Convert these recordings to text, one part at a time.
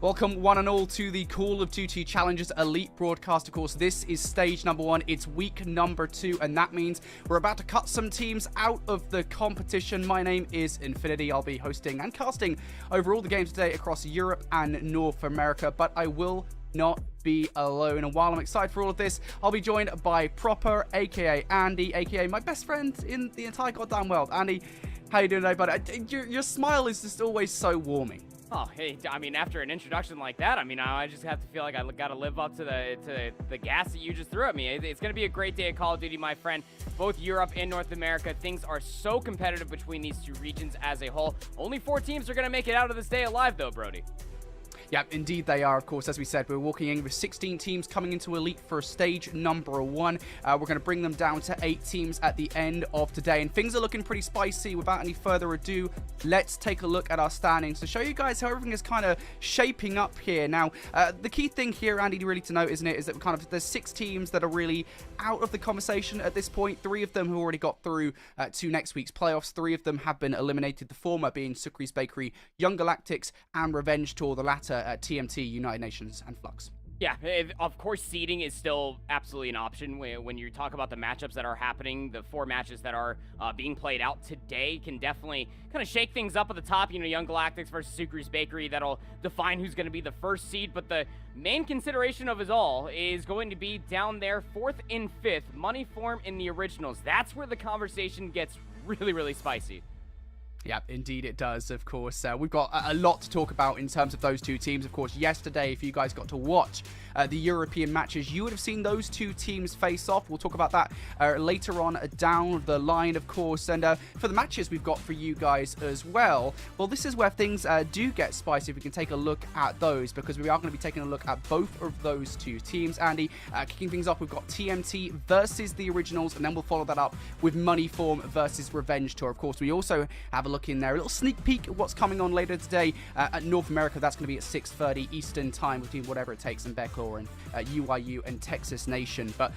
Welcome one and all to the Call of Duty Challengers Elite broadcast. Of course, this is stage number 1. It's week number 2, and that means we're about to cut some teams out of the competition. My name is Infinity. I'll be hosting and casting over all the games today across Europe and North America, but I will not be alone. And while I'm excited for all of this, I'll be joined by Proper, aka Andy, aka my best friend in the entire goddamn world. Andy, how you doing today, buddy? Your smile is just always so warming. Oh, hey, I mean, after an introduction like that, I mean, I just have to feel like I got to live up to the gas that you just threw at me. It's going to be a great day of Call of Duty, my friend. Both Europe and North America, things are so competitive between these two regions as a whole. Only 4 teams are going to make it out of this day alive, though, Brody. Yeah, indeed they are. Of course, as we said, we're walking in with 16 teams coming into Elite for stage number 1. We're going to bring them down to 8 teams at the end of today. And things are looking pretty spicy. Without any further ado, let's take a look at our standings to show you guys how everything is kind of shaping up here. Now, the key thing here, Andy, really to note, isn't it, is that there's 6 teams that are really out of the conversation at this point. 3 of them have already got through to next week's playoffs. 3 of them have been eliminated, the former being Sucre's Bakery, Young Galactics, and Revenge Tour, the latter at TMT, United Nations, and Flux. Yeah, of course, seeding is still absolutely an option. When you talk about the matchups that are happening, the 4 matches that are being played out today can definitely kind of shake things up at the top. You know, Young Galactics versus Sucre's Bakery, that'll define who's going to be the first seed. But the main consideration of it all is going to be down there, 4th and 5th, money form in the originals. That's where the conversation gets really, really spicy. Yeah, indeed it does, of course. We've got a lot to talk about in terms of those 2 teams. Of course, yesterday, if you guys got to watch the European matches, you would have seen those 2 teams face off. We'll talk about that later on down the line, of course. And for the matches we've got for you guys as well, well, this is where things do get spicy. If we can take a look at those, because we are going to be taking a look at both of those 2 teams. Andy, kicking things off, we've got TMT versus the Originals, and then we'll follow that up with Moneyform versus Revenge Tour. Of course, we also have a look in there, a little sneak peek at what's coming on later today at North America. That's going to be at 6:30 Eastern time between Whatever It Takes and Becklaw and UIU and Texas Nation. But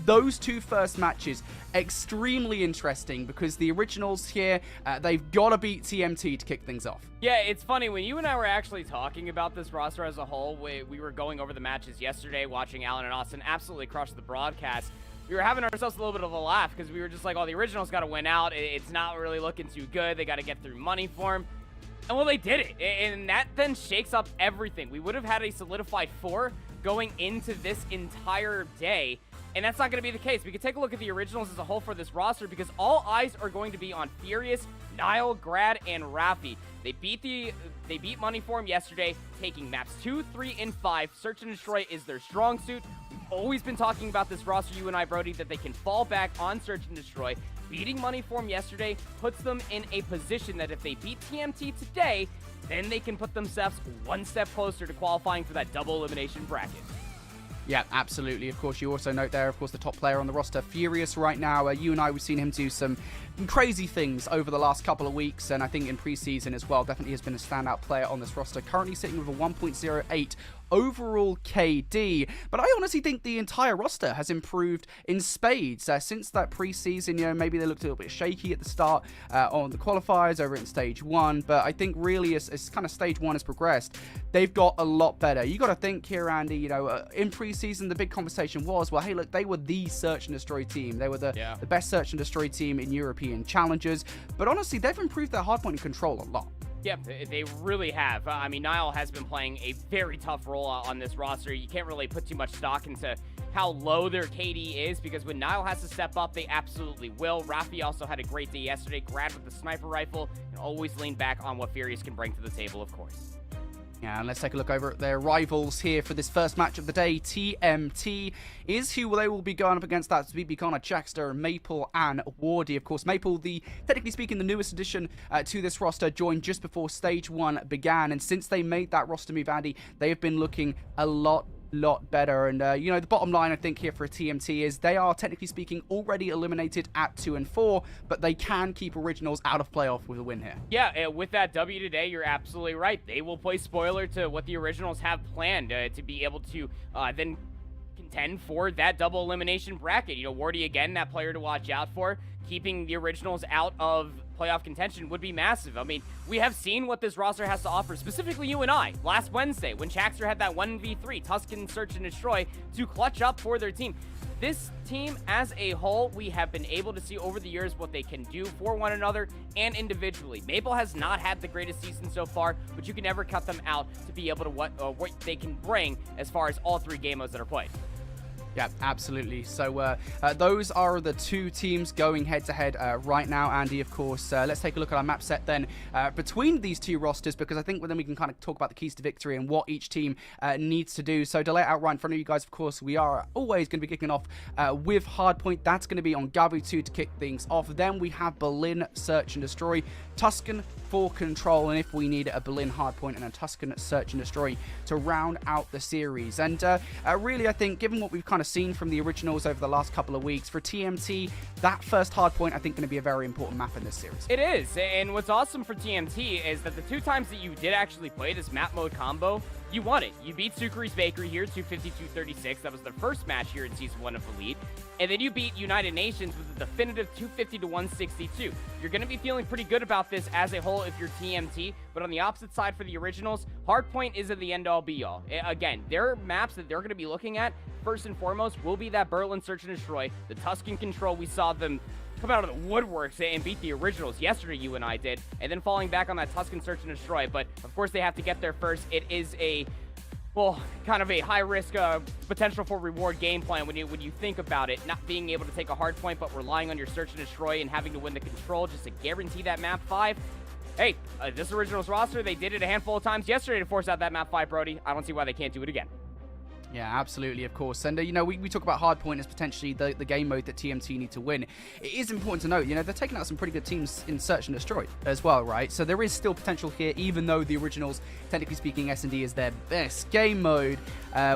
those 2 first matches, extremely interesting because the Originals here, they've got to beat TMT to kick things off. Yeah, it's funny, when you and I were actually talking about this roster as a whole, we were going over the matches yesterday, watching Alan and Austin absolutely crush the broadcast. We were having ourselves a little bit of a laugh because we were just like, oh, the Originals got to win out. It's not really looking too good. They got to get through money form. And well, they did it. And that then shakes up everything. We would have had a solidified 4 going into this entire day. And that's not going to be the case. We can take a look at the Originals as a whole for this roster because all eyes are going to be on Furious, Nile, Grad, and Rafi. They beat Moneyform yesterday, taking maps 2, 3, and 5. Search and Destroy is their strong suit. Always been talking about this roster, you and I, Brody, that they can fall back on Search and Destroy. Beating Moneyform yesterday puts them in a position that if they beat TMT today, then they can put themselves 1 step closer to qualifying for that double elimination bracket. Yeah, absolutely. Of course, you also note there, of course, the top player on the roster, Furious, right now. You and I, we've seen him do some crazy things over the last couple of weeks, and I think in preseason as well, definitely has been a standout player on this roster. Currently sitting with a 1.08 overall KD, but I honestly think the entire roster has improved in spades since that preseason. You know, maybe they looked a little bit shaky at the start on the qualifiers over in stage 1, but I think really as kind of stage 1 has progressed, they've got a lot better. You got to think here, Andy, you know, in preseason, the big conversation was, well, hey, look, they were the Search and Destroy team. They were the best Search and Destroy team in European Challengers, but honestly, they've improved their hardpoint control a lot. Yeah, they really have. I mean, Nile has been playing a very tough role on this roster. You can't really put too much stock into how low their KD is because when Nile has to step up, they absolutely will. Rafi also had a great day yesterday. Grad with the sniper rifle and always lean back on what Furious can bring to the table, of course. Yeah, and let's take a look over at their rivals here for this first match of the day. TMT is who they will be going up against. That's BB Connor, Jackster, Maple, and Wardy. Of course, Maple, technically speaking, the newest addition to this roster, joined just before Stage 1 began. And since they made that roster move, Andy, they have been looking a lot better. And, you know, the bottom line, I think, here for TMT is they are, technically speaking, already eliminated at 2 and 4, but they can keep Originals out of playoff with a win here. Yeah, with that W today, you're absolutely right. They will play spoiler to what the Originals have planned to be able to then contend for that double elimination bracket. You know, Wardy, again, that player to watch out for, keeping the Originals out of playoff contention would be massive. I mean, we have seen what this roster has to offer, specifically you and I, last Wednesday when Chaxter had that 1v3 Tuscan Search and Destroy to clutch up for their team. This team as a whole, we have been able to see over the years what they can do for one another and individually. Maple has not had the greatest season so far, but you can never cut them out to be able to what they can bring as far as all 3 game modes that are played. Yeah, absolutely. So those are the 2 teams going head-to-head right now, Andy, of course. Let's take a look at our map set then between these 2 rosters, because I think then we can kind of talk about the keys to victory and what each team needs to do. So to lay it out right in front of you guys, of course, we are always going to be kicking off with Hardpoint. That's going to be on Gavu 2 to kick things off. Then we have Berlin Search and Destroy, Tuscan for Control, and if we need a Berlin Hardpoint and a Tuscan Search and Destroy to round out the series. And really, I think, given what we've kind of seen from the originals over the last couple of weeks, for TMT, that first Hardpoint, I think, going to be a very important map in this series. It is, and what's awesome for TMT is that the 2 times that you did actually play this map mode combo, you won it. You beat Sukari's Bakery here, 250-236. That was their first match here in Season 1 of Elite. And then you beat United Nations with a definitive 250-162. You're going to be feeling pretty good about this as a whole if you're TMT, but on the opposite side for the originals, Hardpoint isn't the end-all be-all. Again, their maps that they're going to be looking at, first and foremost, will be that Berlin Search and Destroy, the Tuscan Control. We saw them come out of the woodworks and beat the originals yesterday, you and I did, and then falling back on that Tuscan Search and Destroy. But of course they have to get there first. It is a, well, kind of a high risk potential for reward game plan when you think about it, not being able to take a hard point but relying on your Search and Destroy and having to win the control just to guarantee that map 5. Hey, this originals roster, they did it a handful of times yesterday to force out that map 5, Brody. I don't see why they can't do it again. Yeah, absolutely, of course. And, you know, we talk about Hardpoint as potentially the game mode that TMT need to win. It is important to note, you know, they're taking out some pretty good teams in Search and Destroy as well, right? So there is still potential here, even though the originals, technically speaking, S&D is their best game mode,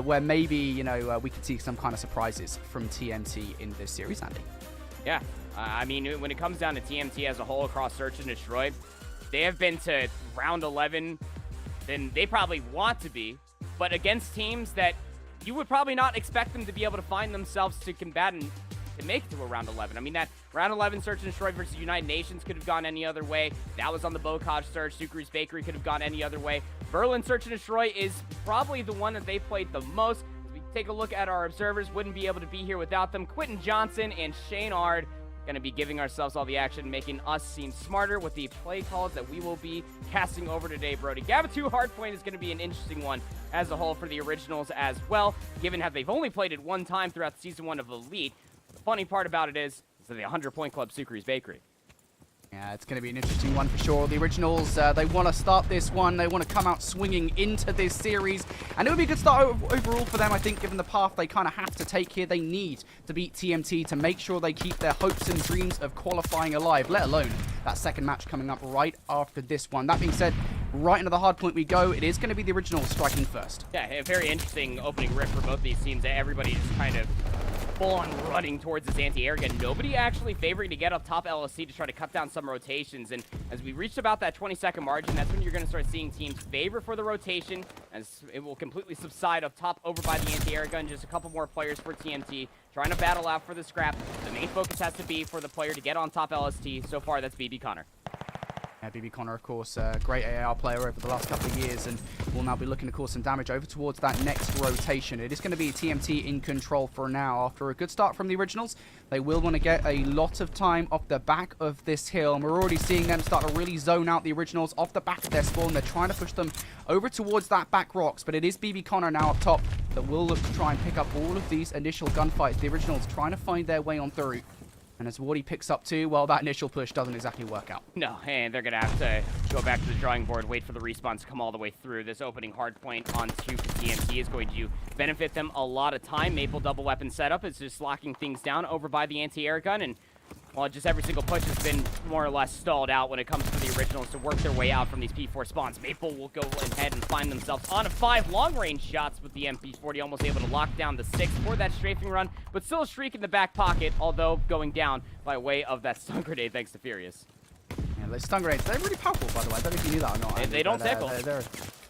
where maybe, you know, we could see some kind of surprises from TMT in this series, Andy. Yeah, I mean, when it comes down to TMT as a whole across Search and Destroy, they have been to round 11 than they probably want to be, but against teams that you would probably not expect them to be able to find themselves to combat and to make it to a round 11. I mean, that round 11 Search and Destroy versus United Nations could have gone any other way. That was on the Bocage Search. Sukari's Bakery could have gone any other way. Berlin Search and Destroy is probably the one that they played the most. As we take a look at our observers, wouldn't be able to be here without them. Quentin Johnson and Shane Ard going to be giving ourselves all the action, making us seem smarter with the play calls that we will be casting over today, Brody. Gavu 2 Hardpoint is going to be an interesting one as a whole for the originals as well, given how they've only played it one time throughout Season 1 of Elite. The funny part about it is the 100-point club Sukari's Bakery. Yeah, it's going to be an interesting one for sure. The originals, they want to start this one. They want to come out swinging into this series. And it would be a good start overall for them, I think, given the path they kind of have to take here. They need to beat TMT to make sure they keep their hopes and dreams of qualifying alive, let alone that second match coming up right after this one. That being said, right into the hard point we go. It is going to be the originals striking first. Yeah, a very interesting opening riff for both these teams. Everybody just kind of full-on running towards this anti-air gun. Nobody actually favoring to get up top LSC to try to cut down some rotations. And as we reached about that 20-second margin, that's when you're going to start seeing teams favor for the rotation, as it will completely subside up top over by the anti-air gun. Just a couple more players for TMT trying to battle out for the scrap. The main focus has to be for the player to get on top LST. So far, that's BB Connor. BB Connor, of course, a great AR player over the last couple of years, and will now be looking to cause some damage over towards that next rotation. It is going to be TMT in control for now. After a good start from the originals, they will want to get a lot of time off the back of this hill, and we're already seeing them start to really zone out the originals off the back of their spawn. They're trying to push them over towards that back rocks, but it is BB Connor now up top that will look to try and pick up all of these initial gunfights. The originals trying to find their way on through. And as Wardy picks up too, well, that initial push doesn't exactly work out. No, and they're going to have to go back to the drawing board, wait for the respawns to come all the way through. This opening hard point on 2 for TMT is going to benefit them a lot of time. Maple double weapon setup is just locking things down over by the anti-air gun, and well, just every single push has been more or less stalled out when it comes to the originals to work their way out from these P4 spawns. Maple will go ahead and find themselves on a 5 long-range shots with the MP40, almost able to lock down the 6 for that strafing run, but still a streak in the back pocket, although going down by way of that stun grenade thanks to Furious. Yeah, those stun grenades, they're really powerful, by the way. I don't know if you knew that or not. They don't tickle.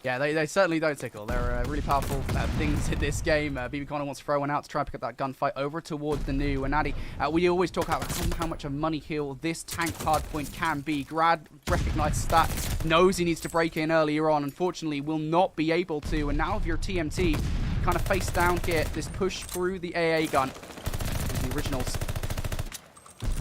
Yeah, they certainly don't tickle. They're really powerful things in this game. BB Connor wants to throw one out to try and pick up that gunfight over towards the new. And Addy, we always talk about how much a money kill this tank hardpoint can be. Grad recognizes that, knows he needs to break in earlier on. Unfortunately, will not be able to. And now if you're TMT, kind of face down here, this push through the AA gun. The originals.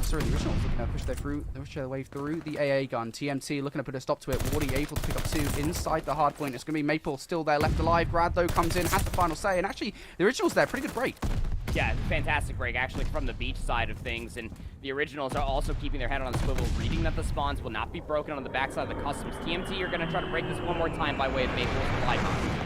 The originals looking to push their way through the AA gun. TMT looking to put a stop to it. Wardy able to pick up 2 inside the hard point. It's going to be Maple still there, left alive. Grad, though, comes in, has the final say. And actually, the originals there, pretty good break. Yeah, fantastic break, actually, from the beach side of things. And the originals are also keeping their head on the swivel, reading that the spawns will not be broken on the backside of the customs. TMT are going to try to break this one more time by way of Maple's supply bomb.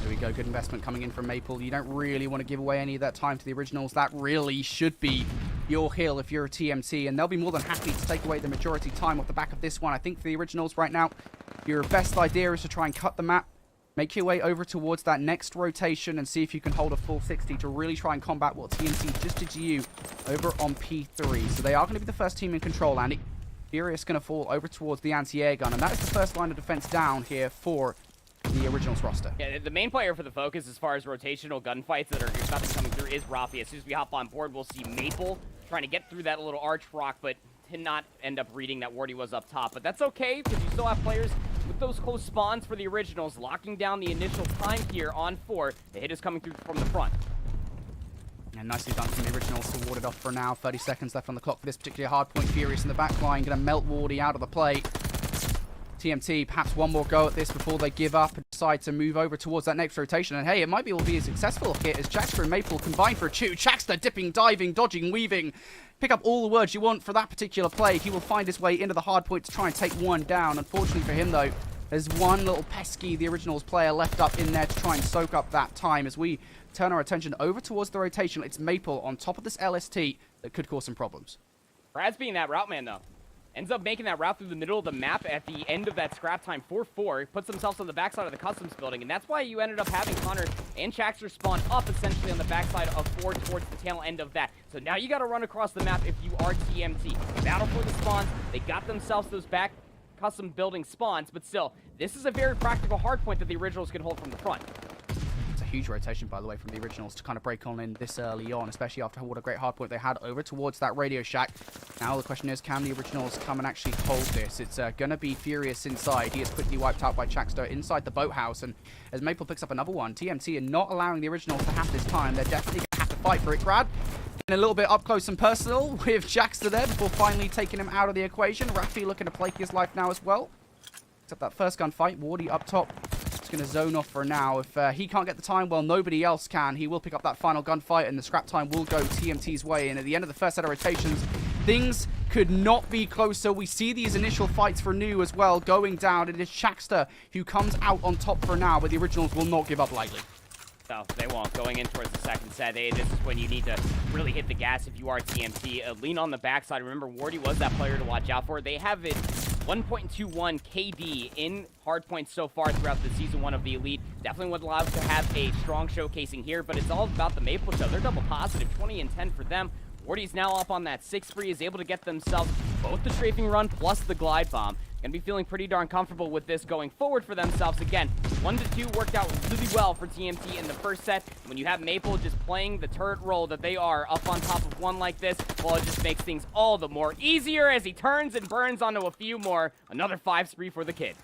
There we go, good investment coming in from Maple. You don't really want to give away any of that time to the originals. That really should be your hill if you're a TMT, and they'll be more than happy to take away the majority time off the back of this one. I think for the originals right now, your best idea is to try and cut the map, make your way over towards that next rotation, and see if you can hold a full 60 to really try and combat what TMT just did to you over on P3. So they are going to be the first team in control, Andy. Furious going to fall over towards the anti-air gun, and that is the first line of defense down here for the originals roster. Yeah, the main player for the focus as far as rotational gunfights that are about to be coming through is Rafi. As soon as we hop on board, we'll see Maple trying to get through that little arch rock, but did not end up reading that Wardy was up top. But that's okay, because you still have players with those close spawns for the originals, locking down the initial time here on 4. The hit is coming through from the front. And nicely done from the originals to ward it off for now. 30 seconds left on the clock for this particular hard point. Furious in the back line, going to melt Wardy out of the play. TMT, perhaps one more go at this before they give up and decide to move over towards that next rotation. And hey, it might be able to be a successful hit as Jackster and Maple combine for a 2. Jackster dipping, diving, dodging, weaving. Pick up all the words you want for that particular play. He will find his way into the hard point to try and take one down. Unfortunately for him, though, there's one little pesky, the originals player, left up in there to try and soak up that time. As we turn our attention over towards the rotation, it's Maple on top of this LST that could cause some problems. Brad's being that route man, though. Ends up making that route through the middle of the map at the end of that scrap time 4-4. He puts themselves on the backside of the customs building, and that's why you ended up having Connor and Chaxter spawn up essentially on the backside of 4 towards the tail end of that. So now you got to run across the map if you are TMT. Battle for the spawns. They got themselves those back custom building spawns, but still, this is a very practical hard point that the originals can hold from the front. It's a huge rotation, by the way, from the originals to kind of break on in this early on, especially after what a great hard point they had over towards that Radio Shack. Now the question is, can the originals come and actually hold this? It's going to be Furious inside. He is quickly wiped out by Chaxter inside the boathouse, and as Maple picks up another one, TMT are not allowing the originals to have this time. They're definitely going to have to fight for it. Grad, a little bit up close and personal with Chaxter there before finally taking him out of the equation. Rafi looking to play his life now as well. Except that first gun fight, Wardy up top. It's going to zone off for now. If he can't get the time, well, nobody else can. He will pick up that final gunfight, and the scrap time will go TMT's way. And at the end of the first set of rotations, things could not be closer. We see these initial fights for New as well going down. It is Chaxter who comes out on top for now, but the originals will not give up lightly. No, they won't. Going in towards the second set, this is when you need to really hit the gas if you are TMT. Lean on the backside. Remember, Wardy was that player to watch out for. They have it 1.21 KD in hardpoint so far throughout the Season 1 of the Elite. Definitely would allow to have a strong showcasing here, but it's all about the Maple Show. They're double positive, 20 and 10 for them. Wardy's now up on that 6 free, is able to get themselves both the strafing run plus the glide bomb. Gonna be feeling pretty darn comfortable with this going forward for themselves. Again, 1-2 worked out really well for TMT in the first set. When you have Maple just playing the turret role that they are up on top of one like this, well, it just makes things all the more easier as he turns and burns onto a few more. Another 5 spree for the kid.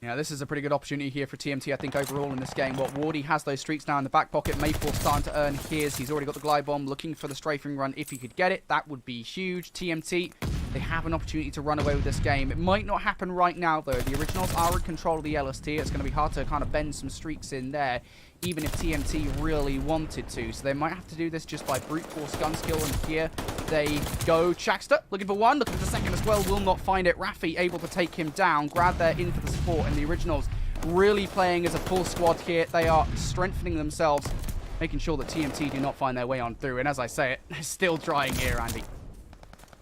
Yeah, this is a pretty good opportunity here for TMT, I think, overall in this game. What Wardy has those streaks now in the back pocket. Maple starting to earn his. He's already got the glide bomb, looking for the strafing run. If he could get it, that would be huge. TMT, they have an opportunity to run away with this game. It might not happen right now, though. The originals are in control of the LST. It's going to be hard to kind of bend some streaks in there, even if TMT really wanted to. So they might have to do this just by brute force gun skill, and here they go. Chaxter looking for one, looking for the second as well, will not find it. Rafi able to take him down. Grad there in for the support, and the originals really playing as a full squad here. They are strengthening themselves, making sure that TMT do not find their way on through. And as I say it, they're still trying here, Andy.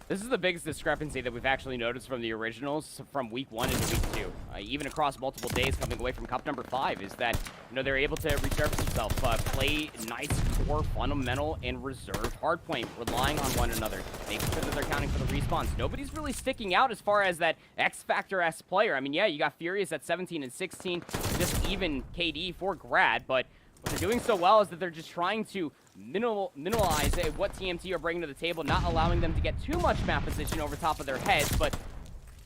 This is the biggest discrepancy that we've actually noticed from the originals from week 1 into week 2. even across multiple days coming away from Cup number 5, is that, you know, they're able to resurface themselves, play nice, core, fundamental, and reserve hardpoint, relying on one another, making sure that they're counting for the respawns. Nobody's really sticking out as far as that X-Factor-esque player. I mean, yeah, you got Furious at 17 and 16, just even KD for Grad, but what they're doing so well is that they're just trying to minimize what TMT are bringing to the table, not allowing them to get too much map position over top of their heads, but as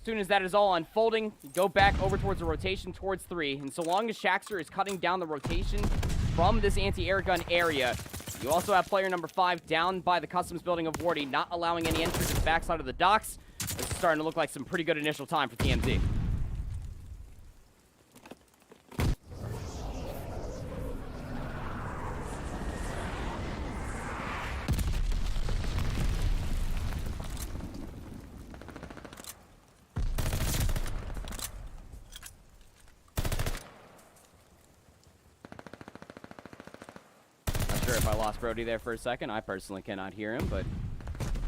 soon as that is all unfolding, go back over towards the rotation towards 3, and so long as Shaxter is cutting down the rotation from this anti-air gun area, you also have player number 5 down by the customs building of Wardy, not allowing any entry to the backside of the docks. This is starting to look like some pretty good initial time for TMT. If I lost Brody there for a second, I personally cannot hear him, but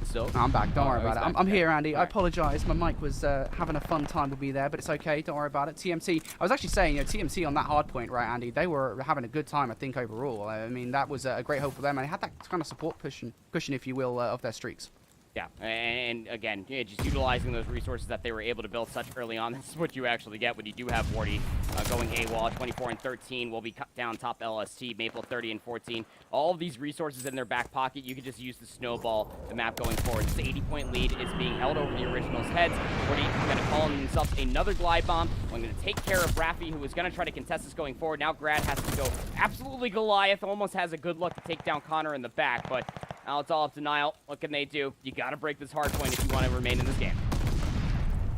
still. I'm back, don't worry about it. I'm here, Andy. Right. I apologize. My mic was having a fun time with me there, but it's okay. Don't worry about it. TMT, I was actually saying, you know, TMT on that hard point, right, Andy, they were having a good time, I think, overall. I mean, that was a great hope for them, and they had that kind of support cushion, if you will, of their streaks. Yeah, and again, yeah, just utilizing those resources that they were able to build such early on. This is what you actually get when you do have Wardy going AWOL. 24 and 13 will be cut down top LST. Maple 30 and 14. All of these resources in their back pocket, you can just use to snowball the map going forward. This 80-point lead is being held over the Originals' heads. Wardy is going to call in himself another glide bomb. I'm going to take care of Raffi, who is going to try to contest this going forward. Now Grad has to go absolutely Goliath. Almost has a good look to take down Connor in the back, but now it's all up to Nile. What can they do? You got to break this hard point if you want to remain in this game.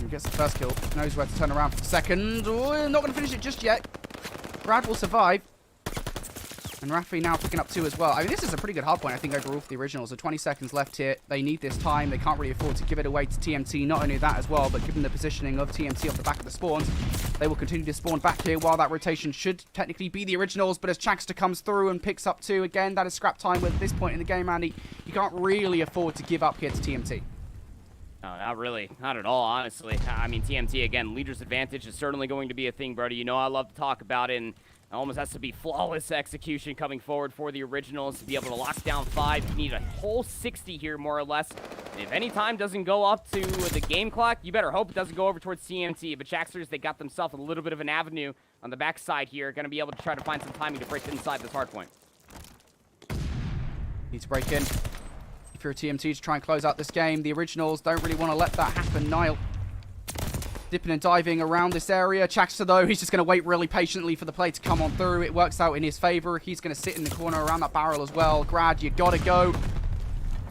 He gets the first kill. Knows where to turn around for the second. Oh, not going to finish it just yet. Brad will survive. And Raffi now picking up 2 as well. I mean, this is a pretty good hard point, I think, overall for the Originals. So 20 seconds left here. They need this time. They can't really afford to give it away to TMT. Not only that as well, but given the positioning of TMT off the back of the spawns, they will continue to spawn back here while that rotation should technically be the Originals. But as Chaxter comes through and picks up 2, again, that is scrap time. With this point in the game, Andy, you can't really afford to give up here to TMT. No, not really. Not at all, honestly. I mean, TMT, again, leader's advantage is certainly going to be a thing, Brody. You know I love to talk about it, and it almost has to be flawless execution coming forward for the Originals to be able to lock down 5. You need a whole 60 here, more or less. And if any time doesn't go up to the game clock, you better hope it doesn't go over towards TMT. But Shaxters, they got themselves a little bit of an avenue on the backside here. Going to be able to try to find some timing to break inside this hard point. Need to break in. If you're a TMT to try and close out this game, the Originals don't really want to let that happen. Nile dipping and diving around this area. Chaxter, though, he's just going to wait really patiently for the play to come on through. It works out in his favor. He's going to sit in the corner around that barrel as well. Grad, you got to go.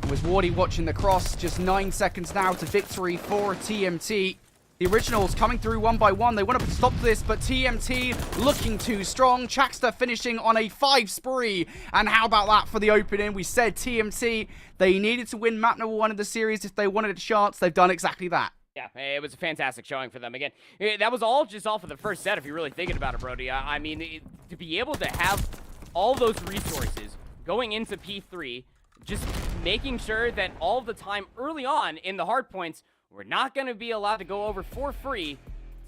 Was Wardy watching the cross? Just 9 seconds now to victory for TMT. The Originals coming through one by one. They want to stop this, but TMT looking too strong. Chaxter finishing on a 5 spree. And how about that for the opening? We said TMT, they needed to win map number 1 of the series if they wanted a chance. They've done exactly that. Yeah, it was a fantastic showing for them. Again, that was all just off of the first set, if you're really thinking about it, Brody. I mean, to be able to have all those resources going into P3, just making sure that all of the time early on in the hard points, we're not going to be allowed to go over for free.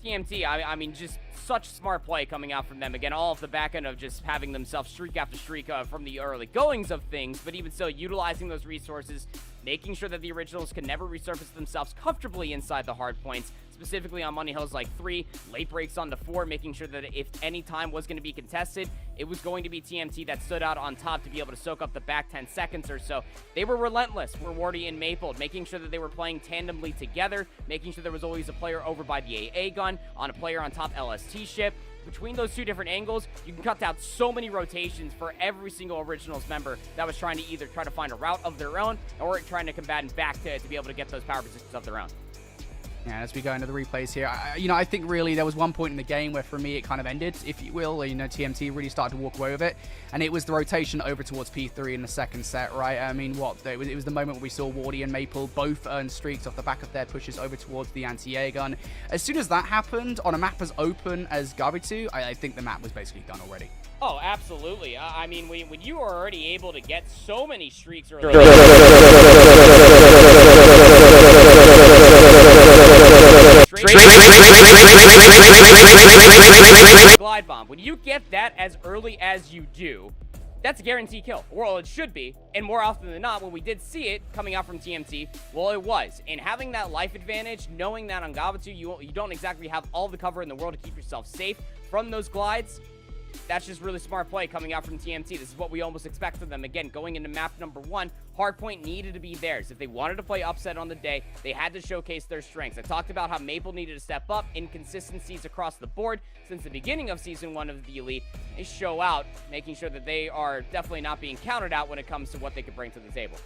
TMT, I mean, just such smart play coming out from them. Again, all off the back end of just having themselves streak after streak from the early goings of things, but even so, utilizing those resources, making sure that the Originals can never resurface themselves comfortably inside the hard points, specifically on money hills like 3, late breaks onto 4, making sure that if any time was going to be contested, it was going to be TMT that stood out on top to be able to soak up the back 10 seconds or so. They were relentless for Wardy and Maple, making sure that they were playing tandemly together, making sure there was always a player over by the AA gun, on a player on top LST ship. Between those 2 different angles, you can cut out so many rotations for every single Originals member that was trying to either try to find a route of their own or trying to combat back to be able to get those power positions of their own. Yeah, as we go into the replays here, I think really there was one point in the game where, for me, it kind of ended, if you will. TMT really started to walk away with it, and it was the rotation over towards P3 in the second set, right? I mean, it was the moment where we saw Wardy and Maple both earn streaks off the back of their pushes over towards the anti-air gun. As soon as that happened, on a map as open as Gabitu, I think the map was basically done already. Oh, absolutely. I mean, when you are already able to get so many streaks early, straight glide bomb. When you get that as early as you do, that's a guaranteed kill. Well, it should be. And more often than not, when we did see it coming out from TMT, well, it was. And having that life advantage, knowing that on Gavatu, you don't exactly have all the cover in the world to keep yourself safe from those glides, that's just really smart play coming out from TMT. This is what we almost expect from them. Again, going into map number 1, Hardpoint needed to be theirs. If they wanted to play upset on the day, they had to showcase their strengths. I talked about how Maple needed to step up, inconsistencies across the board since the beginning of Season 1 of the Elite. They show out, making sure that they are definitely not being counted out when it comes to what they could bring to the table.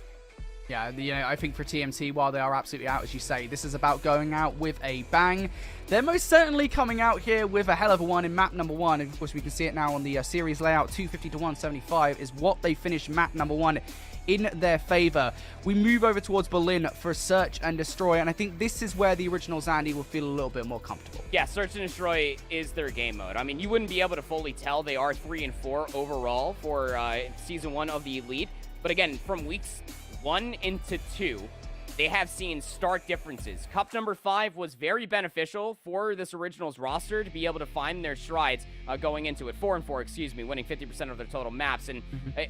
Yeah, I think for TMT, while they are absolutely out, as you say, this is about going out with a bang. They're most certainly coming out here with a hell of a one in map number 1. Of course, we can see it now on the series layout. 250 to 175 is what they finished map number 1 in their favor. We move over towards Berlin for Search and Destroy, and I think this is where the originals, Andy, will feel a little bit more comfortable. Yeah, Search and Destroy is their game mode. I mean, you wouldn't be able to fully tell. They are 3 and 4 overall for Season 1 of the Elite. But again, from weeks 1 into 2, they have seen stark differences. Cup number 5 was very beneficial for this Originals roster to be able to find their strides going into it. 4 and 4, excuse me, winning 50% of their total maps. And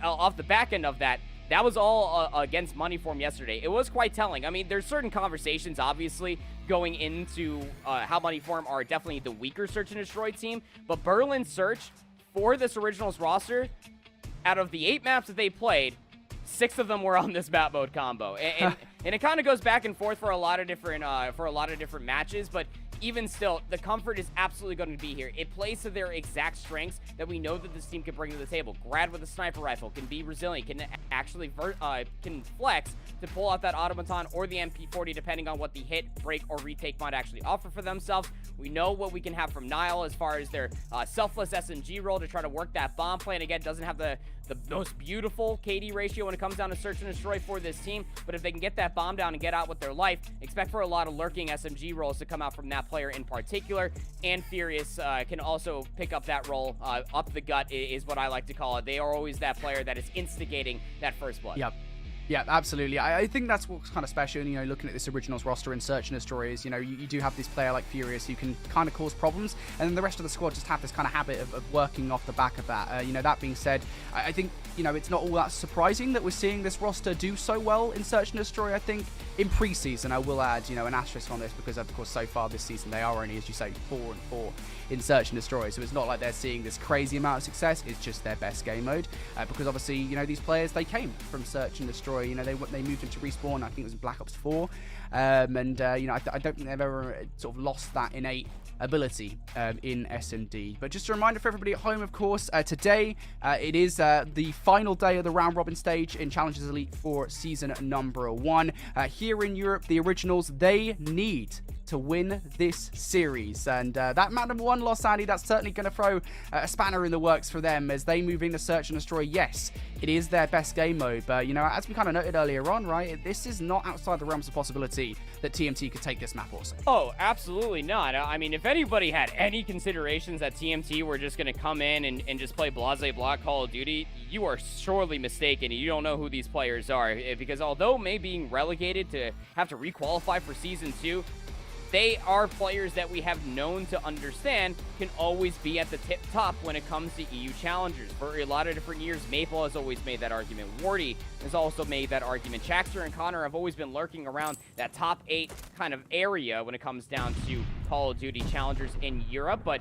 off the back end of that, that was all against Moneyform yesterday. It was quite telling. I mean, there's certain conversations, obviously, going into how Moneyform are definitely the weaker Search and Destroy team. But Berlin Search, for this Originals roster, out of the 8 maps that they played, 6 of them were on this map mode combo, and it kind of goes back and forth for a lot of different matches. But even still, the comfort is absolutely going to be here. It plays to their exact strengths that we know that this team can bring to the table. Grad with a sniper rifle can be resilient, can actually can flex to pull out that automaton or the MP40, depending on what the hit, break, or retake might actually offer for themselves. We know what we can have from Nile as far as their selfless SMG roll to try to work that bomb play. And again, doesn't have the most beautiful KD ratio when it comes down to Search and Destroy for this team. But if they can get that bomb down and get out with their life, expect for a lot of lurking SMG rolls to come out from that player in particular. And Furious can also pick up that roll up the gut is what I like to call it. They are always that player that is instigating that first blood. Yep. Yeah, absolutely. I think that's what's kind of special, looking at this Originals roster in Search and Destroy is, you do have this player like Furious who can kind of cause problems, and then the rest of the squad just have this kind of habit of working off the back of that. That being said, I think, it's not all that surprising that we're seeing this roster do so well in Search and Destroy. I think in preseason, I will add, an asterisk on this because, of course, so far this season, they are only, as you say, 4 and 4 in Search and Destroy. So it's not like they're seeing this crazy amount of success. It's just their best game mode. Because obviously, these players, they came from Search and Destroy. They moved into Respawn. I think it was in Black Ops 4. I don't think they've ever sort of lost that innate ability in S&D. But just a reminder for everybody at home, of course, today it is the final day of the round robin stage in Challengers Elite for season number 1. Here in Europe, the Originals, they need to win this series, and that map number 1 loss, Andy, that's certainly going to throw a spanner in the works for them as they move into Search and Destroy. Yes, it is their best game mode, but as we kind of noted earlier on, right, this is not outside the realms of possibility that TMT could take this map also. Oh, absolutely not. I mean, if anybody had any considerations that TMT were just going to come in and just play blase block Call of Duty, you are sorely mistaken. You don't know who these players are, because although may being relegated to have to requalify for Season 2, they are players that we have known to understand can always be at the tip top when it comes to EU challengers. For a lot of different years, Maple has always made that argument. Wardy has also made that argument. Chaxter and Connor have always been lurking around that top 8 kind of area when it comes down to Call of Duty challengers in Europe, but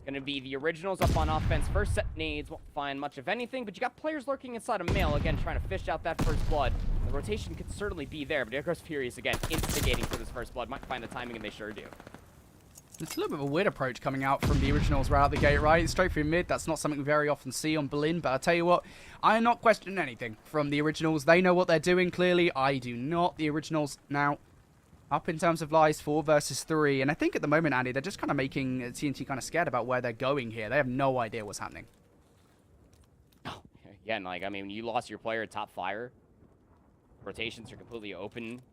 going to be the Originals up on offense. First set nades, won't find much of anything, but you got players lurking inside of Mail, again, trying to fish out that first blood. The rotation could certainly be there, but there goes Furious again, instigating for this first blood. Might find the timing, and they sure do. It's a little bit of a weird approach coming out from the Originals right out the gate, right? Straight through mid, that's not something we very often see on Berlin, but I'll tell you what, I am not questioning anything from the Originals. They know what they're doing, clearly. I do not. The Originals now up in terms of lives, 4 versus 3. And I think at the moment, Andy, they're just kind of making TNT kind of scared about where they're going here. They have no idea what's happening. Oh, yeah, and I mean, you lost your player at top fire. Rotations are completely open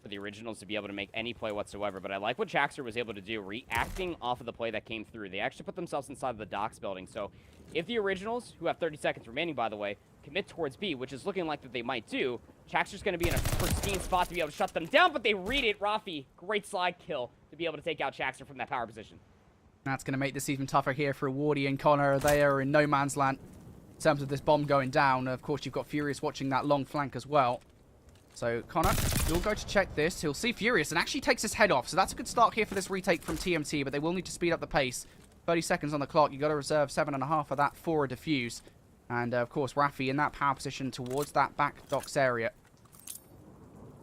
for the Originals to be able to make any play whatsoever. But I like what Chaxter was able to do, reacting off of the play that came through. They actually put themselves inside of the docks building. So if the Originals, who have 30 seconds remaining, by the way, commit towards B, which is looking like that they might do, Chaxter's going to be in a pristine spot to be able to shut them down, but they read it. Rafi, great slide kill to to be able to take out Chaxter from that power position. That's going to make this even tougher here for Wardy and Connor. They are in no man's land in terms of this bomb going down. Of course, you've got Furious watching that long flank as well. So, Connor, he'll go to check this. He'll see Furious and actually takes his head off. So that's a good start here for this retake from TMT, but they will need to speed up the pace. 30 seconds on the clock. You've got to reserve 7.5 of that for a defuse. And, of course, Rafi in that power position towards that back docks area.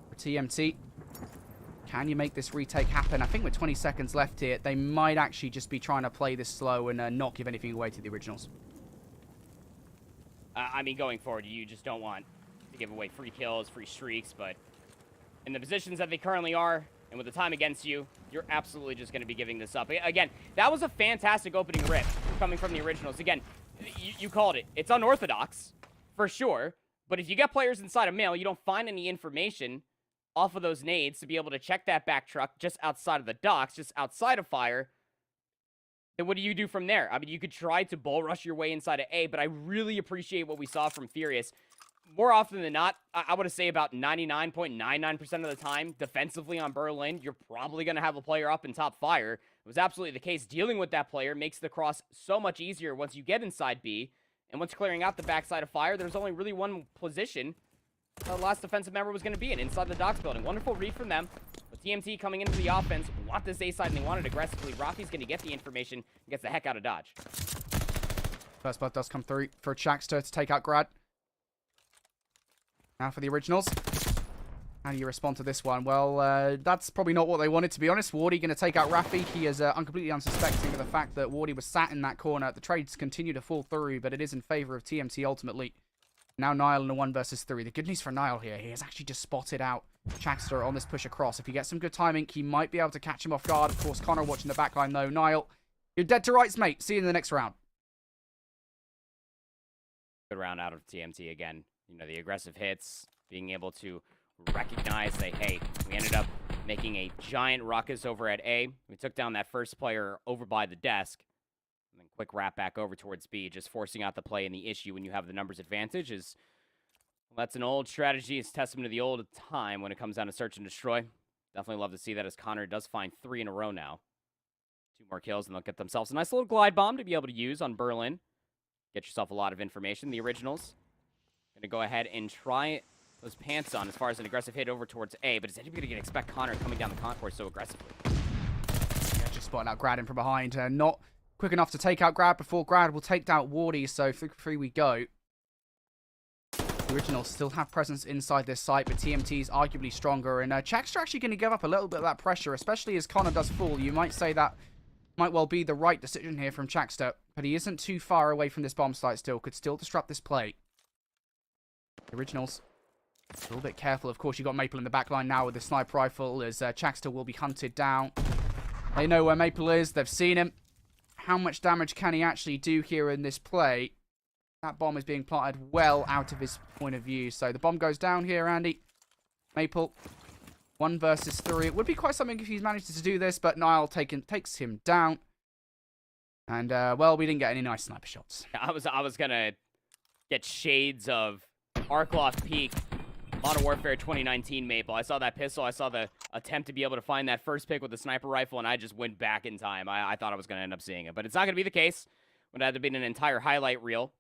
For TMT, can you make this retake happen? I think with 20 seconds left here, they might actually just be trying to play this slow and not give anything away to the originals. I mean, going forward, you just don't want to give away free kills, free streaks, but in the positions that they currently are, and with the time against you, you're absolutely just going to be giving this up. Again, that was a fantastic opening rip coming from the originals. Again, you called it. It's unorthodox, for sure, but if you get players inside a mill, you don't find any information off of those nades to be able to check that back truck just outside of the docks, just outside of fire, then what do you do from there? I mean, you could try to bull rush your way inside of A, but I really appreciate what we saw from Furious. More often than not, I would say about 99.99% of the time, defensively on Berlin, you're probably going to have a player up in top fire. It was absolutely the case. Dealing with that player makes the cross so much easier once you get inside B. And once clearing out the backside of fire, there's only really one position the last defensive member was going to be in, inside the docks building. Wonderful read from them. With TMT coming into the offense, want this A side, and they want it aggressively. Rafi's going to get the information and gets the heck out of Dodge. First blood does come through for Chaxter to take out Grad. Now for the originals. How do you respond to this one? Well, that's probably not what they wanted, to be honest. Wardy going to take out Rafi. He is completely unsuspecting of the fact that Wardy was sat in that corner. The trades continue to fall through, but it is in favor of TMT ultimately. Now Niall in a 1 versus 3. The good news for Niall here, he has actually just spotted out Chaxter on this push across. If he gets some good timing, he might be able to catch him off guard. Of course, Connor watching the backline though. Niall, you're dead to rights, mate. See you in the next round. Good round out of TMT again. You know, the aggressive hits, being able to recognize that, hey, we ended up making a giant ruckus over at A. We took down that first player over by the desk. And then quick wrap back over towards B, just forcing out the play. And the issue when you have the numbers advantage is, well, that's an old strategy. It's testament to the old time when it comes down to search and destroy. Definitely love to see that as Connor does find 3 in a row now. 2 more kills and they'll get themselves a nice little glide bomb to be able to use on Berlin. Get yourself a lot of information. The originals going to go ahead and try those pants on as far as an aggressive hit over towards A. But is anybody going to expect Connor coming down the concourse so aggressively? Yeah, just spotting out Grad in from behind. Not quick enough to take out Grad before Grad will take out Wardy, so 3-3 we go. The originals still have presence inside this site, but TMT's arguably stronger, and Chaxter actually going to give up a little bit of that pressure, especially as Connor does fall. You might say that might well be the right decision here from Chaxter, but he isn't too far away from this bomb site still, could still disrupt this play. The originals a little bit careful. Of course, you've got Maple in the back line now with the sniper rifle, as Chaxter will be hunted down. They know where Maple is, they've seen him. How much damage can he actually do here in this play? That bomb is being planted well out of his point of view. So the bomb goes down here, Andy. Maple, 1 versus 3. It would be quite something if he's managed to do this, but Niall takes him down. And, well, we didn't get any nice sniper shots. I was going to get shades of Arkloff Peak, Modern Warfare 2019 Maple. I saw that pistol. I saw the attempt to be able to find that first pick with the sniper rifle, and I just went back in time. I thought I was going to end up seeing it, but it's not going to be the case. Would have to be an entire highlight reel.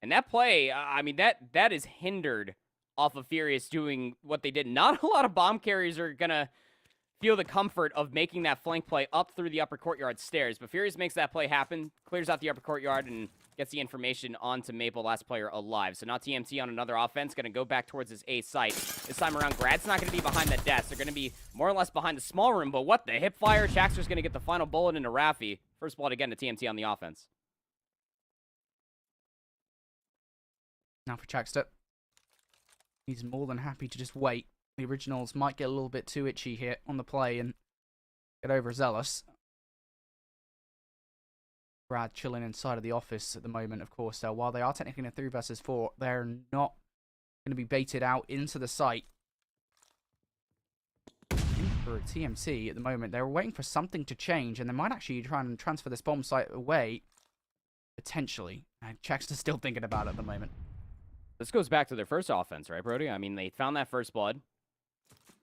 And that play, I mean, that is hindered off of Furious doing what they did. Not a lot of bomb carriers are going to feel the comfort of making that flank play up through the upper courtyard stairs. But Furious makes that play happen, clears out the upper courtyard, and gets the information onto Maple, last player alive. So now TMT on another offense, going to go back towards his A site. This time around, Grad's not going to be behind that desk. They're going to be more or less behind the small room. But what the hip fire? Chaxter's going to get the final bullet into Rafi. First blood again to TMT on the offense. Now for Chaxter. He's more than happy to just wait. The originals might get a little bit too itchy here on the play and get overzealous. Brad chilling inside of the office at the moment, of course. So while they are technically in a 3 versus 4, they're not going to be baited out into the site. For TMC at the moment, they're waiting for something to change, and they might actually try and transfer this bomb site away, potentially. And Chaxter's still thinking about it at the moment. This goes back to their first offense, right, Brody? I mean, they found that first blood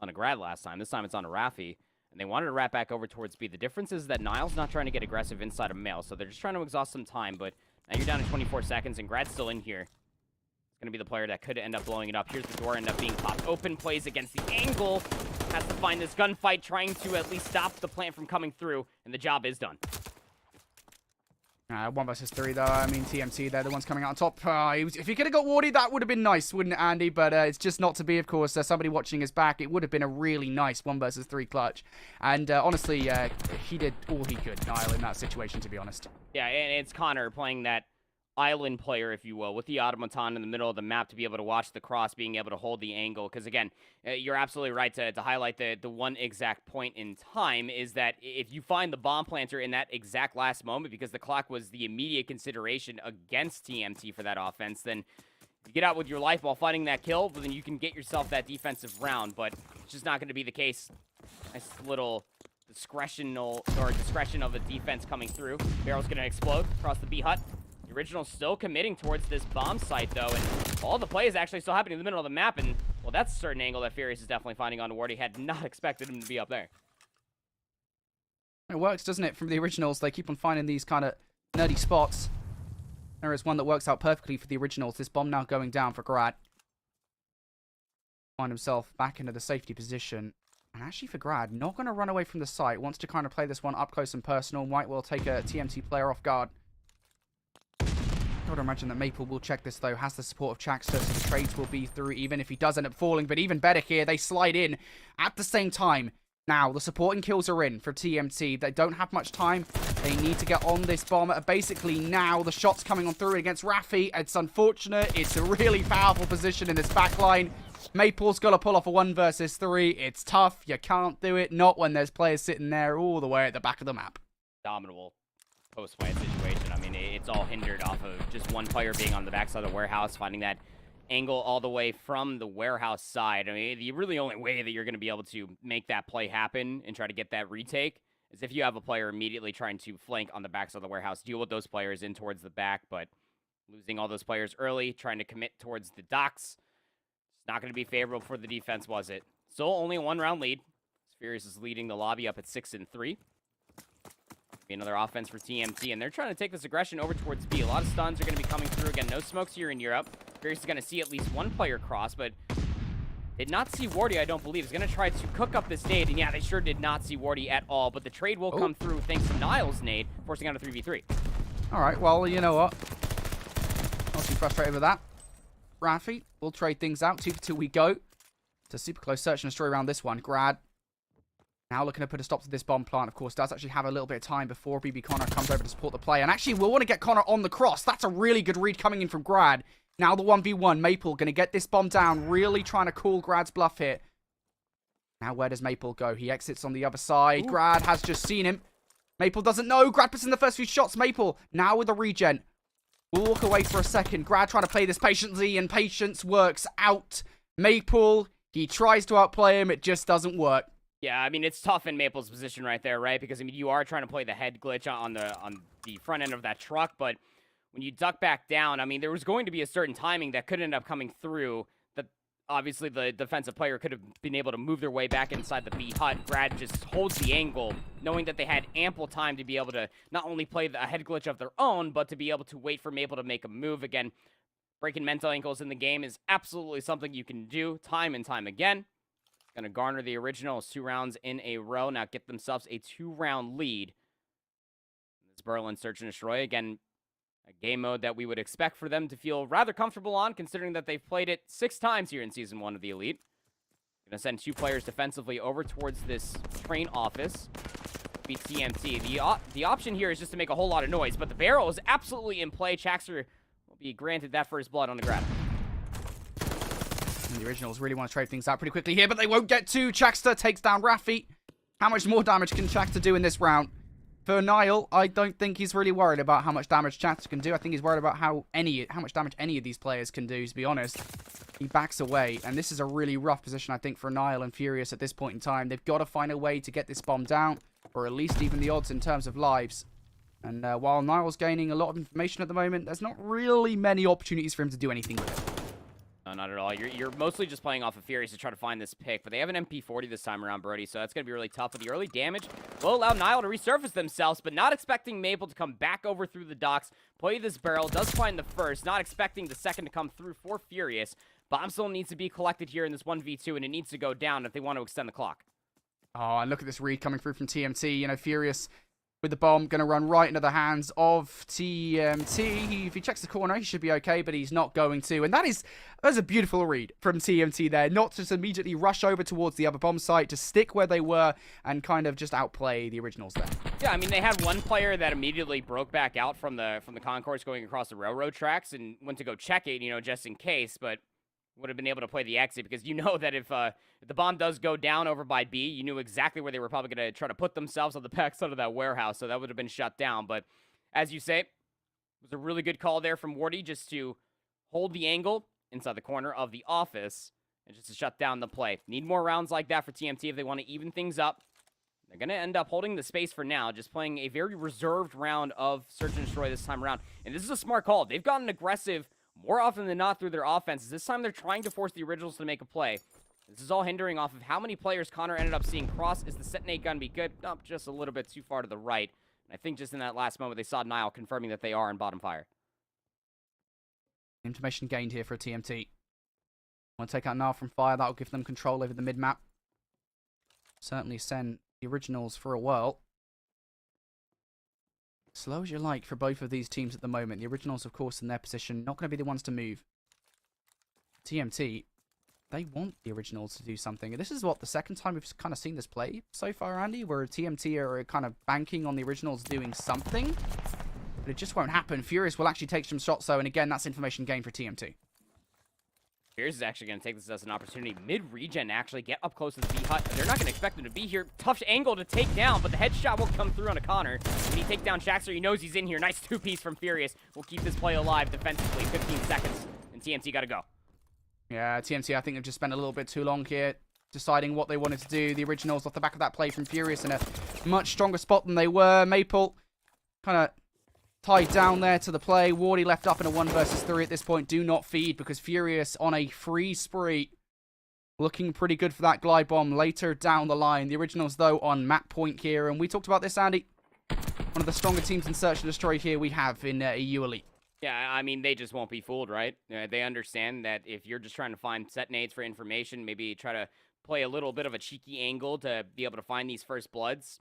on a Grad last time. This time it's on a Rafi. and they wanted to wrap back over towards B. The difference is that Niall's not trying to get aggressive inside of Mail, so they're just trying to exhaust some time, but now you're down to 24 seconds, and Grad's still in here. It's going to be the player that could end up blowing it up. Here's the door, end up being popped open, plays against the angle, has to find this gunfight, trying to at least stop the plant from coming through, and the job is done. 1 versus 3, though. I mean, TMT, they're the ones coming out on top. If he could have got Wardy, that would have been nice, wouldn't it, Andy? But it's just not to be, of course. Somebody watching his back, it would have been a really nice 1 versus 3 clutch. And honestly, he did all he could, Niall, in that situation, to be honest. Yeah, and it's Connor playing that island player, if you will, with the automaton in the middle of the map to be able to watch the cross, being able to hold the angle. Because, again, you're absolutely right to highlight the one exact point in time is that if you find the bomb planter in that exact last moment, because the clock was the immediate consideration against TMT for that offense, then you get out with your life while fighting that kill, then you can get yourself that defensive round. But it's just not going to be the case. Nice little discretion of the defense coming through. Barrel's going to explode across the B hut. The original's still committing towards this bomb site, though, and all the play is actually still happening in the middle of the map, and, well, that's a certain angle that Furious is definitely finding on Wardy. Had not expected him to be up there. It works, doesn't it, from the originals? They keep on finding these kind of nerdy spots. There is one that works out perfectly for the originals. This bomb now going down for Grad. Find himself back into the safety position. And actually for Grad, not going to run away from the site. Wants to kind of play this one up close and personal. Might well take a TMT player off guard. I would imagine that Maple will check this, though. Has the support of Chaxter, so the trades will be through, even if he does end up falling. But even better here, they slide in at the same time. Now, the supporting kills are in for TMT. They don't have much time. They need to get on this bomb. Basically, now, the shot's coming on through against Raffi. It's unfortunate. It's a really powerful position in this backline. Maple's got to pull off a 1 versus 3. It's tough. You can't do it. Not when there's players sitting there all the way at the back of the map. Dominable post-fight situation. I mean, it's all hindered off of just one player being on the backside of the warehouse, finding that angle all the way from the warehouse side. I mean, the really only way that you're going to be able to make that play happen and try to get that retake is if you have a player immediately trying to flank on the backside of the warehouse, deal with those players in towards the back, but losing all those players early, trying to commit towards the docks, it's not going to be favorable for the defense, was it? Still only a 1-round lead. Furious is leading the lobby up at 6-3. Be another offense for TMT, and they're trying to take this aggression over towards B. A lot of stuns are going to be coming through. Again, no smokes here in Europe. Furious is going to see at least one player cross, but did not see Wardy, I don't believe. He's going to try to cook up this nade, and yeah, they sure did not see Wardy at all, but the trade will come through thanks to Niall's nade, forcing out a 3v3. All right, well, you know what? Not too frustrated with that. Raffi, we'll trade things out. 2 for 2 we go. It's a super close search and destroy around this one. Grad now looking to put a stop to this bomb plant, of course, does actually have a little bit of time before BB Connor comes over to support the play. And actually, we'll want to get Connor on the cross. That's a really good read coming in from Grad. Now the 1v1. Maple going to get this bomb down, really trying to call Grad's bluff here. Now where does Maple go? He exits on the other side. Ooh. Grad has just seen him. Maple doesn't know. Grad puts in the first few shots. Maple now with a regen. We'll walk away for a second. Grad trying to play this patiently, and patience works out. Maple, he tries to outplay him. It just doesn't work. Yeah, I mean, it's tough in Maple's position right there, right? Because, I mean, you are trying to play the head glitch on the front end of that truck, but when you duck back down, I mean, there was going to be a certain timing that could end up coming through that obviously the defensive player could have been able to move their way back inside the B hut. Brad just holds the angle, knowing that they had ample time to be able to not only play the head glitch of their own, but to be able to wait for Maple to make a move. Again, breaking mental ankles in the game is absolutely something you can do time and time again. Going to garner the originals 2 rounds in a row. Now get themselves a 2-round lead. This Berlin Search and Destroy. Again, a game mode that we would expect for them to feel rather comfortable on, considering that they've played it 6 times here in Season 1 of the Elite. Going to send 2 players defensively over towards this train office. Beat TMT. The option here is just to make a whole lot of noise, but the barrel is absolutely in play. Chaxter will be granted that first blood on the ground. The originals really want to trade things out pretty quickly here, but they won't get to. Chaxter takes down Raffi. How much more damage can Chaxter do in this round? For Niall, I don't think he's really worried about how much damage Chaxter can do. I think he's worried about how much damage any of these players can do, to be honest. He backs away, and this is a really rough position, I think, for Niall and Furious at this point in time. They've got to find a way to get this bomb down, or at least even the odds in terms of lives. And while Niall's gaining a lot of information at the moment, there's not really many opportunities for him to do anything with it. No, not at all. You're mostly just playing off of Furious to try to find this pick, but they have an MP40 this time around, Brody, so that's going to be really tough. But the early damage will allow Nile to resurface themselves, but not expecting Maple to come back over through the docks, play this barrel, does find the first, not expecting the second to come through for Furious. Bomb still needs to be collected here in this 1v2, and it needs to go down if they want to extend the clock. Oh, and look at this read coming through from TMT. You know, Furious with the bomb, going to run right into the hands of TMT. If he checks the corner, he should be okay, but he's not going to. And that's a beautiful read from TMT there. Not just immediately rush over towards the other bomb site, to stick where they were and kind of just outplay the originals there. Yeah, I mean, they had one player that immediately broke back out from the concourse going across the railroad tracks and went to go check it, you know, just in case, but would have been able to play the exit, because you know that if the bomb does go down over by B, you knew exactly where they were probably going to try to put themselves on the backside of that warehouse, so that would have been shut down. But as you say, it was a really good call there from Wardy just to hold the angle inside the corner of the office and just to shut down the play. Need more rounds like that for TMT if they want to even things up. They're going to end up holding the space for now, just playing a very reserved round of Search and Destroy this time around. And this is a smart call. They've gotten aggressive more often than not through their offenses. This time they're trying to force the originals to make a play. This is all hindering off of how many players Connor ended up seeing cross. Is the Setonate gun be good? Nope, just a little bit too far to the right. And I think just in that last moment they saw Nile confirming that they are in bottom fire. Information gained here for TMT. Want to take out Nile from fire. That'll give them control over the mid-map. Certainly send the originals for a whirl. Slow as you like for both of these teams at the moment. The originals, of course, in their position, not going to be the ones to move. TMT, they want the originals to do something. This is what, the second time we've kind of seen this play so far, Andy, where TMT are kind of banking on the originals doing something. But it just won't happen. Furious will actually take some shots, though, and again, that's information gained for TMT. Furious is actually going to take this as an opportunity. Mid-regen actually get up close to the B-hut. They're not going to expect him to be here. Tough angle to take down, but the headshot will come through on a Connor. When he take down Shaxter, he knows he's in here. Nice two-piece from Furious. We'll keep this play alive defensively. 15 seconds, and TMT got to go. Yeah, TMT, I think they've just spent a little bit too long here deciding what they wanted to do. The originals off the back of that play from Furious in a much stronger spot than they were. Maple kind of tied down there to the play. Wardy left up in a 1 versus 3 at this point. Do not feed, because Furious on a free spree. Looking pretty good for that glide bomb later down the line. The originals, though, on map point here. And we talked about this, Andy. One of the stronger teams in Search and Destroy here we have in EU Elite. Yeah, I mean, they just won't be fooled, right? They understand that if you're just trying to find Setonades for information, maybe try to play a little bit of a cheeky angle to be able to find these first bloods,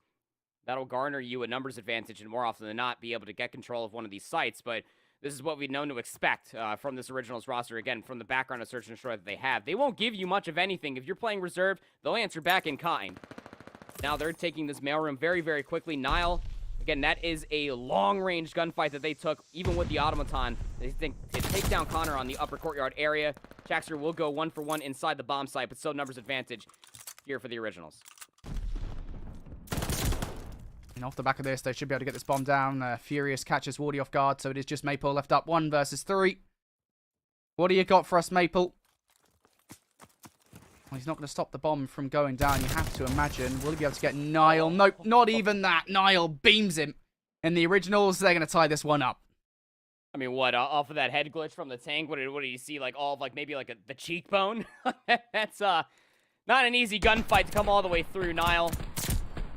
that'll garner you a numbers advantage and more often than not be able to get control of one of these sites. But this is what we've known to expect from this originals roster. Again, from the background of Search and Destroy that they have. They won't give you much of anything. If you're playing reserve, they'll answer back in kind. Now they're taking this mailroom very, very quickly. Nile, again, that is a long-range gunfight that they took, even with the automaton. They think to take down Connor on the upper courtyard area. Shaxter will go 1-for-1 inside the bomb site, but still numbers advantage here for the originals. And off the back of this, they should be able to get this bomb down. Furious catches Wardy off guard, so it is just Maple left up 1 versus 3. What do you got for us, Maple? Well, he's not going to stop the bomb from going down, you have to imagine. Will he be able to get Nile? Nope, not even that. Nile beams him. And the originals, they're going to tie this one up. I mean, what, off of that head glitch from the tank, what did you see, like, all of, like, maybe, like, the cheekbone? That's, not an easy gunfight to come all the way through. Nile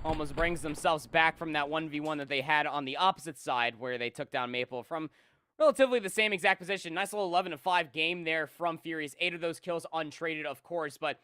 almost brings themselves back from that 1v1 that they had on the opposite side, where they took down Maple from relatively the same exact position. Nice little 11-5 game there from Furious. 8 of those kills untraded, of course, but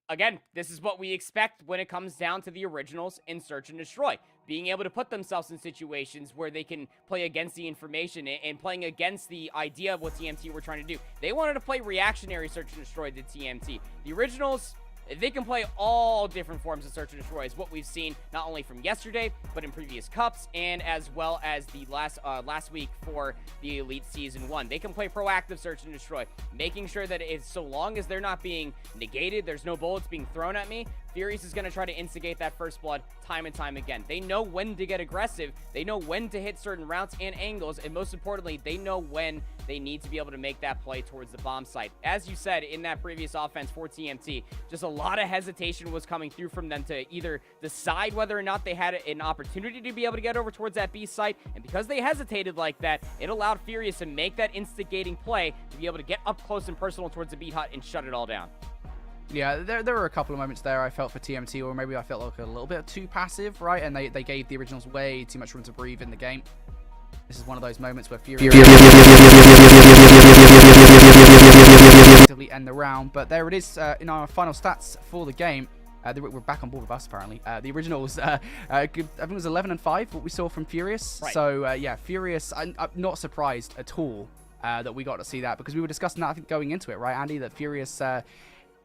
again, this is what we expect when it comes down to the originals in Search and Destroy. Being able to put themselves in situations where they can play against the information and playing against the idea of what TMT were trying to do. They wanted to play reactionary Search and Destroy to TMT. The originals, they can play all different forms of Search and Destroy, is what we've seen not only from yesterday, but in previous cups, and as well as the last week for the Elite Season 1. They can play proactive Search and Destroy, making sure that so long as they're not being negated, there's no bullets being thrown at me, Furious is going to try to instigate that first blood time and time again. They know when to get aggressive. They know when to hit certain routes and angles. And most importantly, they know when they need to be able to make that play towards the bomb site. As you said, in that previous offense for TMT, just a lot of hesitation was coming through from them to either decide whether or not they had an opportunity to be able to get over towards that B site. And because they hesitated like that, it allowed Furious to make that instigating play to be able to get up close and personal towards the beat hut and shut it all down. Yeah, there were a couple of moments there I felt for TMT, or maybe I felt like a little bit too passive, right? And they gave the Originals way too much room to breathe in the game. This is one of those moments where Furious effectively end the round. But there it is in our final stats for the game. We're back on board with us, apparently. The Originals, I think it was 11-5, what we saw from Furious. Right. So, yeah, Furious, I'm not surprised at all that we got to see that, because we were discussing that, I think, going into it, right, Andy, that Furious...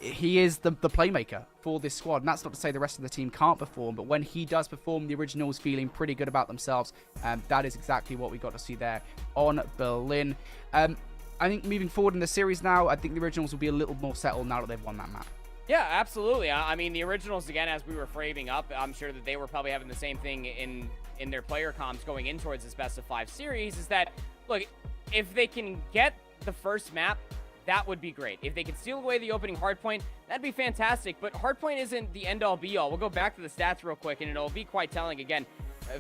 he is the playmaker for this squad, and that's not to say the rest of the team can't perform, but when he does perform, the Originals feeling pretty good about themselves, and that is exactly what we got to see there on Berlin. I think moving forward in the series now, I think the Originals will be a little more settled now that they've won that map. Yeah, absolutely. I mean, the Originals, again, as we were framing up, I'm sure that they were probably having the same thing in their player comms going in towards this best of 5 series, is that, look, if they can get the first map, that would be great. If they could steal away the opening hardpoint, that'd be fantastic. But hardpoint isn't the end-all be-all. We'll go back to the stats real quick, and it'll be quite telling again.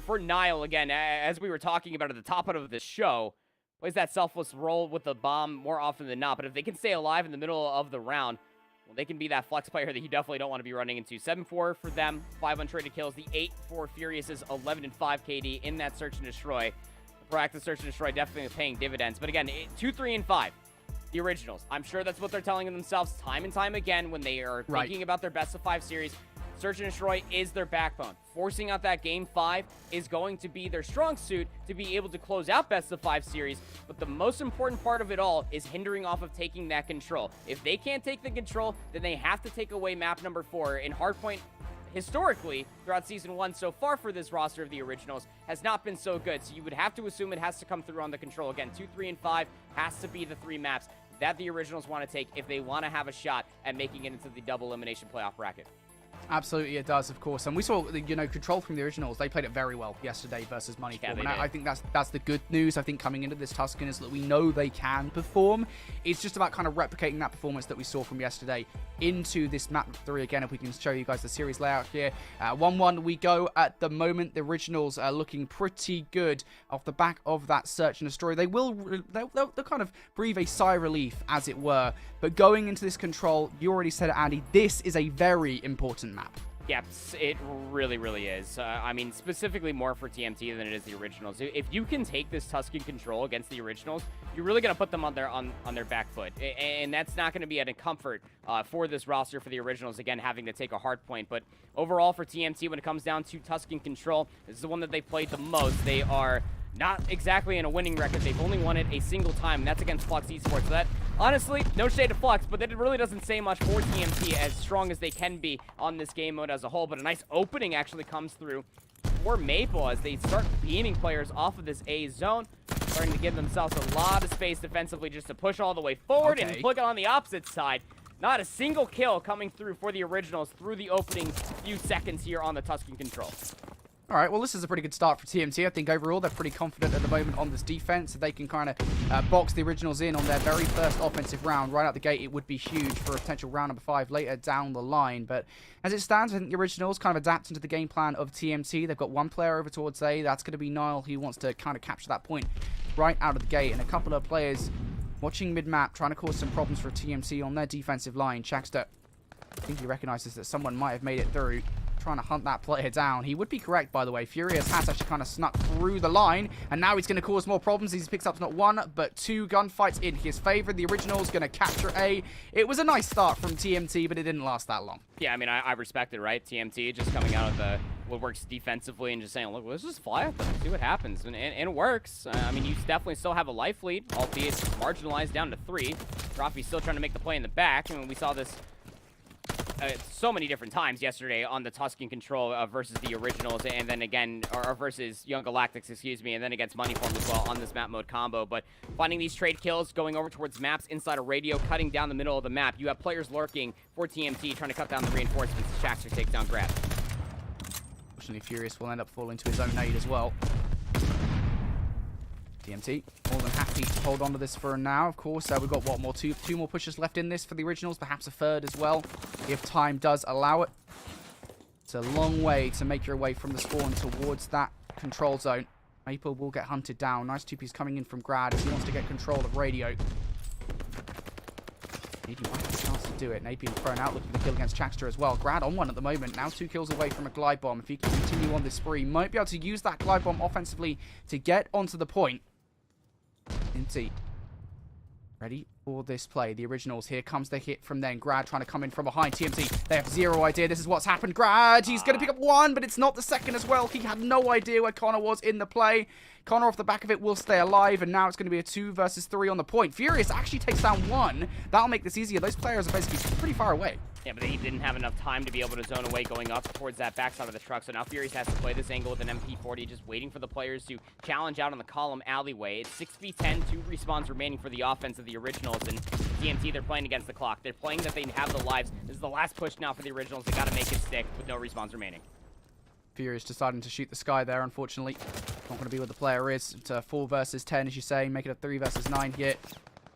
For Nile, again, as we were talking about at the top of the show, plays that selfless role with the bomb more often than not. But if they can stay alive in the middle of the round, well, they can be that flex player that you definitely don't want to be running into. 7-4 for them, 5 untraded kills. The 8 for Furious's 11-5 KD in that search and destroy. The proactive search and destroy definitely paying dividends. But again, 2, 3, and 5. The Originals. I'm sure that's what they're telling themselves time and time again when they are thinking about their best of 5 series. Search and destroy is their backbone. Forcing out that game 5 is going to be their strong suit to be able to close out best of 5 series. But the most important part of it all is hindering off of taking that control. If they can't take the control, then they have to take away map number 4. In Hardpoint, historically, throughout Season 1 so far for this roster of the Originals, has not been so good. So you would have to assume it has to come through on the control. Again, 2, 3, and 5 has to be the 3 maps that the Originals want to take if they want to have a shot at making it into the double elimination playoff bracket. Absolutely, it does, of course. And we saw, control from the Originals. They played it very well yesterday versus Money Form. And I think that's the good news, I think, coming into this Tuscan, is that we know they can perform. It's just about kind of replicating that performance that we saw from yesterday into this map 3 again. If we can show you guys the series layout here. 1-1 we go at the moment. The Originals are looking pretty good off the back of that search and destroy. They'll kind of breathe a sigh of relief, as it were. But going into this control, you already said it, Andy, this is a very important map. Yep, it really, really is. I mean, specifically more for TMT than it is the Originals. If you can take this Tuscan control against the Originals, you're really going to put them on their back foot. And that's not going to be a comfort for this roster for the Originals, again, having to take a hard point. But overall for TMT, when it comes down to Tuscan control, this is the one that they played the most. They are not exactly in a winning record. They've only won it a single time, and that's against Flux Esports. So that, honestly, no shade to Flux, but that really doesn't say much for TMT, as strong as they can be on this game mode as a whole. But a nice opening actually comes through for Maple as they start beaming players off of this A zone, starting to give themselves a lot of space defensively just to push all the way forward. And look on the opposite side. Not a single kill coming through for the Originals through the opening few seconds here on the Tuscan control. All right, well, this is a pretty good start for TMT. I think overall they're pretty confident at the moment on this defense. If they can kind of box the Originals in on their very first offensive round right out the gate, it would be huge for a potential round number 5 later down the line. But as it stands, I think the Originals kind of adapt into the game plan of TMT. They've got one player over towards A. That's going to be Nile, who wants to kind of capture that point right out of the gate. And a couple of players watching mid-map, trying to cause some problems for TMT on their defensive line. Checkster, I think he recognizes that someone might have made it through, trying to hunt that player down. He would be correct, by the way. Furious has actually kind of snuck through the line, and now he's going to cause more problems. He picks up not 1, but 2 gunfights in his favor. The Originals going to capture A. It was a nice start from TMT, but it didn't last that long. Yeah, I mean, I respect it, right? TMT just coming out of the woodworks defensively and just saying, look, let's just fly at them, see what happens. And it works. I mean, you definitely still have a life lead, albeit marginalized down to 3. Rafi's still trying to make the play in the back. I mean, we saw this so many different times yesterday on the Tuscan Control versus the Originals, and then again, or versus Young Galactics, excuse me, and then against Moneyform as well on this map mode combo. But finding these trade kills, going over towards maps inside a radio, cutting down the middle of the map. You have players lurking for TMT, trying to cut down the reinforcements. Shaxter takes down Grab. Fortunately, Furious will end up falling to his own nade as well. TMT more than happy to hold on to this for now. Of course, we've got what more two more pushes left in this for the Originals, perhaps a third as well, if time does allow it. It's a long way to make your way from the spawn towards that control zone. Maple will get hunted down. Nice 2Ps coming in from Grad as he wants to get control of radio. Maybe might have a chance to do it. Napier thrown out, looking to kill against Chaxter as well. Grad on one at the moment. Now 2 kills away from a glide bomb. If he can continue on this spree, might be able to use that glide bomb offensively to get onto the point. Inti ready for this play. The Originals, here comes the hit from then. Grad trying to come in from behind. TMT, they have zero idea this is what's happened. Grad, he's going to pick up one, but it's not the second as well. He had no idea where Connor was in the play. Connor off the back of it will stay alive, and now it's going to be a 2 versus 3 on the point. Furious actually takes down 1. That'll make this easier. Those players are basically pretty far away. Yeah, but he didn't have enough time to be able to zone away going up towards that backside of the truck. So now Furious has to play this angle with an MP40, just waiting for the players to challenge out on the column alleyway. It's 6v10, 2 respawns remaining for the offense of the Originals. And TMT, they're playing against the clock. They're playing that they have the lives. This is the last push now for the Originals. They got to make it stick with no respawns remaining. Furious deciding to shoot the sky there, unfortunately. Not going to be where the player is. It's a 4 versus 10, as you say. Make it a 3 versus 9 here.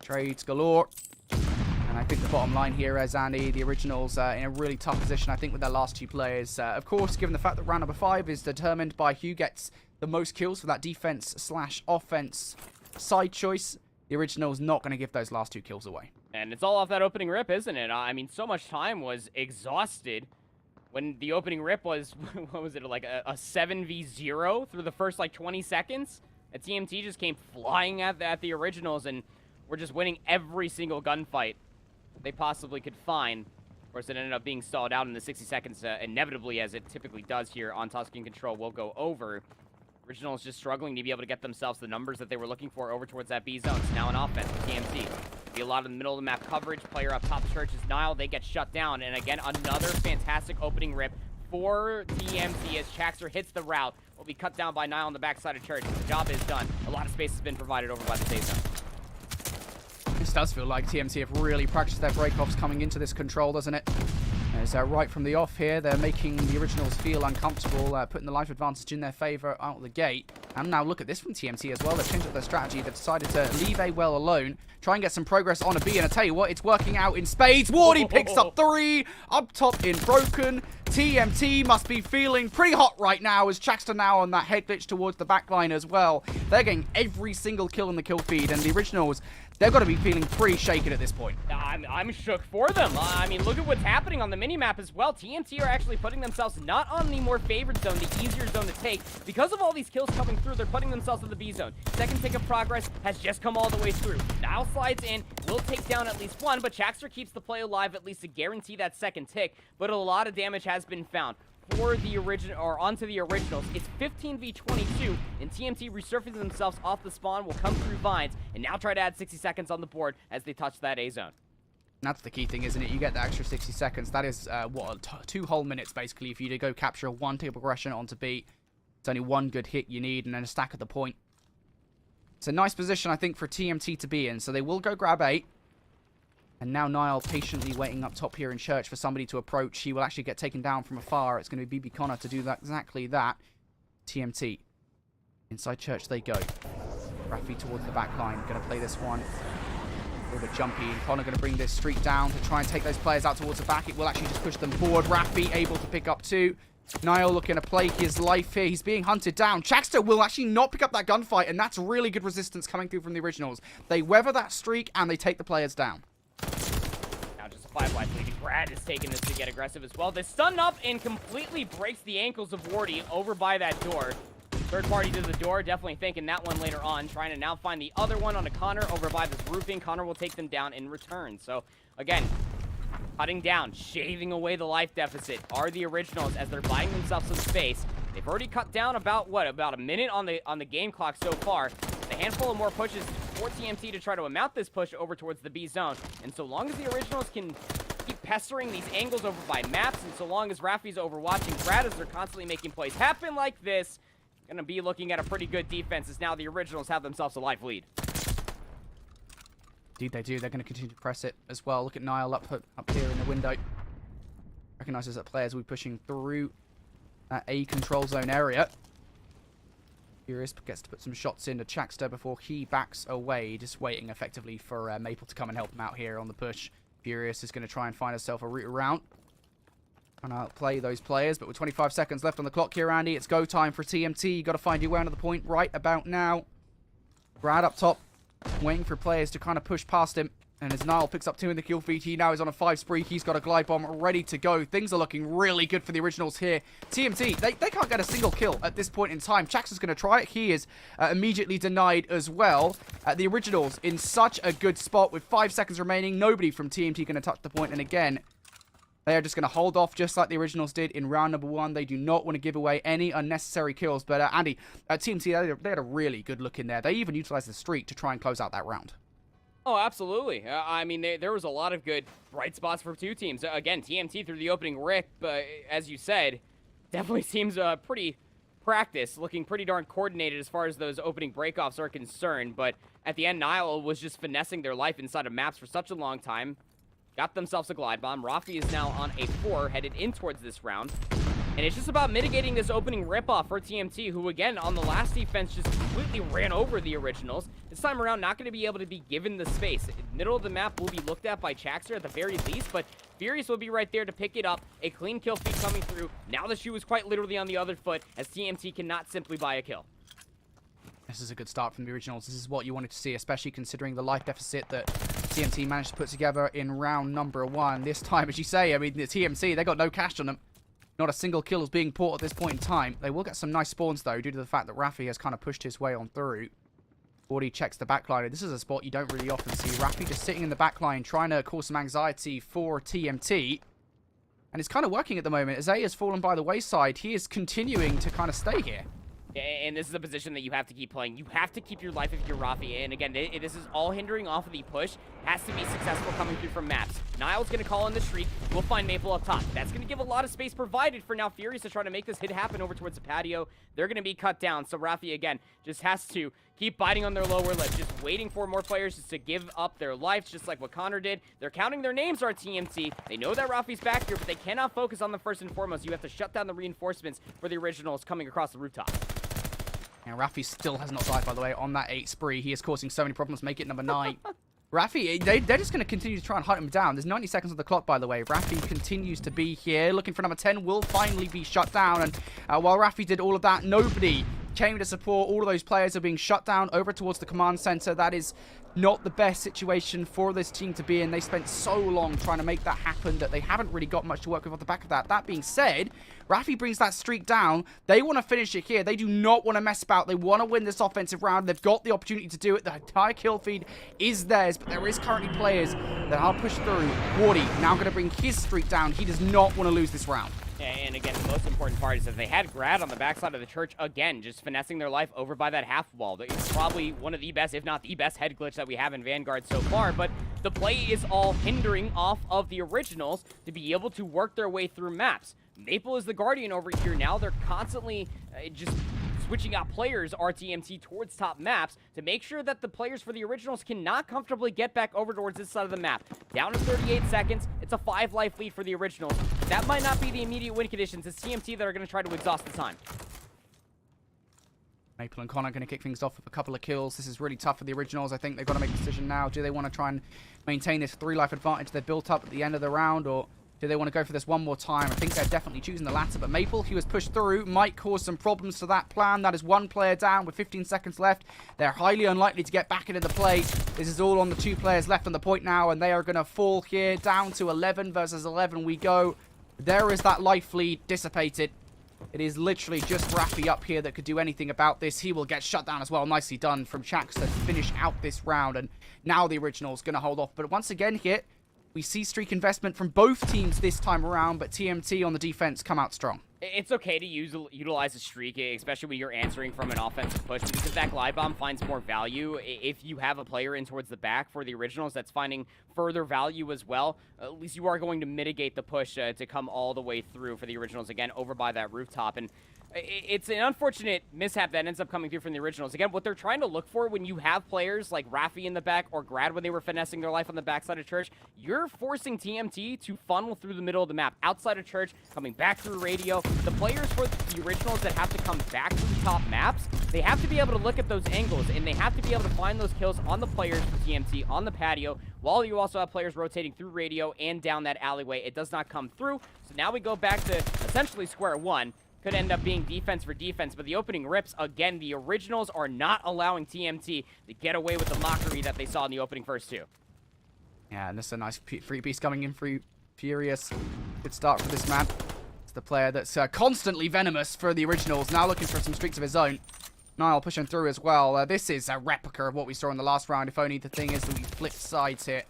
Trades galore. And I think the bottom line here is, Andy, the Originals in a really tough position, I think, with their last 2 players. Of course, given the fact that round number 5 is determined by who gets the most kills for that defense/offense side choice, the Originals not going to give those last 2 kills away. And it's all off that opening rip, isn't it? I mean, so much time was exhausted when the opening rip was, what was it, like a 7v0 through the first, like, 20 seconds? The TMT just came flying at the Originals, and we're just winning every single gunfight they possibly could find. Of course, it ended up being stalled out in the 60 seconds, inevitably, as it typically does here on Tuscan Control. Will go over. Originals just struggling to be able to get themselves the numbers that they were looking for over towards that B zone. So now an offense with TMT. Be a lot of the middle of the map coverage. Player up top, Church is Nile. They get shut down. And again, another fantastic opening rip for TMT as Chaxter hits the route. Will be cut down by Nile on the backside of Church. The job is done. A lot of space has been provided over by the safe zone. This does feel like TMT have really practiced their breakoffs coming into this control, doesn't it? As right from the off here, they're making the Originals feel uncomfortable, putting the life advantage in their favor out of the gate. And now look at this from TMT as well. They've changed up their strategy. They've decided to leave A well alone, try and get some progress on a B. And I tell you what, it's working out in spades. Wardy picks up 3, up top in Broken. TMT must be feeling pretty hot right now as Chaxter now on that head glitch towards the backline as well. They're getting every single kill in the kill feed, and the Originals, they've got to be feeling pretty shaken at this point. I'm shook for them. I mean, look at what's happening on the minimap as well. TMT are actually putting themselves not on the more favored zone, the easier zone to take. Because of all these kills coming through, they're putting themselves in the B zone. Second tick of progress has just come all the way through. Now slides in, will take down at least 1, but Chaxter keeps the play alive at least to guarantee that second tick. But a lot of damage has been found for the original, or onto the Originals. It's 15v22, and TMT resurfacing themselves off the spawn will come through vines and now try to add 60 seconds on the board as they touch that A zone. That's the key thing, isn't it? You get the extra 60 seconds. That is, 2 whole minutes, basically, if you to go capture 1 tick progression onto B. It's only 1 good hit you need, and then a stack at the point. It's a nice position, I think, for TMT to be in. So they will go grab 8. And now Nile patiently waiting up top here in Church for somebody to approach. He will actually get taken down from afar. It's going to be BB Connor to do that, exactly that. TMT. Inside Church they go. Rafi towards the back line. Going to play this one. A little bit jumpy. And Connor going to bring this streak down to try and take those players out towards the back. It will actually just push them forward. Rafi able to pick up 2. Niall looking to play his life here. He's being hunted down. Chaxter will actually not pick up that gunfight, and that's really good resistance coming through from the Originals. They weather that streak, and they take the players down. Now just a 5-wide lead. Brad is taking this to get aggressive as well. They stun up and completely breaks the ankles of Wardy over by that door. Third party to the door, definitely thinking that one later on. Trying to now find the other one on a Connor over by this roofing. Connor will take them down in return. So, again, cutting down, shaving away the life deficit are the Originals as they're buying themselves some space. They've already cut down about a minute on the game clock so far. A handful of more pushes for TMT to try to amount this push over towards the B zone. And so long as the Originals can keep pestering these angles over by maps, and so long as Rafi's overwatching Brad, they're constantly making plays happen like this, gonna be looking at a pretty good defense as now the Originals have themselves a life lead. Indeed they do. They're going to continue to press it as well. Look at Niall up here in the window. Recognizes that players will be pushing through that A control zone area. Furious gets to put some shots into Chaxter before he backs away, just waiting effectively for Maple to come and help him out here on the push. Furious is going to try and find herself a route around. And outplay those players, but with 25 seconds left on the clock here, Andy, it's go time for TMT. You got to find your way onto the point right about now. Brad up top, waiting for players to kind of push past him. And as Niall picks up 2 in the kill feed, he now is on a 5 spree. He's got a glide bomb ready to go. Things are looking really good for the Originals here. TMT, they can't get a single kill at this point in time. Chax is going to try it. He is immediately denied as well. The Originals in such a good spot with 5 seconds remaining. Nobody from TMT going to touch the point. And again, they are just going to hold off just like the Originals did in round number 1. They do not want to give away any unnecessary kills. But Andy, TMT, they had a really good look in there. They even utilized the streak to try and close out that round. Oh, absolutely. I mean, there was a lot of good bright spots for 2 teams. Again, TMT through the opening rip, as you said, definitely seems pretty practiced, looking pretty darn coordinated as far as those opening breakoffs are concerned. But at the end, Niall was just finessing their life inside of maps for such a long time. Got themselves a glide bomb. Rafi is now on a 4, headed in towards this round. And it's just about mitigating this opening ripoff for TMT, who, again, on the last defense, just completely ran over the Originals. This time around, not going to be able to be given the space. Middle of the map will be looked at by Chaxter at the very least, but Furious will be right there to pick it up. A clean kill feed coming through. Now the shoe is quite literally on the other foot, as TMT cannot simply buy a kill. This is a good start from the Originals. This is what you wanted to see, especially considering the life deficit that TMT managed to put together in round number 1. This time, as you say, I mean, the TMT, they got no cash on them. Not a single kill is being bought at this point in time. They will get some nice spawns, though, due to the fact that Rafi has kind of pushed his way on through. Already checks the backline. This is a spot you don't really often see. Rafi just sitting in the backline, trying to cause some anxiety for TMT. And it's kind of working at the moment. As A has fallen by the wayside, he is continuing to kind of stay here. And this is a position that you have to keep playing. You have to keep your life if you're Rafi. And again, this is all hindering off of the push. Has to be successful coming through from maps. Niall's going to call in the streak. We'll find Maple up top. That's going to give a lot of space provided for now Furious to try to make this hit happen over towards the patio. They're going to be cut down. So Rafi, again, just has to keep biting on their lower lip. Just waiting for more players just to give up their lives, just like what Connor did. They're counting their names, our TMT. They know that Rafi's back here, but they cannot focus on them first and foremost. You have to shut down the reinforcements for the Originals coming across the rooftop. Now, Rafi still has not died, by the way, on that 8 spree. He is causing so many problems. Make it number 9. Rafi, they're just going to continue to try and hunt him down. There's 90 seconds on the clock, by the way. Rafi continues to be here. Looking for number 10 will finally be shut down. And while Rafi did all of that, nobody came to support. All of those players are being shut down over towards the command center. That is not the best situation for this team to be in. They spent so long trying to make that happen that they haven't really got much to work with off the back of that. That being said, Rafi brings that streak down. They want to finish it here. They do not want to mess about. They want to win this offensive round. They've got the opportunity to do it. The entire kill feed is theirs, but there is currently players that are pushed through. Wardy now going to bring his streak down. He does not want to lose this round. And again, the most important part is that they had Grad on the backside of the church, again, just finessing their life over by that half wall. It's probably one of the best, if not the best, head glitch that we have in Vanguard so far, but the play is all hindering off of the Originals to be able to work their way through maps. Maple is the Guardian over here now. They're constantly just switching out players, RTMT, towards top maps to make sure that the players for the Originals cannot comfortably get back over towards this side of the map. Down to 38 seconds. It's a 5-life lead for the Originals. That might not be the immediate win conditions. It's TMT that are going to try to exhaust the time. Maple and Connor going to kick things off with a couple of kills. This is really tough for the Originals. I think they've got to make a decision now. Do they want to try and maintain this 3-life advantage they've built up at the end of the round, or do they want to go for this one more time? I think they're definitely choosing the latter, but Maple, he was pushed through, might cause some problems to that plan. That is one player down with 15 seconds left. They're highly unlikely to get back into the play. This is all on the 2 players left on the point now, and they are going to fall here. Down to 11 versus 11 we go. There is that life lead dissipated. It is literally just Rafi up here that could do anything about this. He will get shut down as well. Nicely done from Chax to finish out this round, and now the Originals going to hold off. But once again here, we see streak investment from both teams this time around, but TMT on the defense come out strong. It's okay to utilize a streak, especially when you're answering from an offensive push, because if that glide bomb finds more value, if you have a player in towards the back for the originals that's finding further value as well, at least you are going to mitigate the push to come all the way through for the originals, again, over by that rooftop. And it's an unfortunate mishap that ends up coming through from the originals. Again, what they're trying to look for when you have players like Rafi in the back or Grad when they were finessing their life on the backside of Church, you're forcing TMT to funnel through the middle of the map, outside of Church, coming back through radio. The players for the originals that have to come back to the top maps, they have to be able to look at those angles, and they have to be able to find those kills on the players for TMT, on the patio, while you also have players rotating through radio and down that alleyway. It does not come through, so now we go back to essentially square one. Could end up being defense for defense, but the opening rips, again, the originals are not allowing TMT to get away with the mockery that they saw in the opening first two. Yeah, and this is a nice free beast coming in for Furious. Good start for this man. It's the player that's constantly venomous for the originals, now looking for some streaks of his own. Niall pushing through as well. This is a replica of what we saw in the last round, if only the thing is that we flipped sides here.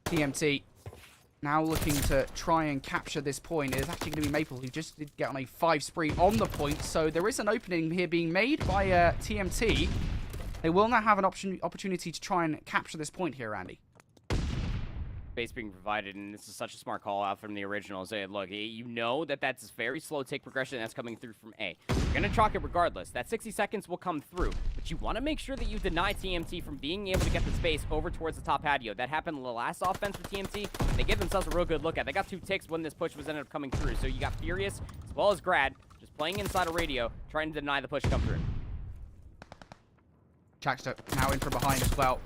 TMT now looking to try and capture this point. It is actually going to be Maple, who just did get on a 5 spree on the point. So there is an opening here being made by TMT. They will now have an opportunity to try and capture this point here, Andy. Space being provided, and this is such a smart call out from the originals. Look, you know that that's very slow tick progression that's coming through from A. You're going to chalk it regardless. That 60 seconds will come through, but you want to make sure that you deny TMT from being able to get the space over towards the top patio. That happened in the last offense for TMT. They give themselves a real good look at. They got 2 ticks when this push was ended up coming through, so you got Furious as well as Grad just playing inside a radio, trying to deny the push come through. Jackster now in from behind as well.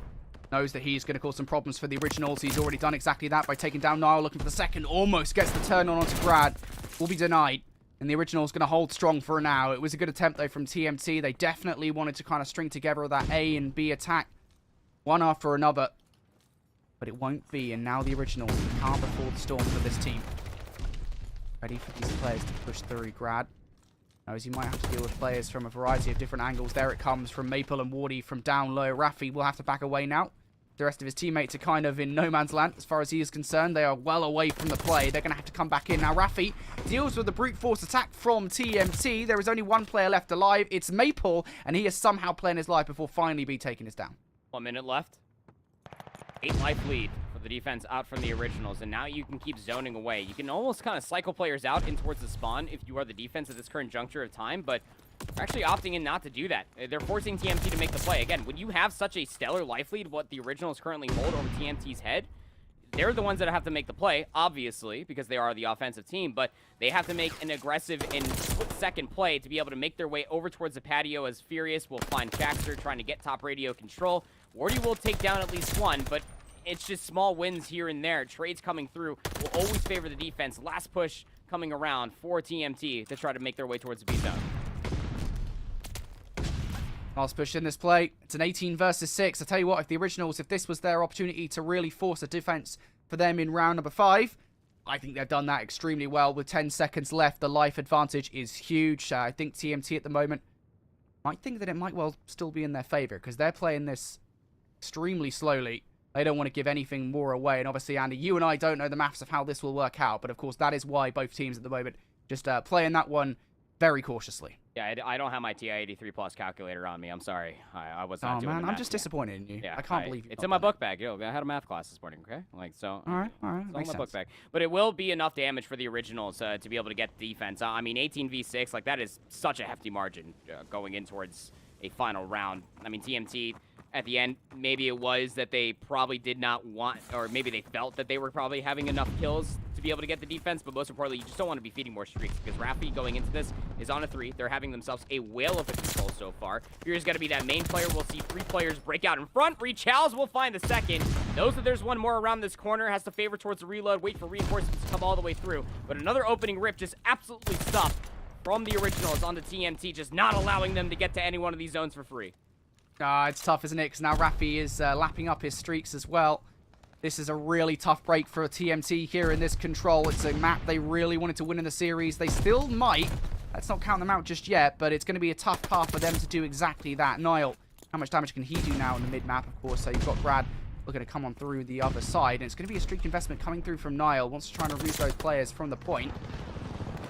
Knows that he's going to cause some problems for the originals. He's already done exactly that by taking down Niall, looking for the second. Almost gets the turn on onto Grad. Will be denied. And the original's going to hold strong for now. It was a good attempt, though, from TMT. They definitely wanted to kind of string together that A and B attack, one after another. But it won't be. And now the originals can't afford the storm for this team. Ready for these players to push through. Grad knows he might have to deal with players from a variety of different angles. There it comes from Maple and Wardy from down low. Rafi will have to back away now. The rest of his teammates are kind of in no man's land as far as he is concerned. They are well away from the play. They're going to have to come back in. Now, Rafi deals with the brute force attack from TMT. There is only one player left alive. It's Maple, and he is somehow playing his life before finally being taken us down. 1 minute left. 8 life lead for the defense out from the originals, and now you can keep zoning away. You can almost kind of cycle players out in towards the spawn if you are the defense at this current juncture of time, but they're actually opting in not to do that. They're forcing TMT to make the play. Again, when you have such a stellar life lead, what the originals currently hold over TMT's head, they're the ones that have to make the play, obviously, because they are the offensive team, but they have to make an aggressive and split-second play to be able to make their way over towards the patio, as Furious will find Jackster trying to get top radio control. Wardy will take down at least one, but it's just small wins here and there. Trades coming through will always favor the defense. Last push coming around for TMT to try to make their way towards the B zone. Last push in this play. It's an 18 versus 6. I tell you what, if the originals, if this was their opportunity to really force a defense for them in round number 5, I think they've done that extremely well. With 10 seconds left, the life advantage is huge. I think TMT at the moment might think that it might well still be in their favor, because they're playing this extremely slowly. They don't want to give anything more away. And obviously, Andy, you and I don't know the maths of how this will work out. But of course, that is why both teams at the moment just playing that one very cautiously. Yeah, I don't have my TI-83 Plus calculator on me. I'm sorry. I was not doing man, the math. I'm just disappointed in you. Yeah, I can't believe you. It's in my book bag. Yo, I had a math class this morning, okay? Like, so. All right. It's all in my book bag. But it will be enough damage for the originals to be able to get defense. I mean, 18v6, like, that is such a hefty margin going in towards a final round. I mean, TMT, at the end, maybe it was that they probably did not want, or maybe they felt that they were probably having enough kills to be able to get the defense, but most importantly, you just don't want to be feeding more streaks, because Rafi going into this is on a 3. They're having themselves a whale of a control so far. Furious got to be that main player. We'll see 3 players break out in front. Rechals will find the second. Knows that there's one more around this corner, has to favor towards the reload, wait for reinforcements to come all the way through. But another opening rip just absolutely stopped from the originals onto TMT, just not allowing them to get to any one of these zones for free. It's tough, isn't it? Because now Rafi is lapping up his streaks as well. This is a really tough break for TMT here in this control. It's a map they really wanted to win in the series. They still might. Let's not count them out just yet, but it's going to be a tough path for them to do exactly that. Niall, how much damage can he do now in the mid-map, of course? So you've got Brad looking to come on through the other side, and it's going to be a streak investment coming through from Niall. Wants to try and remove those players from the point.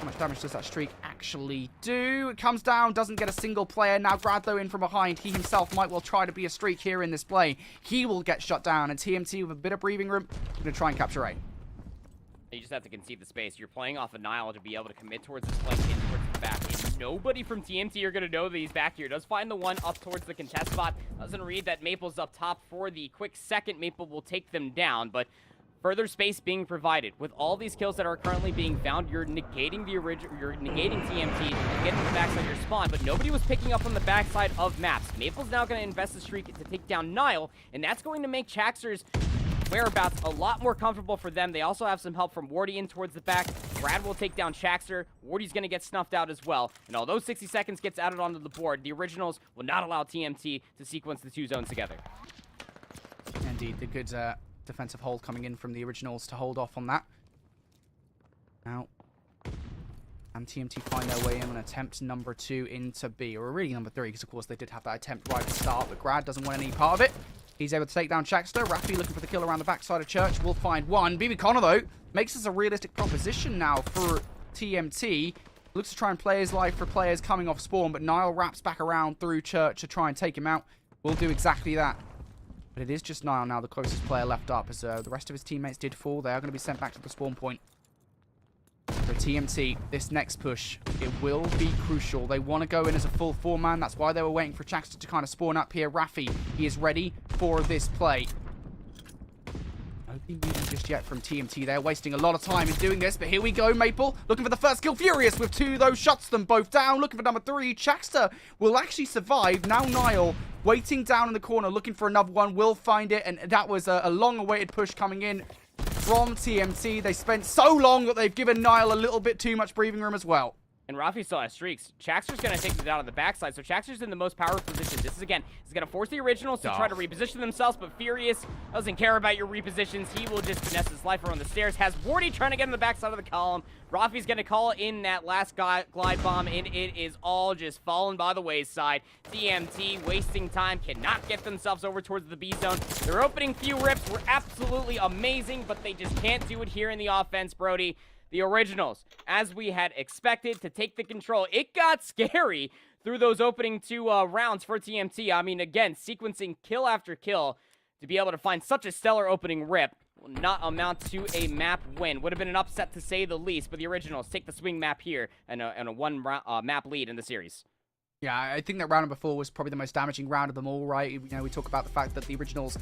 How much damage does that streak actually do? It comes down, doesn't get a single player. Now Grad, though, in from behind. He himself might well try to be a streak here in this play. He will get shut down, and TMT with a bit of breathing room, going to try and capture A. You just have to concede the space. You're playing off of Nile to be able to commit towards this flank in towards the back. And nobody from TMT are going to know that he's back here. Does find the one up towards the contest spot. Doesn't read that Maple's up top for the quick second. Maple will take them down, but further space being provided. With all these kills that are currently being found, you're negating the original, you're negating TMT, getting to the backside of your spawn, but nobody was picking up on the backside of maps. Maple's now going to invest the streak to take down Nile, and that's going to make Chaxer's whereabouts a lot more comfortable for them. They also have some help from Wardy in towards the back. Brad will take down Chaxer. Wardy's going to get snuffed out as well. And although 60 seconds gets added onto the board, the Originals will not allow TMT to sequence the two zones together. Indeed, the good defensive hold coming in from the Originals to hold off on that. Now, and TMT find their way in on attempt number 2 into B, or really number 3, because of course they did have that attempt right at the start, but Grad doesn't want any part of it. He's able to take down Chaxter. Rafi looking for the kill around the backside of Church. Will find one. BB Connor, though, makes this a realistic proposition now for TMT. Looks to try and play his life for players coming off spawn, but Nile wraps back around through Church to try and take him out. Will do exactly that. But it is just Nile now, the closest player left up, as the rest of his teammates did fall. They are going to be sent back to the spawn point. For TMT, this next push, it will be crucial. They want to go in as a full 4-man. That's why they were waiting for Chaxter to kind of spawn up here. Rafi, he is ready for this play. Nobody moving just yet from TMT. They're wasting a lot of time in doing this, but here we go. Maple looking for the first kill. Furious with 2, though, shuts them both down. Looking for number 3. Chaxter will actually survive. Now Nile waiting down in the corner, looking for another one. Will find it, and that was a long-awaited push coming in from TMT. They spent so long that they've given Nile a little bit too much breathing room as well. And Rafi still has streaks. Chaxer's going to take them down on the backside, so Chaxer's in the most powerful position. This is, again, he's going to force the Originals to try to reposition themselves, but Furious doesn't care about your repositions. He will just finesse his life around the stairs. Has Wardy trying to get on the backside of the column. Rafi's going to call in that last glide bomb, and it is all just fallen by the wayside. TMT wasting time, cannot get themselves over towards the B zone. Their opening few rips were absolutely amazing, but they just can't do it here in the offense, Brody. The Originals, as we had expected, to take the control. It got scary through those opening 2 rounds for TMT. I mean, again, sequencing kill after kill to be able to find such a stellar opening rip will not amount to a map win. Would have been an upset to say the least, but the Originals take the swing map here and a 1 map lead in the series. Yeah, I think that round number 4 was probably the most damaging round of them all, right? You know, we talk about the fact that the Originals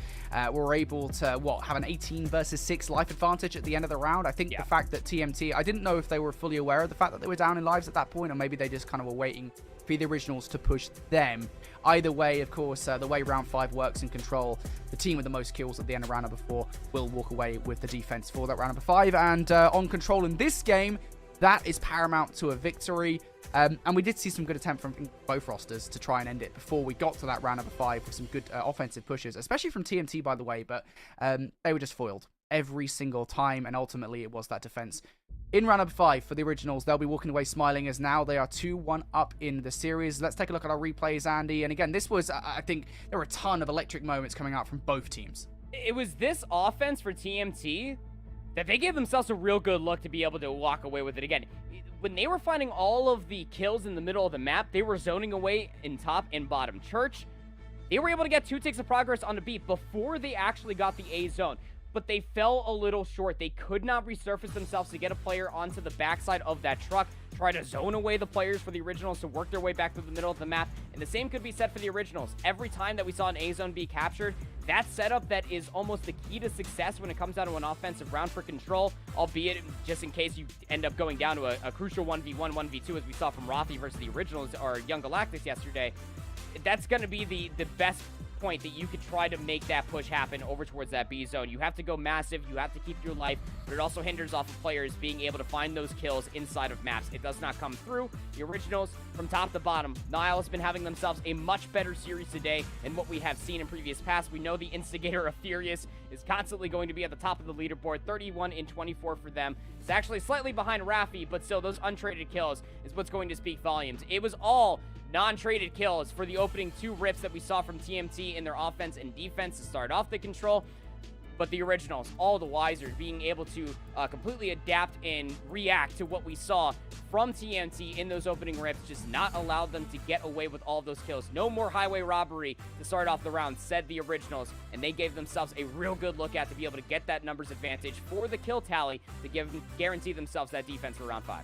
were able to, have an 18 versus 6 life advantage at the end of the round. I think the fact that TMT, I didn't know if they were fully aware of the fact that they were down in lives at that point, or maybe they just kind of were waiting for the Originals to push them. Either way, of course, the way round 5 works in Control, the team with the most kills at the end of round number 4 will walk away with the defense for that round number 5. And on Control in this game, that is paramount to a victory. And we did see some good attempt from both rosters to try and end it before we got to that round number 5 with some good offensive pushes, especially from TMT, by the way. But they were just foiled every single time, and ultimately it was that defense. In round number 5 for the Originals, they'll be walking away smiling, as now they are 2-1 up in the series. Let's take a look at our replays, Andy. And again, this was, I think, there were a ton of electric moments coming out from both teams. It was this offense for TMT that they gave themselves a real good look to be able to walk away with it again. When they were finding all of the kills in the middle of the map, they were zoning away in top and bottom. Church, they were able to get 2 ticks of progress on the beat before they actually got the A zone, but they fell a little short. They could not resurface themselves to get a player onto the backside of that truck, try to zone away the players for the Originals to work their way back to the middle of the map. And the same could be said for the Originals. Every time that we saw an A zone be captured, that setup that is almost the key to success when it comes down to an offensive round for Control, albeit just in case you end up going down to a crucial 1v1, 1v2, as we saw from Rafi versus the Originals or Young Galactics yesterday. That's going to be the best point that you could try to make that push happen over towards that B zone. You have to go massive, you have to keep your life, but it also hinders off of players being able to find those kills inside of maps. It does not come through. The Originals, from top to bottom, Nile has been having themselves a much better series today than what we have seen in previous past. We know the instigator of Furious is constantly going to be at the top of the leaderboard, 31 in 24 for them. It's actually slightly behind Rafi, but still, those untraded kills is what's going to speak volumes. It was all non-traded kills for the opening 2 rips that we saw from TMT in their offense and defense to start off the Control. But the originals, all the wiser, being able to completely adapt and react to what we saw from TMT in those opening rips, just not allowed them to get away with all of those kills. No more highway robbery to start off the round, said the originals, and they gave themselves a real good look at to be able to get that numbers advantage for the kill tally to guarantee themselves that defense for round 5.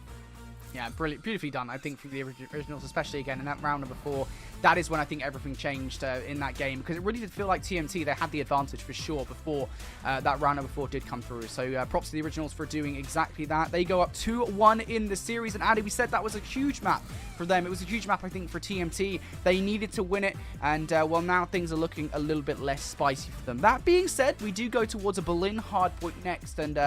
Yeah, brilliant, beautifully done, I think, from the originals, especially again in that round number 4. That is when I think everything changed in that game, because it really did feel like TMT, they had the advantage for sure before that round number 4 did come through. So props to the originals for doing exactly that. They go up 2-1 in the series, and Addy, we said that was a huge map for them. It was a huge map, I think, for TMT. They needed to win it, and well, now things are looking a little bit less spicy for them. That being said, we do go towards a Berlin hardpoint next, and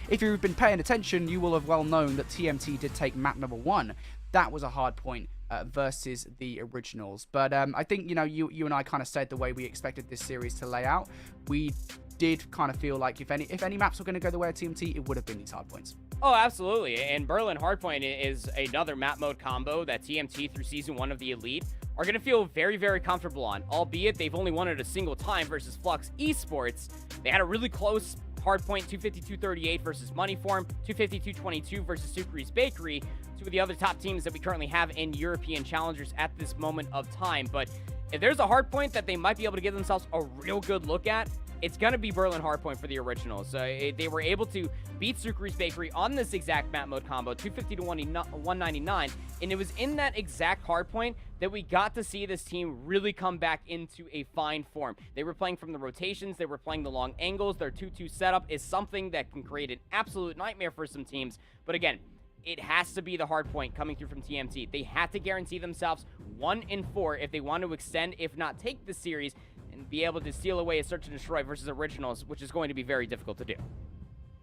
if you've been paying attention, you will have well known that TMT did take map number 1. That was a hard point versus the originals. But I think, you and I kind of said the way we expected this series to lay out. We did kind of feel like if any maps were going to go the way of TMT, it would have been these hard points. Oh, absolutely. And Berlin Hardpoint is another map mode combo that TMT through Season 1 of the Elite are going to feel very, very comfortable on, albeit they've only won it a single time versus Flux Esports. They had a really close Hardpoint 250-238 versus Moneyform, 250-222 versus Sucre's Bakery, two of the other top teams that we currently have in European challengers at this moment of time. But if there's a hardpoint that they might be able to give themselves a real good look at, it's going to be Berlin Hardpoint for the originals. They were able to beat Sucre's Bakery on this exact map mode combo, 250-199, and it was in that exact hardpoint that we got to see this team really come back into a fine form. They were playing from the rotations, they were playing the long angles. Their 2-2 setup is something that can create an absolute nightmare for some teams. But again, it has to be the hard point coming through from TMT. They had to guarantee themselves 1-4 if they want to extend, if not take the series, and be able to steal away a search and destroy versus originals, which is going to be very difficult to do.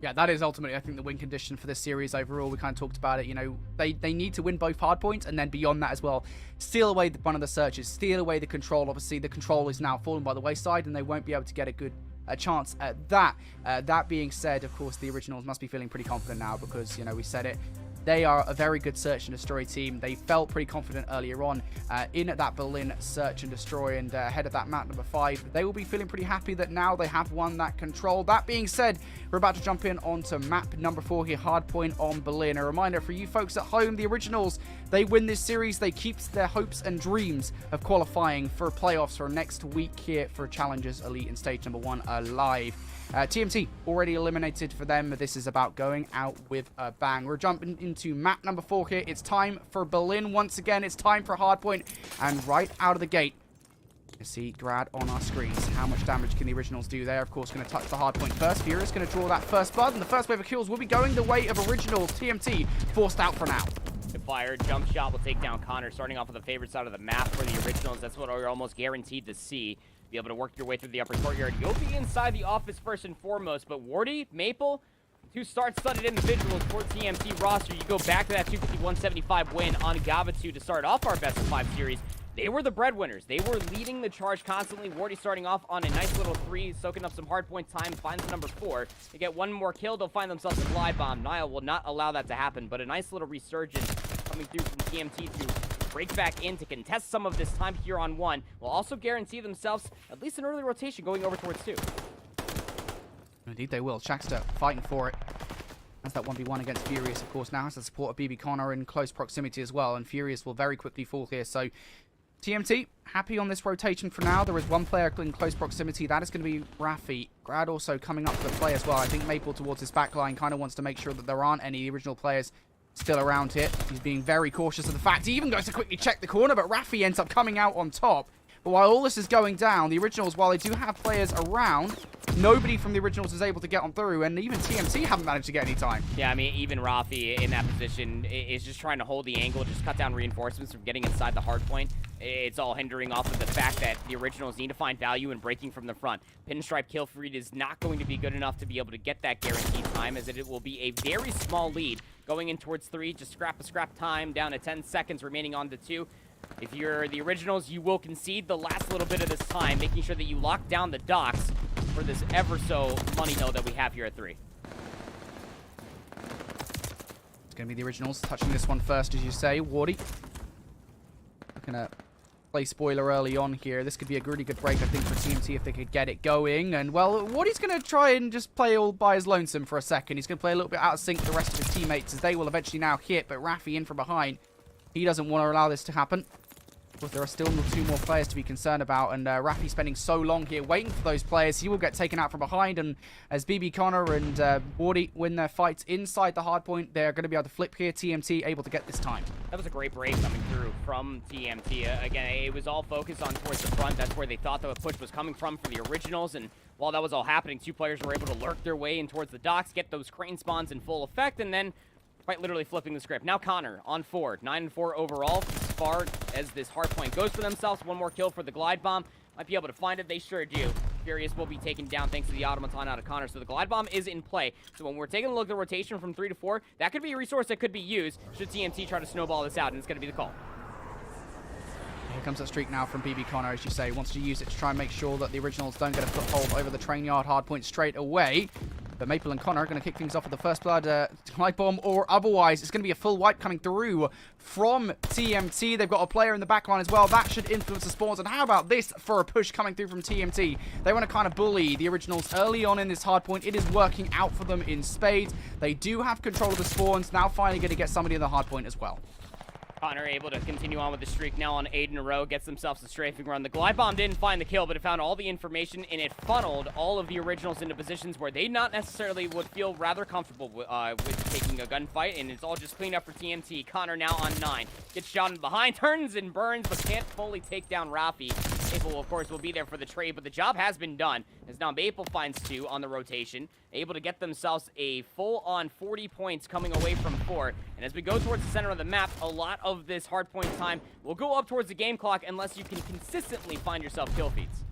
Yeah, that is ultimately, I think, the win condition for this series overall. We kind of talked about it. They need to win both hard points, and then beyond that as well, steal away one of the searches, steal away the control. Obviously, the control is now fallen by the wayside, and they won't be able to get a chance at that. That being said, of course, the originals must be feeling pretty confident now because, we said it. They are a very good search and destroy team. They felt pretty confident earlier on in that Berlin search and destroy, and ahead of that map number 5. They will be feeling pretty happy that now they have won that control. That being said, we're about to jump in onto map number 4 here, Hardpoint on Berlin. A reminder for you folks at home, the originals, they win this series. They keep their hopes and dreams of qualifying for playoffs for next week here for Challengers Elite in stage number 1 alive. TMT already eliminated for them. This is about going out with a bang. We're jumping into map number 4 here. It's time for Berlin once again. It's time for Hardpoint. And right out of the gate, you see Grad on our screens. How much damage can the originals do there? Of course, going to touch the Hardpoint first. Furious going to draw that first blood. And the first wave of kills will be going the way of originals. TMT forced out for now. The fire jump shot will take down Connor, starting off on the favorite side of the map for the originals. That's what we're almost guaranteed to see. Be able to work your way through the upper courtyard. You'll be inside the office first and foremost, but Wardy, Maple, 2 start-studded individuals for TMT roster. You go back to that 250-175 win on Gavatu to start off our best of 5 series. They were the breadwinners. They were leading the charge constantly. Wardy starting off on a nice little 3, soaking up some hardpoint time, finds the number 4. They get one more kill, they'll find themselves a glide bomb. Niall will not allow that to happen, but a nice little resurgence coming through from TMT to break back in to contest some of this time here on 1, will also guarantee themselves at least an early rotation going over towards 2. Indeed they will. Shaxter fighting for it. As that 1v1 against Furious, of course, now has the support of BB Connor in close proximity as well, and Furious will very quickly fall here. So TMT, happy on this rotation for now. There is one player in close proximity. That is going to be Rafi. Grad also coming up to the play as well. I think Maple towards his backline kind of wants to make sure that there aren't any original players still around here. He's being very cautious of the fact. He even goes to quickly check the corner, but Rafi ends up coming out on top. But while all this is going down, the originals, while they do have players around, nobody from the originals is able to get on through, and even TMT haven't managed to get any time. Yeah, I mean, even Rafi in that position is just trying to hold the angle, just cut down reinforcements from getting inside the hard point. It's all hindering off of the fact that the originals need to find value in breaking from the front. Pinstripe kill feed is not going to be good enough to be able to get that guaranteed time, as it will be a very small lead going in towards 3. Just scrap time down to 10 seconds remaining on to 2. If you're the originals, you will concede the last little bit of this time, making sure that you lock down the docks for this ever so money hill that we have here at 3. It's going to be the originals touching this one first, as you say. Wardy looking to play spoiler early on here. This could be a really good break, I think, for TMT if they could get it going. And, well, Wardy's going to try and just play all by his lonesome for a second. He's going to play a little bit out of sync with the rest of his teammates as they will eventually now hit, but Rafi in from behind. He doesn't want to allow this to happen. Of course, there are still 2 more players to be concerned about, and Rafi spending so long here waiting for those players. He will get taken out from behind, and as BB Connor and Wardy win their fights inside the hardpoint, they're going to be able to flip here. TMT able to get this time. That was a great break coming through from TMT. Again, it was all focused on towards the front. That's where they thought the push was coming from for the originals, and while that was all happening, 2 players were able to lurk their way in towards the docks, get those crane spawns in full effect, and then quite literally flipping the script. Now Connor on 4, 9-4 overall. As far as this hardpoint goes for themselves, 1 more kill for the glide bomb. Might be able to find it. They sure do. Furious will be taken down thanks to the automaton out of Connor. So the glide bomb is in play. So when we're taking a look at the rotation from 3 to 4, that could be a resource that could be used should TMT try to snowball this out, and it's going to be the call. Here comes that streak now from BB Connor, as you say. Wants to use it to try and make sure that the originals don't get a foothold over the train yard hardpoint straight away. But Maple and Connor are going to kick things off with the first blood glide bomb, or otherwise it's going to be a full wipe coming through from TMT. They've got a player in the backline as well. That should influence the spawns. And how about this for a push coming through from TMT? They want to kind of bully the originals early on in this hardpoint. It is working out for them in spades. They do have control of the spawns. Now finally going to get somebody in the hardpoint as well. Connor able to continue on with the streak now on 8 in a row, gets themselves a strafing run. The glide bomb didn't find the kill, but it found all the information, and it funneled all of the originals into positions where they not necessarily would feel rather comfortable with taking a gunfight, and it's all just cleaned up for TMT. Connor now on 9. Gets shot in behind, turns and burns, but can't fully take down Rafi. Maple, of course, will be there for the trade, but the job has been done, as now Maple finds 2 on the rotation, able to get themselves a full-on 40 points coming away from 4. And as we go towards the center of the map, a lot of this hardpoint time will go up towards the game clock unless you can consistently find yourself kill feeds.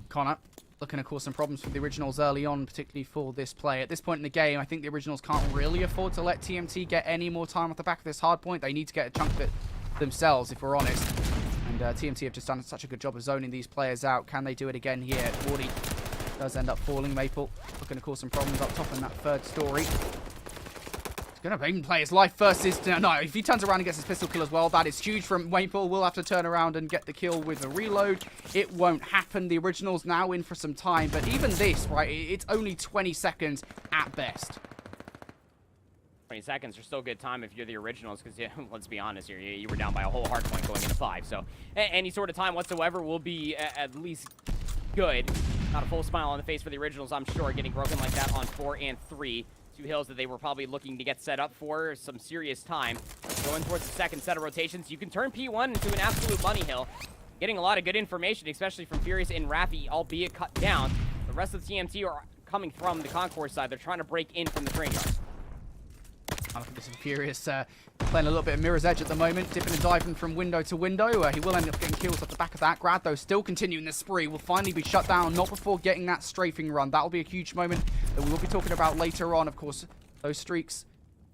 Connor looking to cause some problems for the originals early on, particularly for this play. At this point in the game, I think the originals can't really afford to let TMT get any more time off the back of this hardpoint. They need to get a chunk of it themselves, if we're honest. And TMT have just done such a good job of zoning these players out. Can they do it again here? Wardy does end up falling. Maple looking to cause some problems up top in that 3rd story. He's going to even play his life first. No, if he turns around and gets his pistol kill as well, that is huge from Maple. We'll have to turn around and get the kill with a reload. It won't happen. The originals now in for some time. But even this, right, it's only 20 seconds at best. 20 seconds are still good time if you're the originals, because let's be honest here, you were down by a whole hard point going into 5. So any sort of time whatsoever will be at least good. Not a full smile on the face for the originals, I'm sure, getting broken like that on 4 and 3. 2 hills that they were probably looking to get set up for some serious time. Going towards the 2nd set of rotations, you can turn P1 into an absolute bunny hill. Getting a lot of good information, especially from Furious and Rafi, albeit cut down. The rest of the TMT are coming from the concourse side. They're trying to break in from the train yard. I think this is Furious playing a little bit of Mirror's Edge at the moment, dipping and diving from window to window. He will end up getting kills off the back of that. Grad, though, still continuing this spree. Will finally be shut down, not before getting that strafing run. That'll be a huge moment that we will be talking about later on. Of course, those streaks,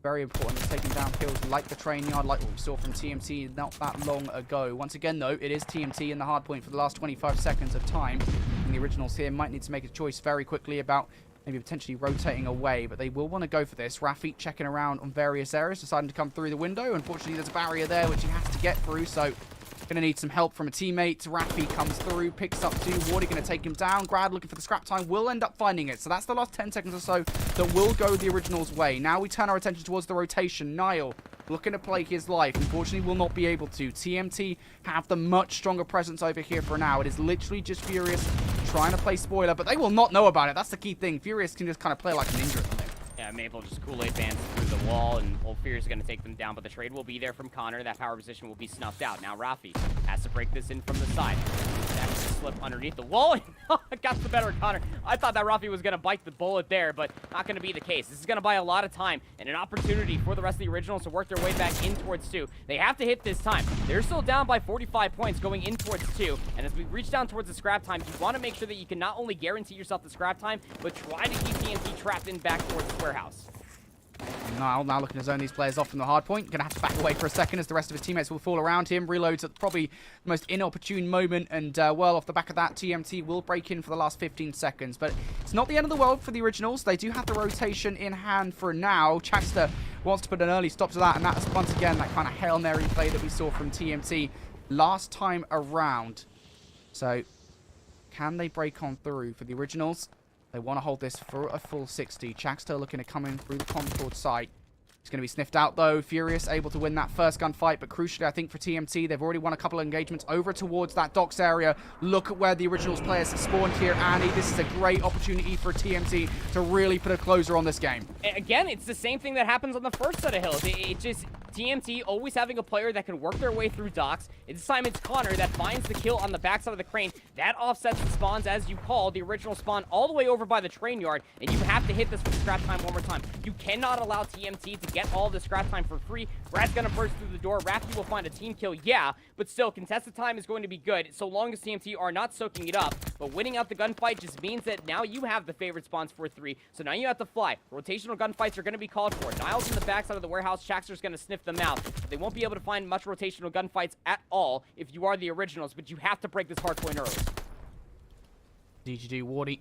very important. Taking down kills like the train yard, like what we saw from TMT not that long ago. Once again, though, it is TMT in the hard point for the last 25 seconds of time. And the originals here might need to make a choice very quickly about maybe potentially rotating away, but they will want to go for this. Rafi checking around on various areas, deciding to come through the window. Unfortunately, there's a barrier there which he has to get through, so going to need some help from a teammate. Rafi comes through, picks up 2. Wardy going to take him down. Grad looking for the scrap time, will end up finding it. So that's the last 10 seconds or so that will go the originals' way. Now we turn our attention towards the rotation. Niall looking to play his life. Unfortunately, will not be able to. TMT have the much stronger presence over here for now. It is literally just Furious trying to play spoiler, but they will not know about it. That's the key thing. Furious can just kind of play like a ninja at the moment. Yeah, Maple just Kool-Aid bands through the wall, and Old Furious is going to take them down, but the trade will be there from Connor. That power position will be snuffed out. Now Rafi has to break this in from the side. That to slip underneath the wall. Got the better of Connor. I thought that Rafi was going to bite the bullet there, but not going to be the case. This is going to buy a lot of time and an opportunity for the rest of the originals to work their way back in towards 2. They have to hit this time. They're still down by 45 points going in towards 2, and as we reach down towards the scrap time, you want to make sure that you can not only guarantee yourself the scrap time, but try to keep TNT trapped in back towards the warehouse. Now looking to zone these players off from the hard point. Going to have to back away for a second as the rest of his teammates will fall around him. Reloads at probably the most inopportune moment. And, well, off the back of that, TMT will break in for the last 15 seconds. But it's not the end of the world for the Originals. They do have the rotation in hand for now. Chakster wants to put an early stop to that. And that's, once again, that kind of Hail Mary play that we saw from TMT last time around. So, can they break on through for the Originals? They want to hold this for a full 60. Chakster looking to come in through the Concord site. He's going to be sniffed out, though. Furious able to win that first gunfight, but crucially, I think, for TMT, they've already won a couple of engagements over towards that docks area. Look at where the Originals players have spawned here, Andy. This is a great opportunity for TMT to really put a closer on this game. Again, it's the same thing that happens on the first set of hills. It just... TMT always having a player that can work their way through docks. This time it's Connor that finds the kill on the backside of the crane. That offsets the spawns, as you call, the original spawn all the way over by the train yard, and you have to hit this for scrap time one more time. You cannot allow TMT to get all the scrap time for free. Brad's gonna burst through the door. Rafi will find a team kill, yeah, but still, contested time is going to be good, so long as TMT are not soaking it up. But winning out the gunfight just means that now you have the favorite spawns for 3, so now you have to fly. Rotational gunfights are going to be called for. Niles in the backside of the warehouse. Chakster's going to sniff them out. They won't be able to find much rotational gunfights at all if you are the Originals, but you have to break this hard point early. DGD Wardy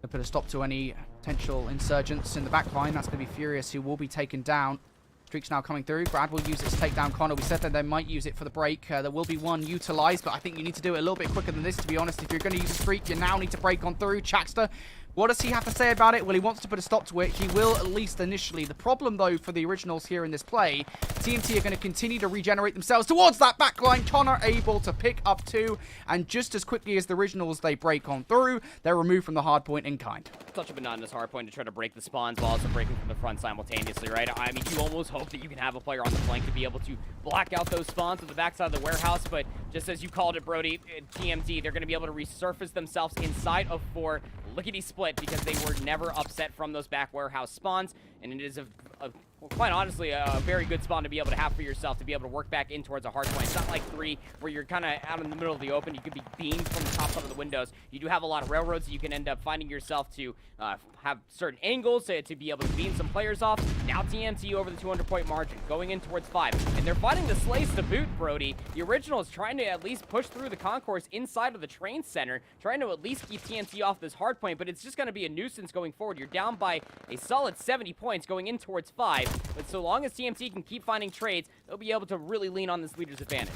to put a stop to any potential insurgents in the back line. That's going to be Furious, who will be taken down. Streak's now coming through. Brad will use it to take down Connor. We said that they might use it for the break. There will be one utilized, but I think you need to do it a little bit quicker than this, to be honest. If you're going to use a streak, you now need to break on through. Chakster, what does he have to say about it? Well, he wants to put a stop to it. He will, at least initially. The problem, though, for the Originals here in this play, TMT are going to continue to regenerate themselves towards that backline. Connor able to pick up 2, and just as quickly as the Originals, they break on through, they're removed from the hard point in kind. Such a monotonous hard point to try to break the spawns while also breaking from the front simultaneously, right? I mean, you almost hope that you can have a player on the flank to be able to block out those spawns at the backside of the warehouse, but just as you called it, Brody, TMT, they're going to be able to resurface themselves inside of 4. Lickety split because they were never upset from those back warehouse spawns, and it is well, quite honestly a very good spawn to be able to have for yourself to be able to work back in towards a hard point. It's not like 3 where you're kind of out in the middle of the open. You could be beamed from the top side of the windows. You do have a lot of railroads that you can end up finding yourself to have certain angles to be able to beam some players off. Now TMT over the 200-point margin, going in towards 5. And they're finding the slays to boot, Brody. The Originals trying to at least push through the concourse inside of the train center, trying to at least keep TMT off this hard point, but it's just going to be a nuisance going forward. You're down by a solid 70 points going in towards 5, but so long as TMT can keep finding trades, they'll be able to really lean on this leader's advantage.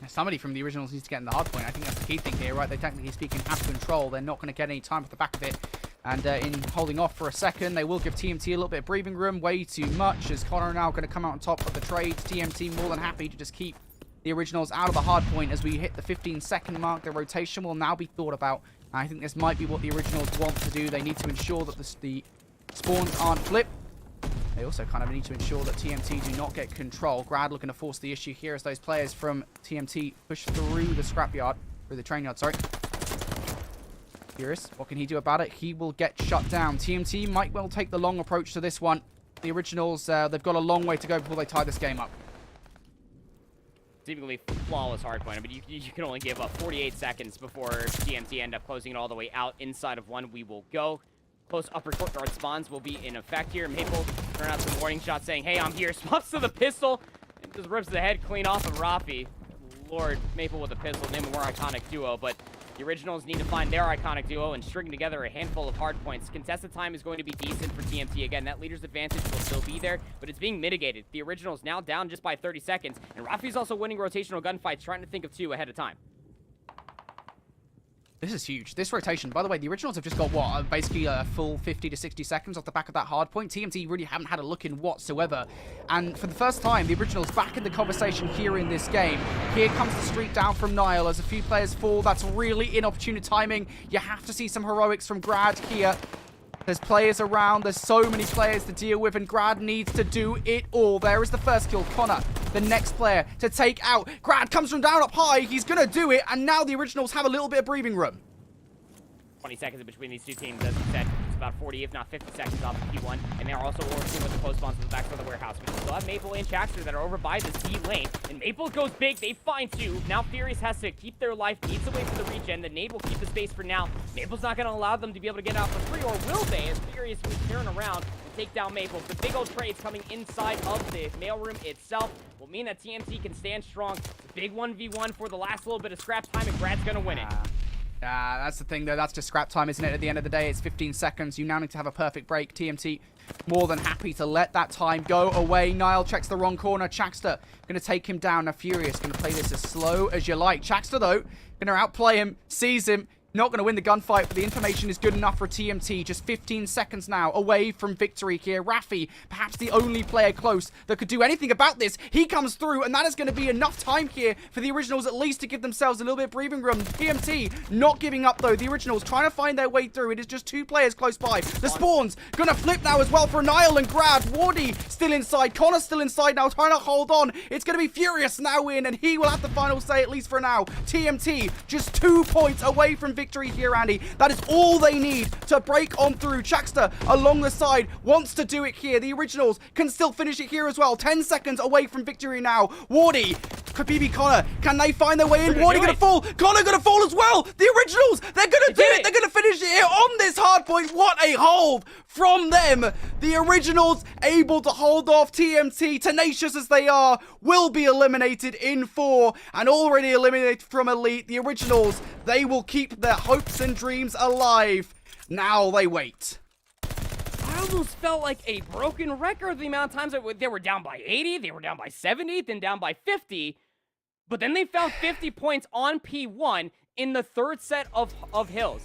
Somebody from the Originals needs to get in the hard point. I think that's the key thing here, right? They technically speaking have control. They're not going to get any time at the back of it. And in holding off for a second, they will give TMT a little bit of breathing room. Way too much, as Connor now going to come out on top of the trades. TMT more than happy to just keep the Originals out of the hard point as we hit the 15-second mark. The rotation will now be thought about. I think this might be what the Originals want to do. They need to ensure that the spawns aren't flipped. They also kind of need to ensure that TMT do not get control. Grad looking to force the issue here as those players from TMT push through the scrapyard, through the train yard, sorry. Furious, what can he do about it? He will get shut down. TMT might well take the long approach to this one. The Originals, they've got a long way to go before they tie this game up. Seemingly flawless hardpoint. I mean, you can only give up 48 seconds before TMT end up closing it all the way out. Inside of 1, we will go. Close upper courtyard spawns will be in effect here. Maple turn out some warning shots saying, hey, I'm here. Swaps to the pistol and just rips the head clean off of Rafi. Lord, Maple with a pistol, name a more iconic duo, but the Originals need to find their iconic duo and string together a handful of hard points. Contested time is going to be decent for TMT. Again, that leader's advantage will still be there, but it's being mitigated. The Originals now down just by 30 seconds, and Rafi's also winning rotational gunfights, trying to think of 2 ahead of time. This is huge. This rotation, by the way, the Originals have just got, what, basically a full 50 to 60 seconds off the back of that hard point. TMT really haven't had a look in whatsoever. And for the first time, the Originals back in the conversation here in this game. Here comes the streak down from Niall as a few players fall. That's really inopportune timing. You have to see some heroics from Grad here. There's players around. There's so many players to deal with, and Grad needs to do it all. There is the first kill. Connor, the next player to take out. Grad comes from down up high. He's going to do it, and now the Originals have a little bit of breathing room. 20 seconds in between these two teams, as you said. about 40, if not 50 seconds off of P1, and they're also working with the close spawns to the back of the warehouse. We still have Maple and Chaxter that are over by the C lane, and Maple goes big. They find two. Now Furious has to keep their life, needs to wait for the regen. The Nate will keep the space for now. Maple's not going to allow them to be able to get out for free, or will they, as Furious will turn around and take down Maple. The big old trades coming inside of the mailroom itself will mean that TMT can stand strong. It's a big 1v1 for the last little bit of scrap time, and Grad's going to win it. That's the thing, though. That's just scrap time, isn't it? At the end of the day, it's 15 seconds. You now need to have a perfect break. TMT more than happy to let that time go away. Niall checks the wrong corner. Chaxter going to take him down. Now Furious going to play this as slow as you like. Chaxter, though, going to outplay him, sees him. Not going to win the gunfight, but the information is good enough for TMT. Just 15 seconds now away from victory here. Raffi, perhaps the only player close that could do anything about this. He comes through, and that is going to be enough time here for the Originals at least to give themselves a little bit of breathing room. TMT not giving up, though. The Originals trying to find their way through. It is just two players close by. The spawns going to flip now as well for Niall and Grad. Wardy still inside. Connor still inside now, trying to hold on. It's going to be Furious now in, and he will have the final say, at least for now. TMT just 2 points away from victory here, Andy. That is all they need to break on through. Chaxter along the side wants to do it here. The Originals can still finish it here as well. 10 seconds away from victory now. Wardy, Kabibi, Connor, can they find their way in? Wardy gonna fall. Connor gonna fall as well. The Originals, they're gonna do it. They're gonna finish it here on this hard point. What a hold from them. The Originals able to hold off TMT, tenacious as they are, will be eliminated in 4 and already eliminated from Elite. The Originals, they will keep their hopes and dreams alive. Now they wait. I almost felt like a broken record the amount of times that they were down by 80, they were down by 70, then down by 50. But then they found 50 points on P1 in the third set of hills.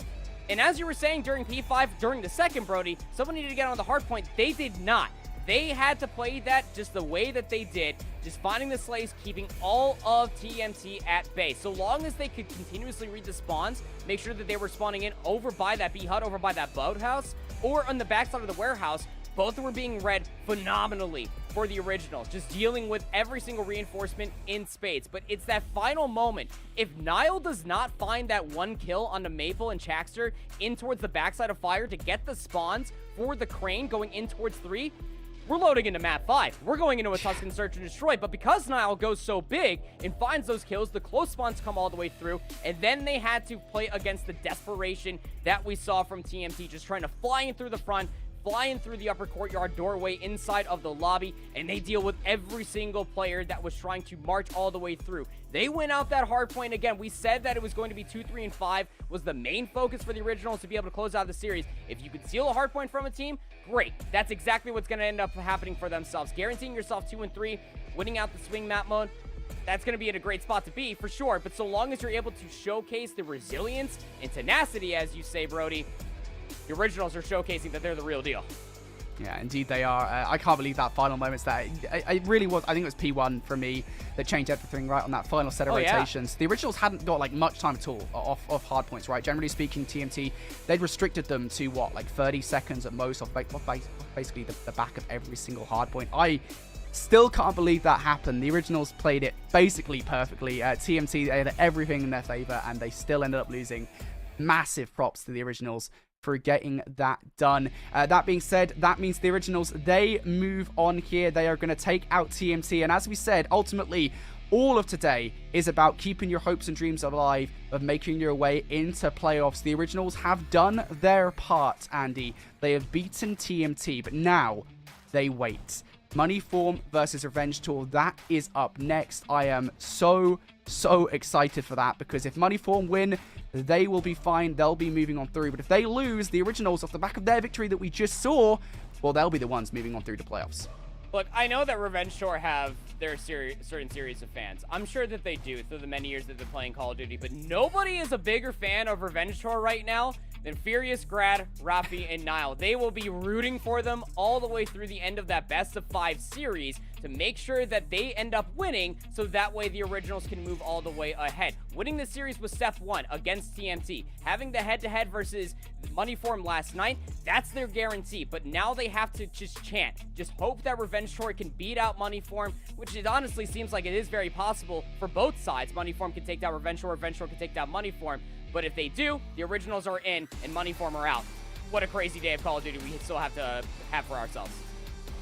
And as you were saying during P5, during the second, Brody, someone needed to get on the hard point. They did not. They had to play that just the way that they did, just finding the slaves, keeping all of TMT at bay. So long as they could continuously read the spawns, make sure that they were spawning in over by that B hut, over by that boathouse, or on the backside of the warehouse, both were being read phenomenally for the Originals, just dealing with every single reinforcement in spades. But it's that final moment. If Niall does not find that one kill on the Maple and Chaxter in towards the backside of fire to get the spawns for the crane going in towards 3, we're loading into map 5. We're going into a Tuscan Search and Destroy, but because Niall goes so big and finds those kills, the close spawns come all the way through, and then they had to play against the desperation that we saw from TMT, just trying to fly in through the front, flying through the upper courtyard doorway inside of the lobby, and they deal with every single player that was trying to march all the way through. They went out that hard point again. We said that it was going to be 2, 3, and 5 was the main focus for the Originals to be able to close out the series. If you could steal a hard point from a team, great. That's exactly what's going to end up happening for themselves. Guaranteeing yourself 2 and 3, winning out the swing map mode, that's going to be in a great spot to be, for sure. But so long as you're able to showcase the resilience and tenacity, as you say, Brody, the Originals are showcasing that they're the real deal. Yeah, indeed they are. I can't believe that final moments that it really was. I think it was P1 for me that changed everything right on that final set of rotations. Yeah. The Originals hadn't got like much time at all off hard points, right? Generally speaking, TMT, they'd restricted them to what, like 30 seconds at most off basically the back of every single hard point. I still can't believe that happened. The Originals played it basically perfectly. TMT, they had everything in their favor and they still ended up losing. Massive props to the Originals for getting that done. That being said, that means the Originals, they move on here. They are going to take out TMT. And as we said, ultimately, all of today is about keeping your hopes and dreams alive, of making your way into playoffs. The Originals have done their part, Andy. They have beaten TMT, but now they wait. Moneyform versus Revenge Tour, that is up next. I am so excited for that, because if Moneyform win, they will be fine. They'll be moving on through. But if they lose, the Originals, off the back of their victory that we just saw, well, they'll be the ones moving on through to playoffs. Look, I know that Revenge Tour have their certain series of fans. I'm sure that they do through the many years that they're playing Call of Duty, but nobody is a bigger fan of Revenge Tour right now than Furious, Grad, Raffi, and Niall. They will be rooting for them all the way through the end of that best of 5 series to make sure that they end up winning, so that way the Originals can move all the way ahead. Winning the series was step 1 against TMT. Having the head-to-head versus Moneyform last night, that's their guarantee. But now they have to just chant. Just hope that Revenge Tour can beat out Moneyform, which it honestly seems like it is very possible for both sides. Moneyform can take down Revenge Tour can take down Moneyform. But if they do, the Originals are in and Moneyform are out. what a crazy day of Call of Duty we still have to have for ourselves.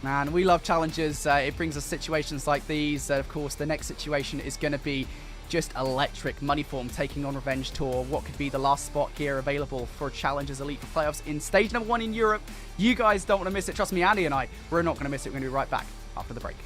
Man, we love challenges. It brings us situations like these. Of course, the next situation is going to be just electric. Moneyform taking on Revenge Tour. What could be the last spot here available for Challengers Elite for playoffs in stage number 1 in Europe? You guys don't want to miss it. Trust me, Andy and I, we're not going to miss it. We're going to be right back after the break.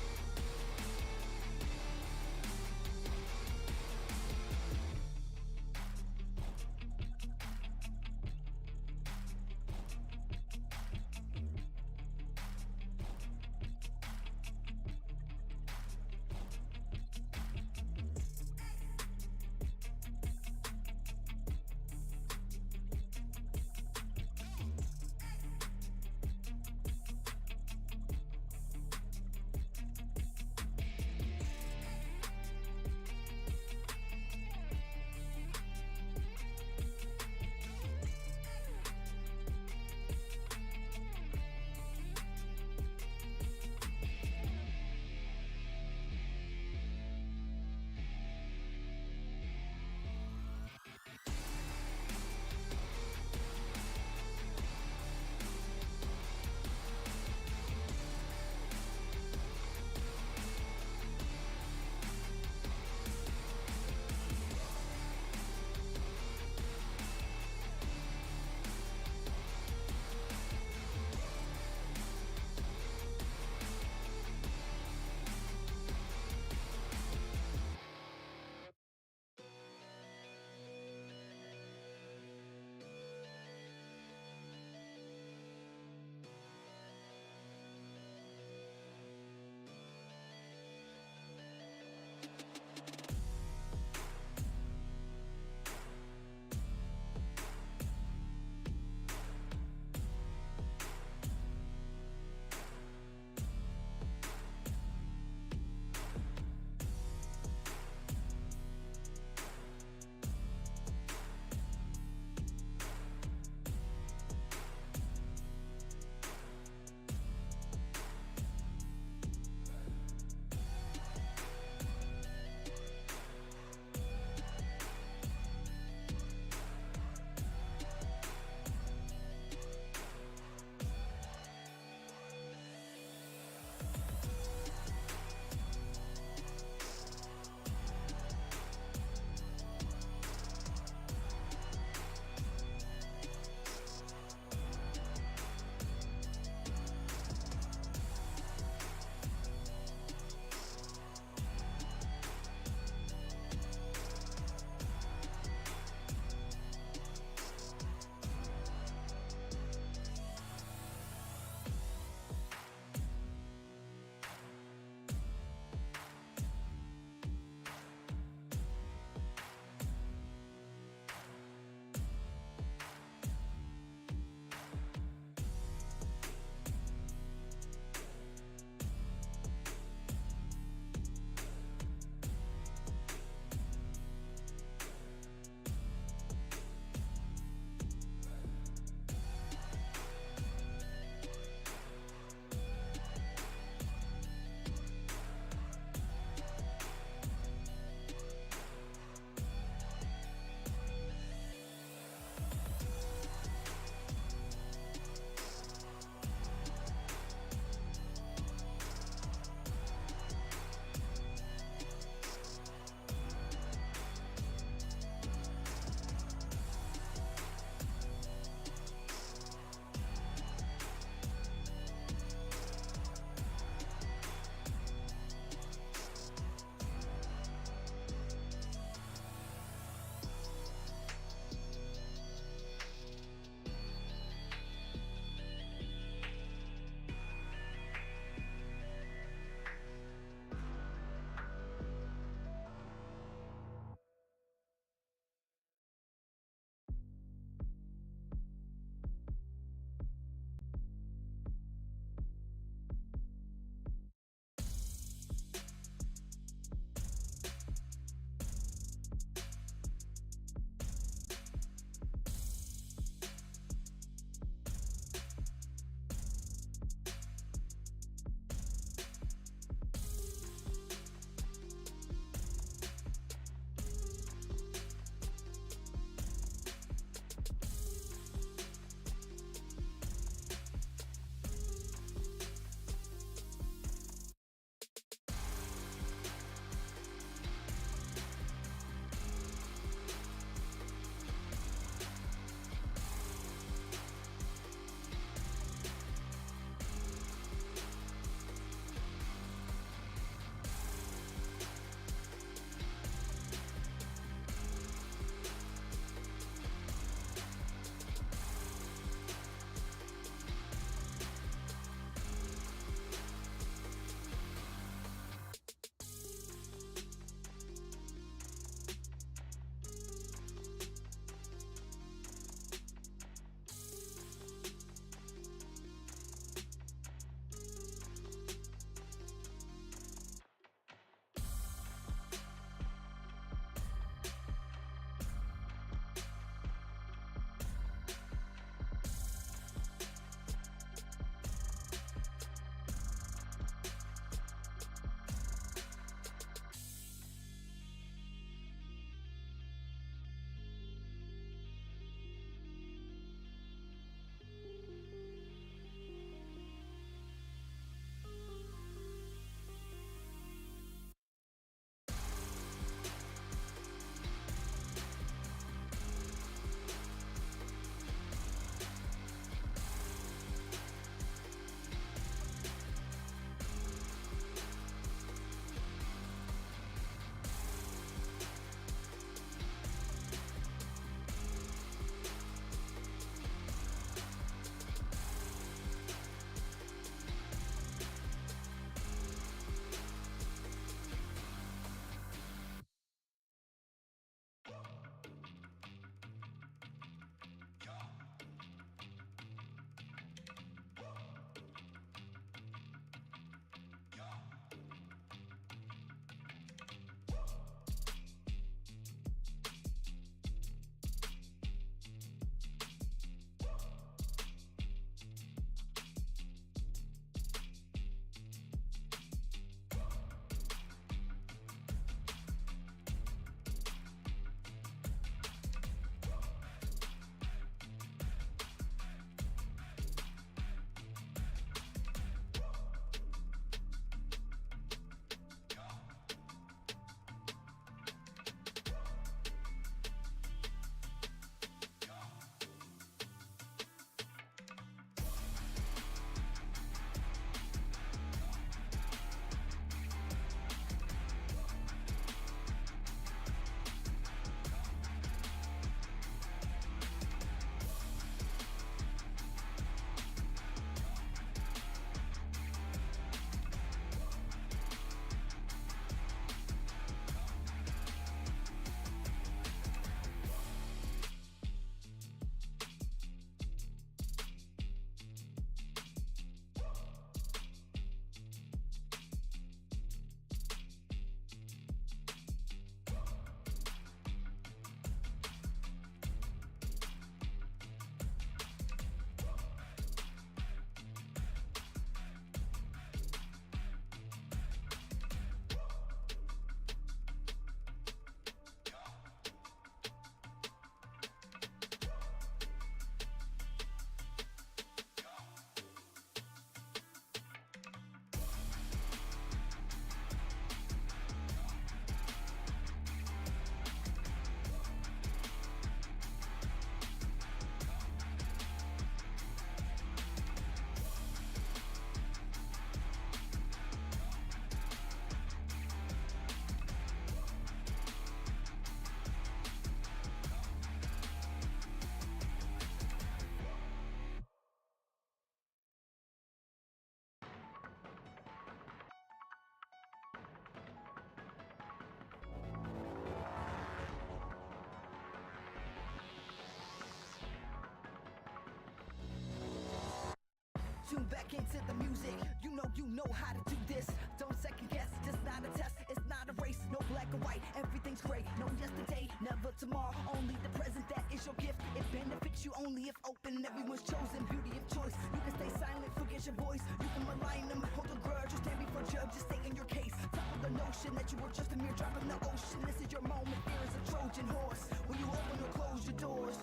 Tune back into the music. You know how to do this. Don't second guess, just not a test. It's not a race, no black or white. Everything's great. No yesterday, never tomorrow. Only the present, that is your gift. It benefits you only if open. Everyone's chosen, beauty of choice. You can stay silent, forget your voice. You can malign them, hold a grudge, or stand before judge. Just stay in your case. Top of the notion that you were just a mere drop in the ocean. This is your moment, fear is a Trojan horse. When you open or close your doors.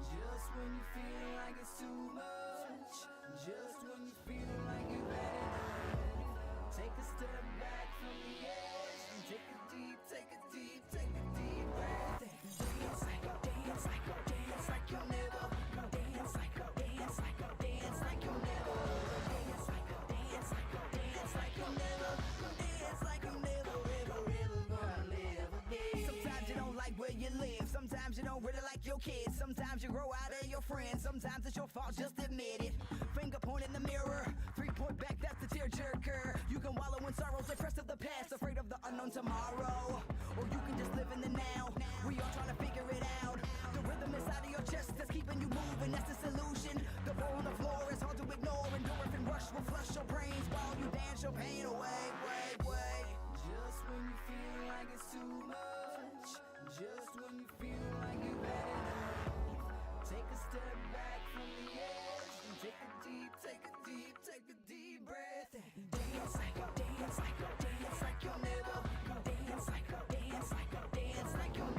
Just when you feel like it's too much, just when you feel like you've had enough, take a step back from the edge and take a deep breath. Dance like you'll never. Dance like you'll never. Dance like you'll never. Ever gonna live again. Sometimes you don't like where you live. Sometimes you don't really like your kids. Sometimes you grow out of your friends. Sometimes it's your fault, just admit it. Finger point in the mirror. 3-point back, that's the tearjerker. You can wallow in sorrows, depressed of the past, afraid of the unknown tomorrow. Or you can just live in the now. We all trying to figure it out. The rhythm inside of your chest that's keeping you moving, that's the solution. The ball on the floor is hard to ignore. Endorphin rush will flush your brains while you dance your pain away. Just when you feel like it's too much, just when you feel like you've had enough, take a step back from the edge and take a deep breath. And dance like you'll never. Dance like you'll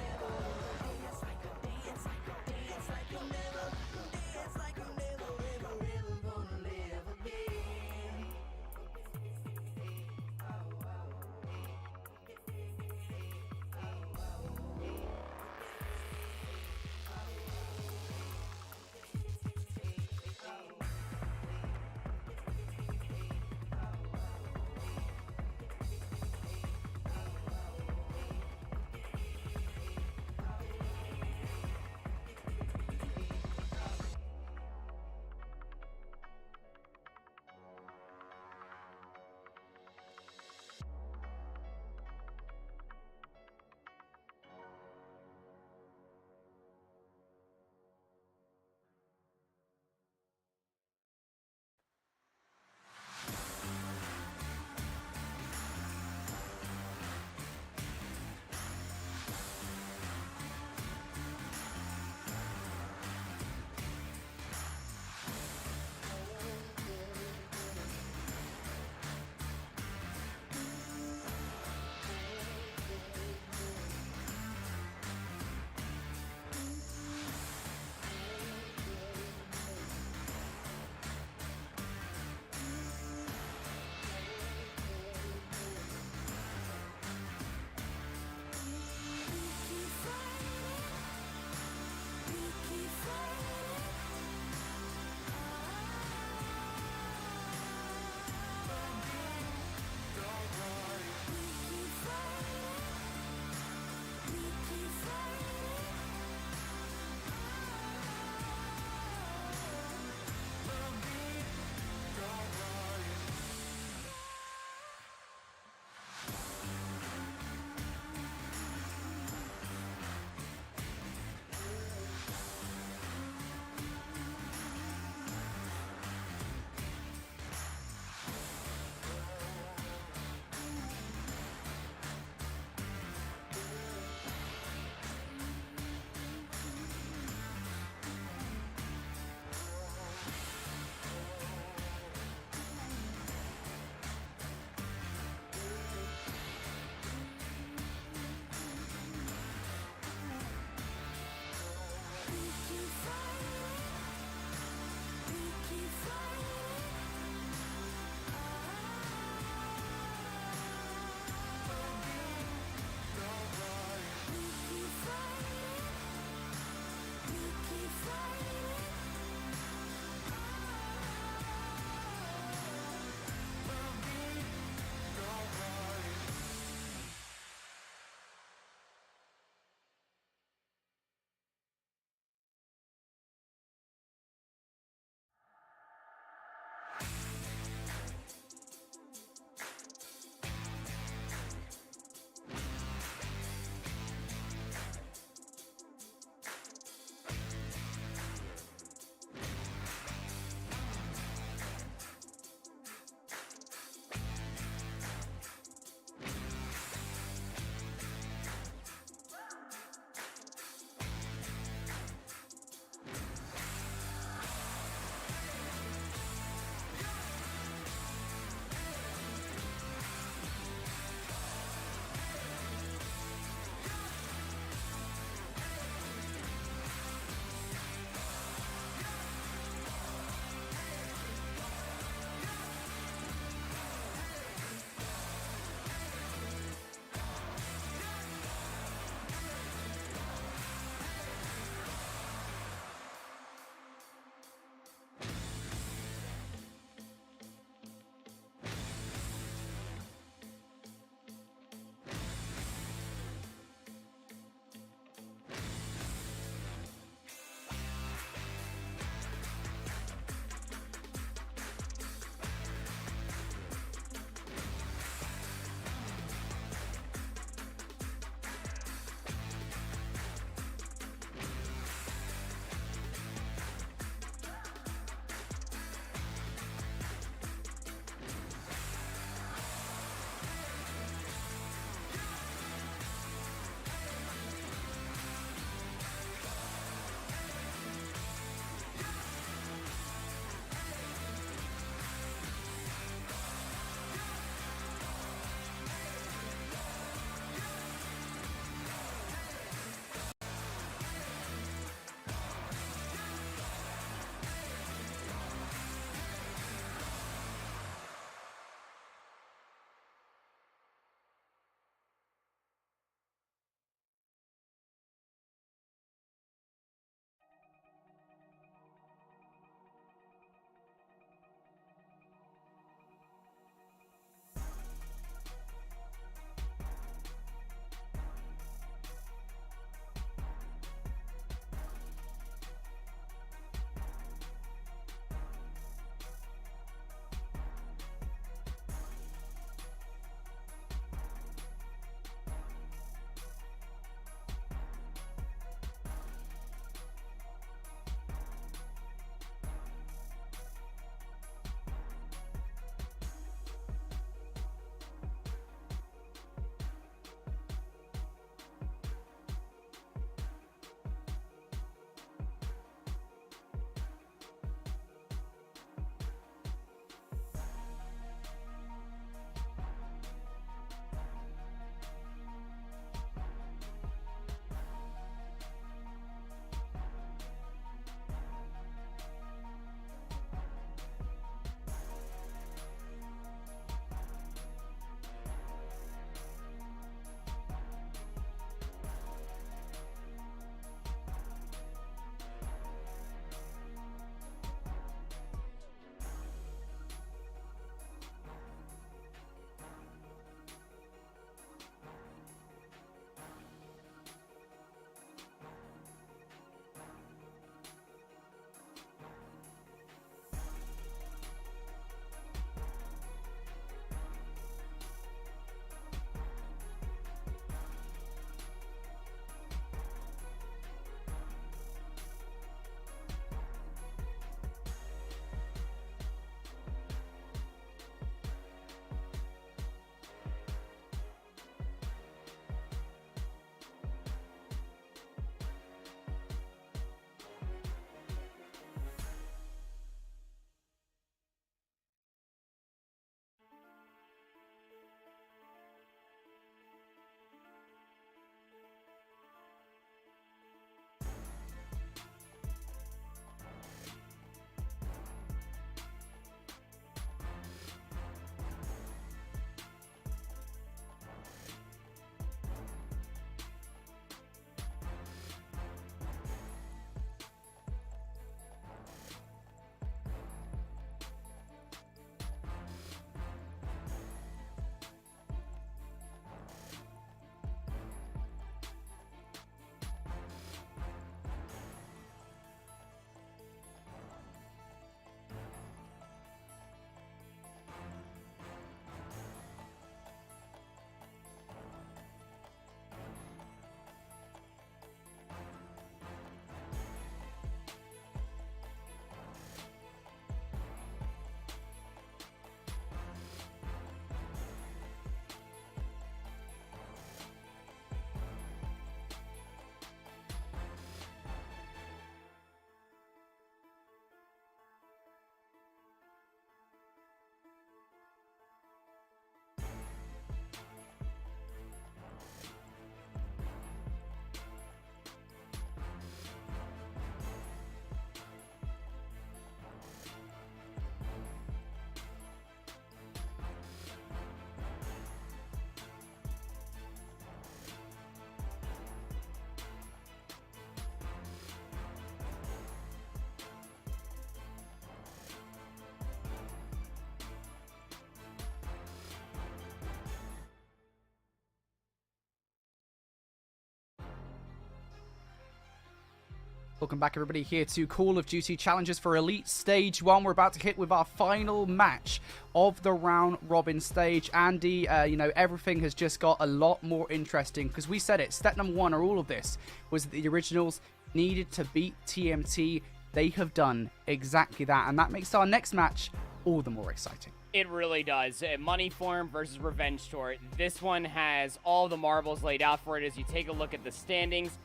Welcome back, everybody, here to Call of Duty Challenges for Elite Stage 1. We're about to hit with our final match of the round robin stage. Andy, you know, everything has just got a lot more interesting because we said it. Step number 1 of all of this was that the originals needed to beat TMT. They have done exactly that, and that makes our next match all the more exciting. It really does. Money Form versus Revenge Tour. This one has all the marbles laid out for it as you take a look at the standings.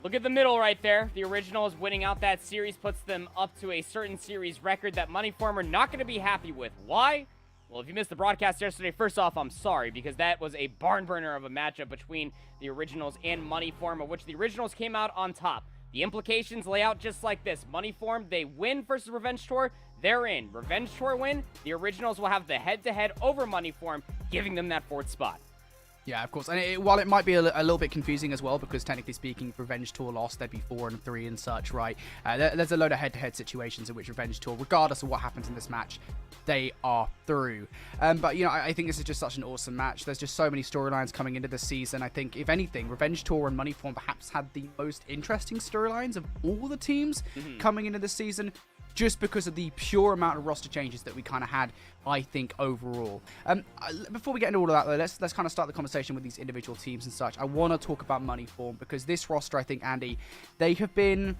Look at the middle right there. The Originals winning out that series puts them up to a certain series record that Money Form are not going to be happy with. Why? Well, if you missed the broadcast yesterday, first off, I'm sorry, because that was a barn burner of a matchup between the Originals and Money Form, of which the Originals came out on top. The implications lay out just like this. Money Form, they win versus Revenge Tour, they're in. Revenge Tour win, the Originals will have the head-to-head over Money Form, giving them that 4th spot. Yeah, of course. And while it might be a little bit confusing as well, because technically speaking, Revenge Tour lost, they'd be 4 and 3 and such, right? There's a load of head-to-head situations in which Revenge Tour, regardless of what happens in this match, they are through. But, you know, I think this is just such an awesome match. There's just so many storylines coming into this season. I think, if anything, Revenge Tour and Money Form perhaps had the most interesting storylines of all the teams coming into this season, just because of the pure amount of roster changes that we kind of had, I think, overall. Before we get into all of that, though, let's kind of start the conversation with these individual teams and such. I want to talk about Money Form, because this roster, I think, Andy, they have been...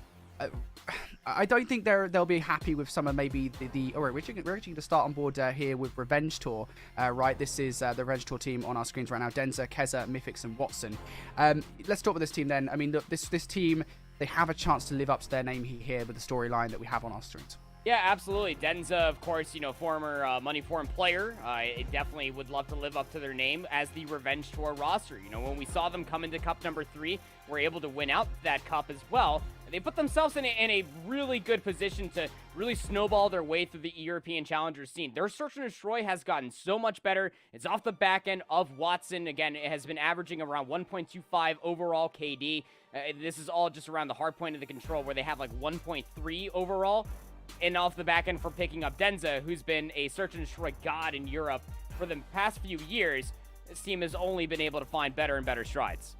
I don't think they'll be happy with some of maybe the all right, we're actually going to start on board here with Revenge Tour, right? This is the Revenge Tour team on our screens right now. Denza, Keza, Mythix, and Watson. Let's talk about this team then. I mean, this team... They have a chance to live up to their name here with the storyline that we have on our streams. Yeah, absolutely. Denza, of course, you know, former Money Form player. Definitely would love to live up to their name as the Revenge Tour roster. You know, when we saw them come into Cup number 3, were able to win out that Cup as well. They put themselves in a really good position to really snowball their way through the European Challengers scene. Their Search and Destroy has gotten so much better. It's off the back end of Watson. Again, it has been averaging around 1.25 overall KD. This is all just around the hardpoint of the control, where they have like 1.3 overall. And off the back end for picking up Denza, who's been a Search and Destroy god in Europe for the past few years. This team has only been able to find better and better strides.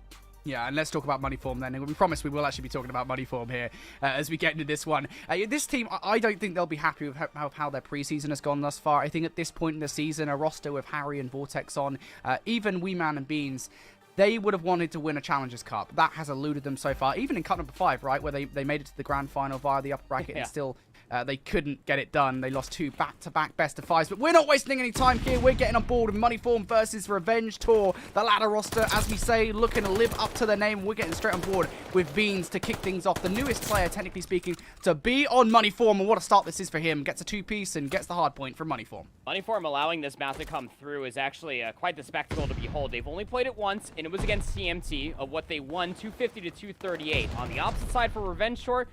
Yeah, and let's talk about Money Form then. We promise we will actually be talking about Money Form here as we get into this one. This team, I don't think they'll be happy with how their preseason has gone thus far. I think at this point in the season, a roster with Harry and Vortex on, even Wee Man and Beans, they would have wanted to win a Challengers Cup. That has eluded them so far, even in Cup number 5, right, where they made it to the grand final via the upper bracket and still... they couldn't get it done. They lost 2 back-to-back best-of-5s. But we're not wasting any time here. We're getting on board with Money Form versus Revenge Tour. The ladder roster, as we say, looking to live up to their name. We're getting straight on board with Beans to kick things off. The newest player, technically speaking, to be on Money Form. And what a start this is for him. Gets a 2-piece and gets the hard point from Money Form. Money Form allowing this map to come through is actually quite the spectacle to behold. They've only played it once, and it was against CMT, of what they won 250 to 238. On the opposite side for Revenge Tour,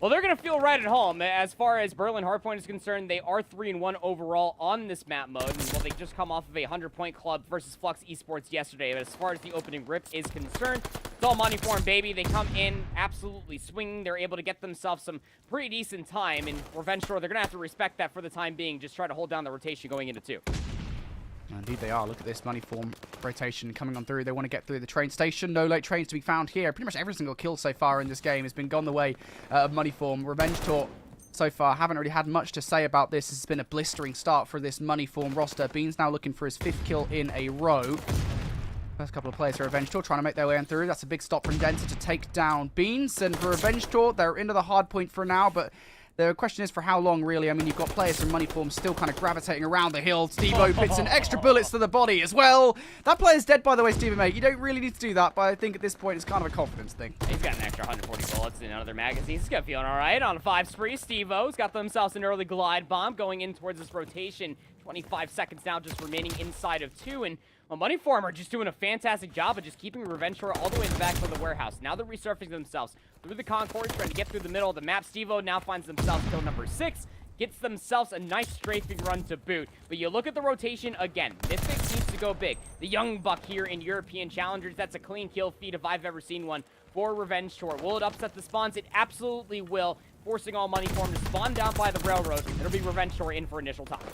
well, they're going to feel right at home. As far as Berlin Hardpoint is concerned, they are 3-1 overall on this map mode. And, well, they just come off of a 100-point club versus Flux Esports yesterday. But as far as the opening rip is concerned, it's all Money Form, baby. They come in absolutely swinging. They're able to get themselves some pretty decent time. And Revenge Tour, they're going to have to respect that for the time being. Just try to hold down the rotation going into 2. Indeed they are. Look at this Money Form rotation coming on through. They want to get through the train station. No late trains to be found here. Pretty much every single kill so far in this game has been gone the way of Money Form. Revenge Tour so far haven't really had much to say about this. It's been a blistering start for this Money Form roster. Beans now looking for his 5th kill in a row. First couple of players for Revenge Tour trying to make their way on through. That's a big stop from Denza to take down Beans. And for Revenge Tour, they're into the hard point for now, but... the question is for how long, really. I mean, you've got players from Money Form still kind of gravitating around the hill. Steve-O fits in extra bullets to the body as well. That player's dead, by the way, Steve-O, mate. You don't really need to do that, but I think at this point it's kind of a confidence thing. He's got an extra 140 bullets in another magazine. He's got feeling all right on a 5 spree. Steve-O's got themselves an early glide bomb going in towards this rotation. 25 seconds now just remaining inside of 2, and well, Money Form are just doing a fantastic job of just keeping Revenge Tour all the way in the back of the warehouse. Now they're resurfacing themselves through the concourse, trying to get through the middle of the map. Steve-O now finds themselves kill number 6, gets themselves a nice strafing run to boot. But you look at the rotation again. Mythix needs to go big. The young buck here in European Challengers, that's a clean kill feed if I've ever seen one for Revenge Tour. Will it upset the spawns? It absolutely will, forcing all Money Form to spawn down by the railroad. It'll be Revenge Tour in for initial top.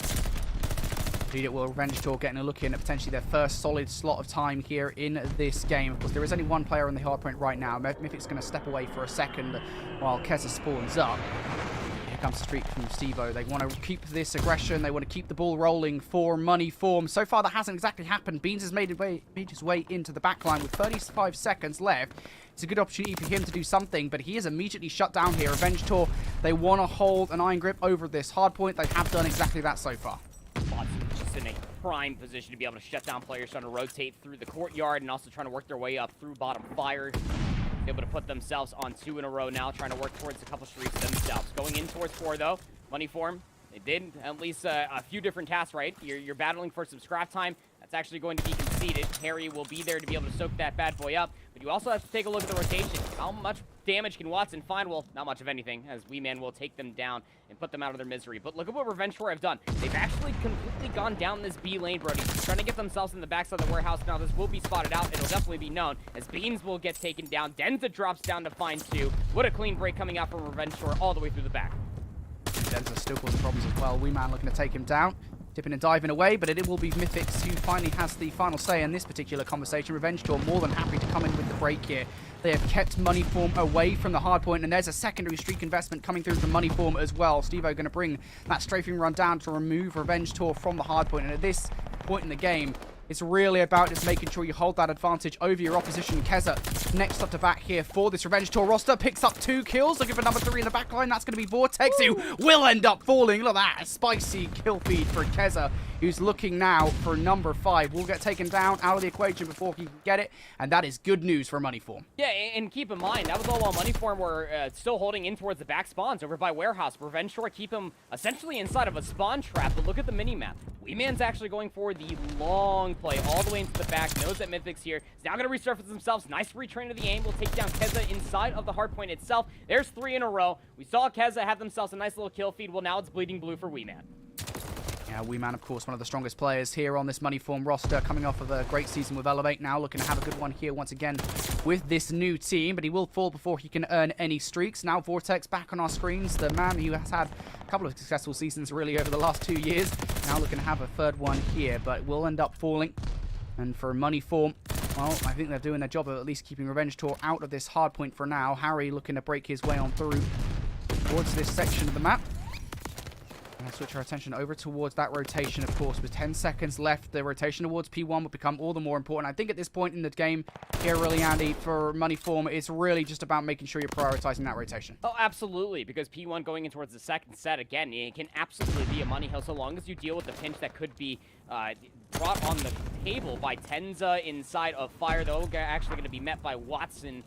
Indeed it will. Revenge Tour getting a look in at potentially their first solid slot of time here in this game. Of course, there is only one player on the hardpoint right now. Mythic's going to step away for a second while Keza spawns up. Here comes the streak from Stevo. They want to keep this aggression. They want to keep the ball rolling for Money Form. So far, that hasn't exactly happened. Beans has made his way into the backline with 35 seconds left. It's a good opportunity for him to do something, but he is immediately shut down here. Revenge Tour, they want to hold an iron grip over this hardpoint. They have done exactly that so far. Just in a prime position to be able to shut down players trying to rotate through the courtyard and also trying to work their way up through bottom fire. Able to put themselves on 2 in a row now, trying to work towards a couple streaks themselves. Going in towards 4, though. Money Form, they did at least a few different tasks, right? You're battling for some scrap time. That's actually going to be conceded. Harry will be there to be able to soak that bad boy up. But you also have to take a look at the rotation. How much damage can Watson find? Well, not much of anything, as Wee Man will take them down and put them out of their misery. But look at what Revenge Tour have done. They've actually completely gone down this B lane, Brody, trying to get themselves in the backside of the warehouse. Now, this will be spotted out. It'll definitely be known, as Beans will get taken down. Denza drops down to find 2. What a clean break coming out from Revenge Tour all the way through the back. Denza still causing problems as well. Wee Man looking to take him down. Dipping and diving away, but it will be Mythics who finally has the final say in this particular conversation. Revenge Tour more than happy to come in with the break here. They have kept Money Form away from the hardpoint, and there's a secondary streak investment coming through from Money Form as well. Stevo going to bring that strafing run down to remove Revenge Tour from the hardpoint, and at this point in the game, it's really about just making sure you hold that advantage over your opposition. Keza next up to bat here for this Revenge Tour roster. Picks up 2 kills. Looking for number 3 in the backline. That's going to be Vortex, who will end up falling. Look at that. A spicy kill feed for Keza, who's looking now for number 5. Will get taken down out of the equation before he can get it. And that is good news for Money Form. Yeah, and keep in mind, that was all while Money Form were still holding in towards the back spawns over by Warehouse. Revenge Tour keep him essentially inside of a spawn trap. But look at the mini-map. Wee Man's actually going for the long play all the way into the back. Knows that Mythic's here. He's now going to resurface themselves. Nice retrain of the aim. Will take down Keza inside of the hardpoint itself. There's 3 in a row. We saw Keza have themselves a nice little kill feed. Well, now it's bleeding blue for Wee Man. Yeah, Wee Man, of course, one of the strongest players here on this Money Form roster, coming off of a great season with Elevate now, looking to have a good one here once again with this new team, but he will fall before he can earn any streaks. Now Vortex back on our screens, the man who has had a couple of successful seasons really over the last 2 years, now looking to have a 3rd one here, but will end up falling. And for Money Form, well, I think they're doing their job of at least keeping Revenge Tour out of this hardpoint for now. Harry looking to break his way on through towards this section of the map. And I switch our attention over towards that rotation, of course. With 10 seconds left, the rotation towards P1 will become all the more important. I think at this point in the game here, really, Andy, for Money Form, it's really just about making sure you're prioritizing that rotation. Oh, absolutely, because P1 going in towards the second set, again, it can absolutely be a money hill so long as you deal with the pinch that could be brought on the table by Tenza inside of Fire, though. Actually going to be met by Watson.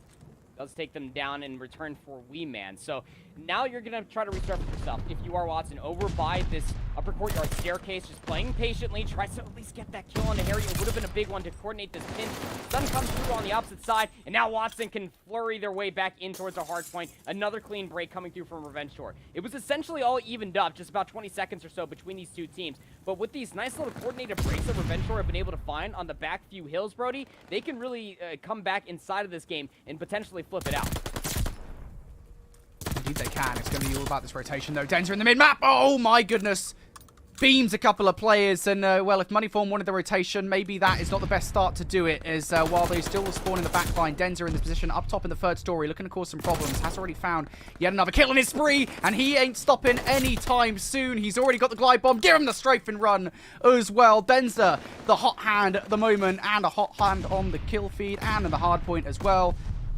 Does take them down in return for Wee Man. So now you're going to try to resurface yourself. If you are Watson, over by this upper courtyard staircase, just playing patiently, tries to at least get that kill on the Harry. It would have been a big one to coordinate this pinch. Sun comes through on the opposite side, and now Watson can flurry their way back in towards the hard point. Another clean break coming through from Revenge Tour. It was essentially all evened up, just about 20 seconds or so between these two teams. But with these nice little coordinated breaks that Revenge Tour have been able to find on the back few hills, Brody, they can really come back inside of this game and potentially flip it out. Indeed they can. It's going to be all about this rotation, though. Denza in the mid-map. Oh, my goodness. Beams a couple of players. And, well, if Money Form wanted the rotation, maybe that is not the best start to do it. As while they still will spawn in the back line, Denza in this position up top in the 3rd story, looking to cause some problems. Has already found yet another kill on his spree. And he ain't stopping anytime soon. He's already got the glide bomb. Give him the strafing run as well. Denza, the hot hand at the moment. And a hot hand on the kill feed. And in the hard point as well.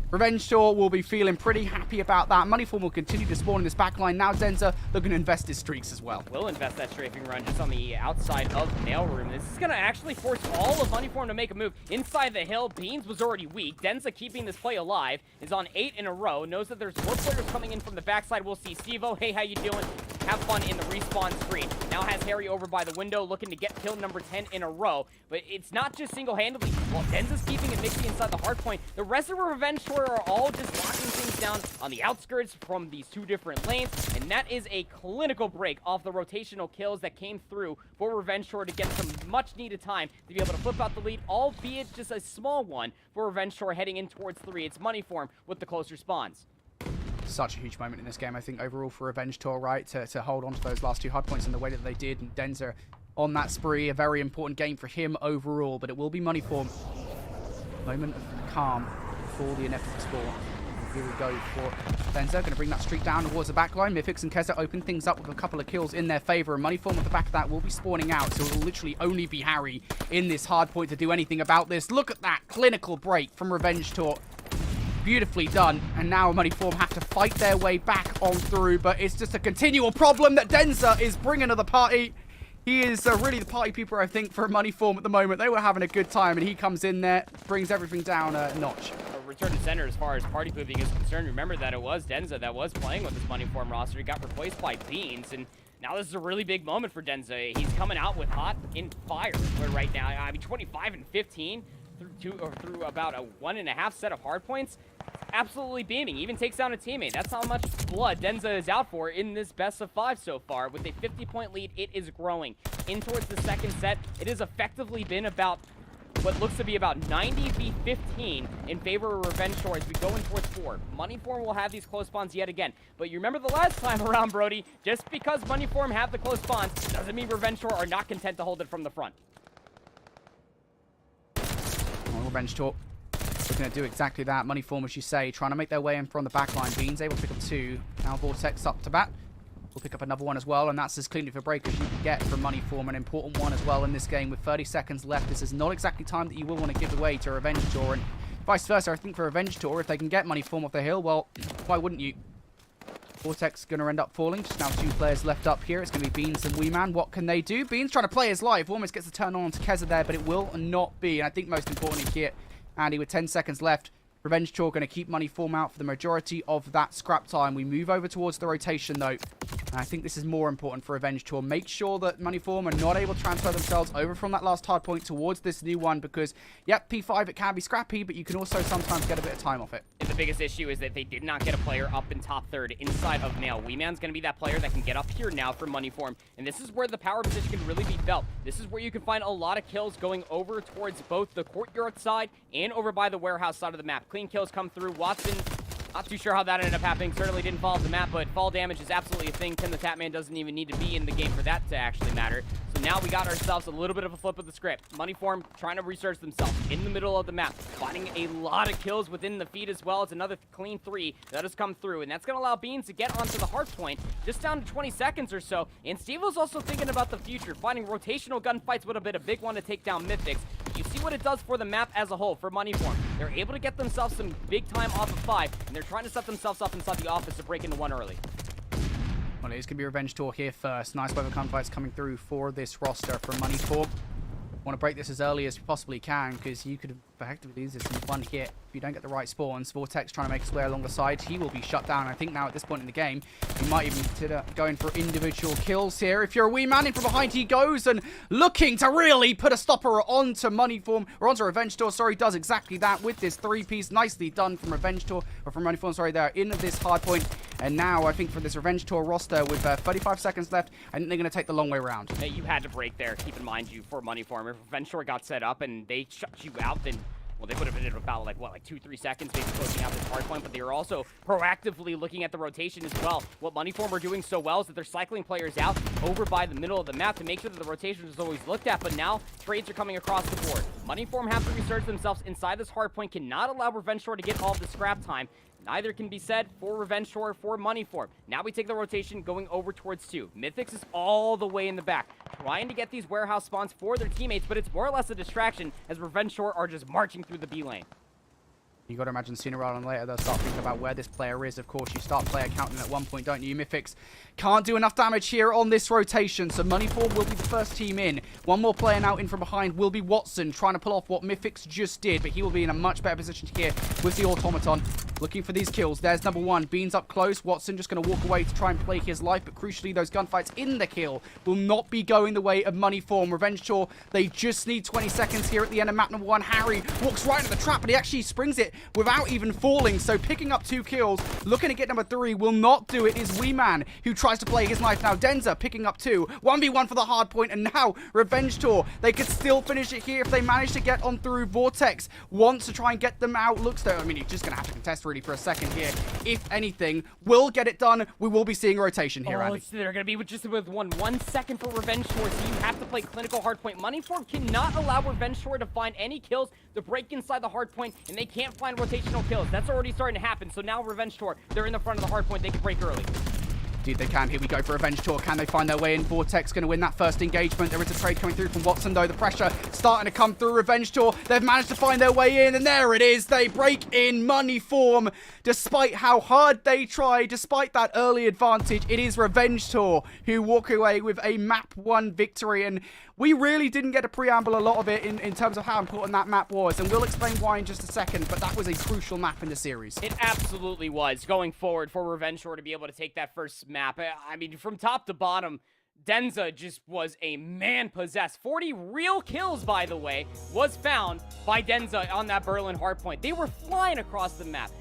Revenge Tour will be feeling pretty happy about that. Money Form will continue to spawn in this backline. Now Denza looking to invest his streaks as well. Will invest that strafing run just on the outside of Mailroom. This is going to actually force all of Money Form to make a move. Inside the hill, Beans was already weak. Denza keeping this play alive, is on 8 in a row. Knows that there's more players coming in from the backside. We'll see Stevo. Hey, how you doing? Have fun in the respawn screen. Now has Harry over by the window looking to get kill number 10 in a row. But it's not just single-handedly. While Denza's keeping it mixy inside the hard point, the rest of Revenge Tour are all just locking things down on the outskirts from these two different lanes. And that is a clinical break off the rotational kills that came through for Revenge Tour to get some much-needed time to be able to flip out the lead, albeit just a small one for Revenge Tour heading in towards 3. It's Money Form with the closer spawns. Such a huge moment in this game, I think, overall for Revenge Tour, right? To hold on to those last 2 hard points in the way that they did. And Denza on that spree. A very important game for him overall, but it will be money for him. Moment of calm for the inevitable spawn. Here we go for Denza. Going to bring that streak down towards the backline. Mythics and Keza open things up with a couple of kills in their favor. And Moneyform at the back of that will be spawning out. So it will literally only be Harry in this hard point to do anything about this. Look at that clinical break from Revenge Tour. Beautifully done. And now Moneyform have to fight their way back on through. But it's just a continual problem that Denza is bringing to the party. He is really the party pooper, I think, for Moneyform at the moment. They were having a good time, and he comes in there, brings everything down a notch. A return to center as far as party pooping is concerned. Remember that it was Denza that was playing with this Moneyform roster. He got replaced by Beans, and now this is a really big moment for Denza. He's coming out with hot in fire right now. I mean, 25 and 15 through about a 1.5 set of hard points. Absolutely beaming. Even takes down a teammate. That's how much blood Denza is out for in this best of 5 so far. With a 50-point lead, it is growing in towards the second set. It has effectively been about what looks to be about 90 v 15 in favor of Revenge Tour as we go in towards 4. Moneyform will have these close spawns yet again. But you remember the last time around, Brody, just because Moneyform have the close spawns doesn't mean Revenge Tour are not content to hold it from the front. Revenge Tour looking to do exactly that. Moneyform, as you say, trying to make their way in from the back line. Beans able to pick up 2. Now Vortex up to bat. We'll pick up another one as well, and that's as clean of a break as you can get from Moneyform. An important one as well in this game with 30 seconds left. This is not exactly time that you will want to give away to Revenge Tour, and vice versa. I think for Revenge Tour, if they can get Moneyform off the hill, well, why wouldn't you? Vortex going to end up falling. Just now 2 players left up here. It's going to be Beans and Weeman. What can they do? Beans trying to play his life. Almost gets the turn on to Keza there, but it will not be. And I think most importantly here, Andy, with 10 seconds left, Revenge Tour going to keep Moneyform out for the majority of that scrap time. We move over towards the rotation, though. And I think this is more important for Revenge Tour. Make sure that Moneyform are not able to transfer themselves over from that last hard point towards this new one because, yep, P5, it can be scrappy, but you can also sometimes get a bit of time off it. And the biggest issue is that they did not get a player up in top third inside of Nail. Weeman's going to be that player that can get up here now for Moneyform. And this is where the power position can really be felt. This is where you can find a lot of kills going over towards both the courtyard side and over by the warehouse side of the map. Clean kills come through. Watson, not too sure how that ended up happening. Certainly didn't fall off the map, but fall damage is absolutely a thing. Tim the Tatman doesn't even need to be in the game for that to actually matter. So now we got ourselves a little bit of a flip of the script. Moneyform trying to research themselves in the middle of the map, finding a lot of kills within the feed as well. It's another clean 3 that has come through, and that's going to allow Beans to get onto the Hardpoint just down to 20 seconds or so. And Steve-O's also thinking about the future, finding rotational gunfights would have been a big one to take down Mythics. You see what it does for the map as a whole for Moneyform. They're able to get themselves some big time off of 5, and they're trying to set themselves up inside the office to break into 1 early. Well, it is going to be Revenge Tour here first. Nice wave of gunfights coming through for this roster from Moneyform. Want to break this as early as you possibly can because you could effectively use this in 1 hit if you don't get the right spawns. Vortex trying to make his way along the side. He will be shut down. I think now at this point in the game, you might even consider going for individual kills here. If you're a wee man in from behind, he goes and looking to really put a stopper onto Moneyform, or onto Revenge Tour. Sorry, does exactly that with this 3-piece. Nicely done from Revenge Tour, or from Moneyform, sorry, there in this hard point. And now I think for this Revenge Tour roster with 35 seconds left, I think they're going to take the long way around. Hey, you had to break there. Keep in mind, you for Moneyform, if Revenge Tour got set up and they shut you out, then well, they would have been in about like 2-3 seconds maybe closing out this hard point, but they were also proactively looking at the rotation as well. What Moneyform are doing so well is that they're cycling players out over by the middle of the map to make sure that the rotation is always looked at, but now trades are coming across the board. Moneyform have to research themselves inside this hard point, cannot allow Revenge Tour to get all of the scrap time. Neither can be said for Revenge Tour, for Moneyform. Now we take the rotation going over towards 2. Mythics is all the way in the back, trying to get these warehouse spawns for their teammates, but it's more or less a distraction as Revenge Tour are just marching through the B lane. You got to imagine sooner rather than later they'll start thinking about where this player is. Of course, you start player counting at 1 point, don't you? Mythics can't do enough damage here on this rotation, so Moneyform will be the first team in. 1 more player now in from behind will be Watson, trying to pull off what Mythics just did, but he will be in a much better position here with the Automaton, looking for these kills. There's number 1. Beans up close. Watson just going to walk away to try and play his life, but crucially, those gunfights in the kill will not be going the way of Moneyform. Revenge Tour, they just need 20 seconds here at the end of map number 1. Harry walks right into the trap, but he actually springs it without even falling, so picking up 2 kills. Looking to get number 3 will not do it is Weeman, who tries to play his life now. Denza picking up 2. 1v1 for the hard point, and now Revenge Tour, they could still finish it here if they manage to get on through. Vortex wants to try and get them out. Looks though, I mean, he's just going to have to contest really for a second here. If anything, we'll get it done. We will be seeing rotation here, Andy. They're going to be just with 1 second for Revenge Tour, so you have to play clinical hardpoint. Moneyform cannot allow Revenge Tour to find any kills to break inside the hardpoint, and they can't find rotational kills. That's already starting to happen, so now Revenge Tour, they're in the front of the hardpoint. They can break early. Indeed they can. Here we go for Revenge Tour. Can they find their way in? Vortex going to win that first engagement. There is a trade coming through from Watson, though. The pressure starting to come through Revenge Tour. They've managed to find their way in, and there it is. They break in Moneyform. Despite how hard they try, despite that early advantage, it is Revenge Tour who walk away with a map 1 victory. And we really didn't get to preamble a lot of it in terms of how important that map was. And we'll explain why in just a second, but that was a crucial map in the series. It absolutely was, going forward for Revenge Tour to be able to take that first map. I mean, from top to bottom, Denza just was a man-possessed. 40 real kills, by the way, was found by Denza on that Berlin hardpoint. They were flying across the map.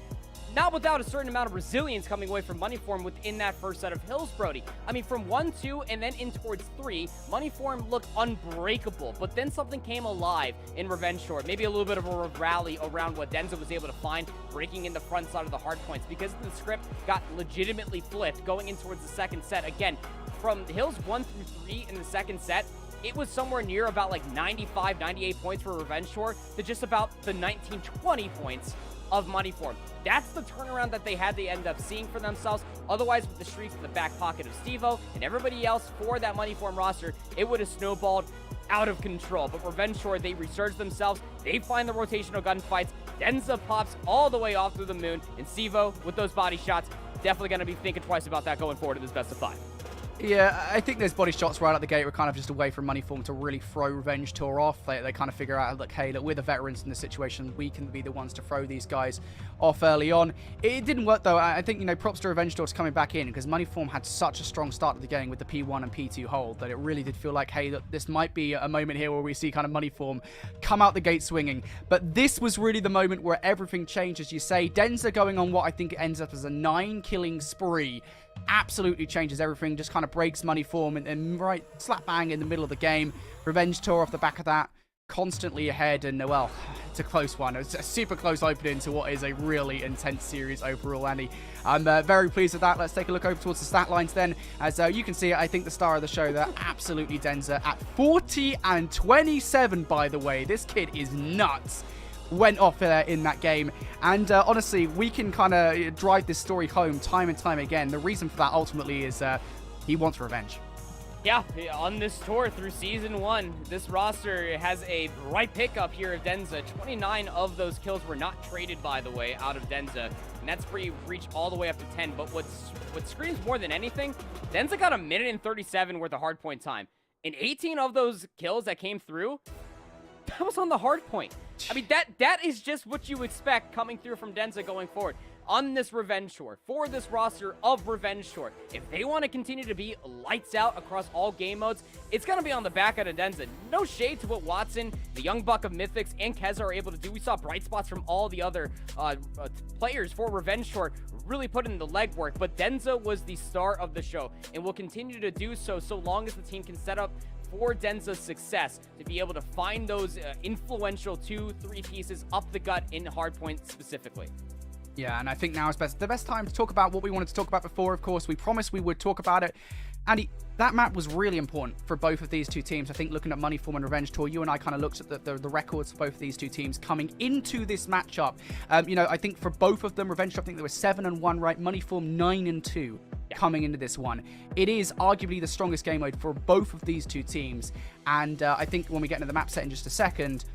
Not without a certain amount of resilience coming away from Moneyform within that first set of hills, Brody. I mean, from 1, 2, and then in towards 3, Moneyform looked unbreakable, but then something came alive in Revenge Tour. Maybe a little bit of a rally around what Denza was able to find, breaking in the front side of the hardpoints, because the script got legitimately flipped going in towards the second set. Again, from hills 1 through 3 in the second set, it was somewhere near about like 95, 98 points for Revenge Tour to just about the 19, 20 points of Moneyform. That's the turnaround that they had to end up seeing for themselves. Otherwise, with the streaks in the back pocket of Stevo and everybody else for that Moneyform roster, it would have snowballed out of control. But Revenge Tour, they resurge themselves. They find the rotational gunfights. Denza pops all the way off through the moon. And Stevo, with those body shots, definitely going to be thinking twice about that going forward in this best of 5. Yeah, I think those body shots right out the gate were kind of just a way for Moneyform to really throw Revenge Tour off. They kind of figure out, look, hey, look, we're the veterans in this situation. We can be the ones to throw these guys off early on. It didn't work, though. I think, props to Revenge Tour's coming back in because Moneyform had such a strong start to the game with the P1 and P2 hold that it really did feel like, hey, look, this might be a moment here where we see kind of Moneyform come out the gate swinging. But this was really the moment where everything changed, as you say. Denza going on what I think ends up as a 9-killing spree. Absolutely changes everything, just kind of breaks Moneyform and right slap bang in the middle of the game. Revenge Tour off the back of that, constantly ahead, and well, it's a close one. It's a super close opening to what is a really intense series overall, Andy. I'm very pleased with that. Let's take a look over towards the stat lines then. As you can see, I think the star of the show there, absolutely Denza, at 40 and 27, by the way. This kid is nuts. Went off in that game, and honestly, we can kind of drive this story home time and time again. The reason for that ultimately is he wants revenge. Yeah, on this tour through Season 1, this roster has a bright pickup here of Denza. 29 of those kills were not traded, by the way, out of Denza, and that's pretty reach all the way up to 10. But what screams more than anything, Denza got 1:37 worth of hardpoint time, and 18 of those kills that came through, that was on the hardpoint. I mean, that is just what you expect coming through from Denza going forward. On this Revenge Tour, for this roster of Revenge Tour, if they want to continue to be lights out across all game modes, it's going to be on the back end of Denza. No shade to what Watson, the young buck of Mythics, and Keza are able to do. We saw bright spots from all the other players for Revenge Tour really put in the legwork, but Denza was the star of the show and will continue to do so long as the team can set up for Denza's success to be able to find those influential 2-3 pieces up the gut in Hardpoint specifically. Yeah, and I think now is the best time to talk about what we wanted to talk about before. Of course, we promised we would talk about it. Andy, that map was really important for both of these two teams. I think looking at Moneyform and Revenge Tour, you and I kind of looked at the records for both of these two teams coming into this matchup. I think for both of them, Revenge Tour, I think they were 7-1, right? Moneyform 9-2. Coming into this one. It is arguably the strongest game mode for both of these two teams, and I think when we get into the map set in just a second,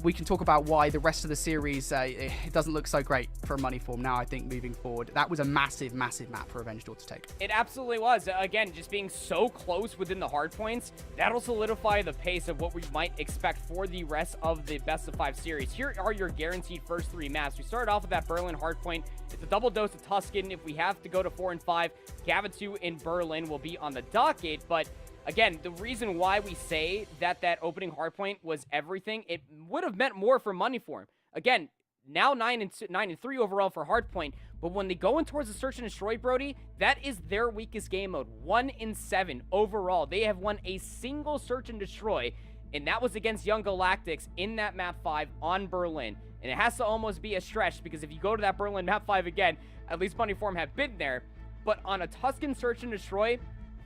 we can talk about why the rest of the series it doesn't look so great for Moneyform now. I think moving forward, that was a massive map for Revenge Tour to take. It absolutely was. Again, just being so close within the hard points, that'll solidify the pace of what we might expect for the rest of the best of 5 series. Here are your guaranteed first 3 maps. We started off with that Berlin hardpoint. It's a double dose of Tuscan. If we have to go to 4 and 5, Gavatu in Berlin will be on the docket, but again, the reason why we say that opening hardpoint was everything, it would have meant more for Moneyform. Again, now 9-3 overall for hardpoint, but when they go in towards the search and destroy, Brody, that is their weakest game mode. 1-7 overall. They have won a single search and destroy, and that was against Young Galactics in that map 5 on Berlin. And it has to almost be a stretch, because if you go to that Berlin Map 5 again, at least Moneyform have been there. But on a Tuscan Search and Destroy,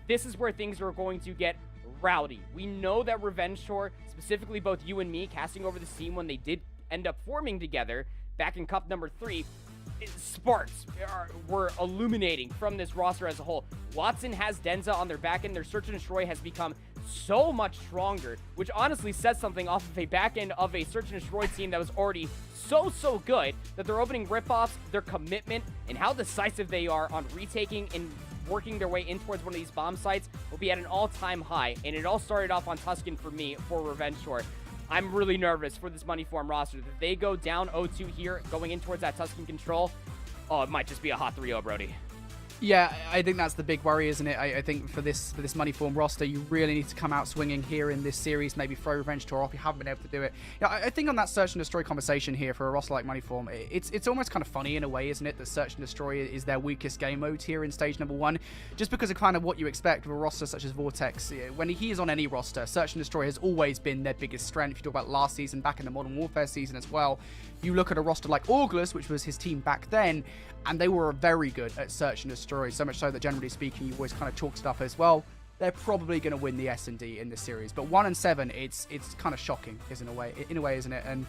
this is where things are going to get rowdy. We know that Revenge Tour, specifically both you and me, casting over the scene when they did end up forming together back in Cup number 3, sparks were illuminating from this roster as a whole. Watson has Denza on their back end. Their Search and Destroy has become so much stronger, which honestly says something off of a back end of a Search and Destroy team that was already so good, that their opening rip-offs, their commitment, and how decisive they are on retaking and working their way in towards one of these bomb sites will be at an all-time high. And it all started off on Tuscan for me for Revenge Tour. I'm really nervous for this Moneyform roster. If they go down 0-2 here, going in towards that Tuscan control, oh, it might just be a hot 3-0, Brody. Yeah, I think that's the big worry, isn't it? I think for this Moneyform roster, you really need to come out swinging here in this series, maybe throw Revenge Tour off. You haven't been able to do it. Yeah, I think on that Search and Destroy conversation here for a roster like Moneyform, it's almost kind of funny in a way, isn't it, that Search and Destroy is their weakest game mode here in stage number 1, just because of kind of what you expect with a roster such as Vortex. When he is on any roster, Search and Destroy has always been their biggest strength. If you talk about last season, back in the Modern Warfare season as well, you look at a roster like August, which was his team back then, and they were very good at Search and Destroy, so much so that generally speaking, you always kind of chalked it up as well. They're probably going to win the S&D in this series, but 1-7, it's kind of shocking, in a way, isn't it? And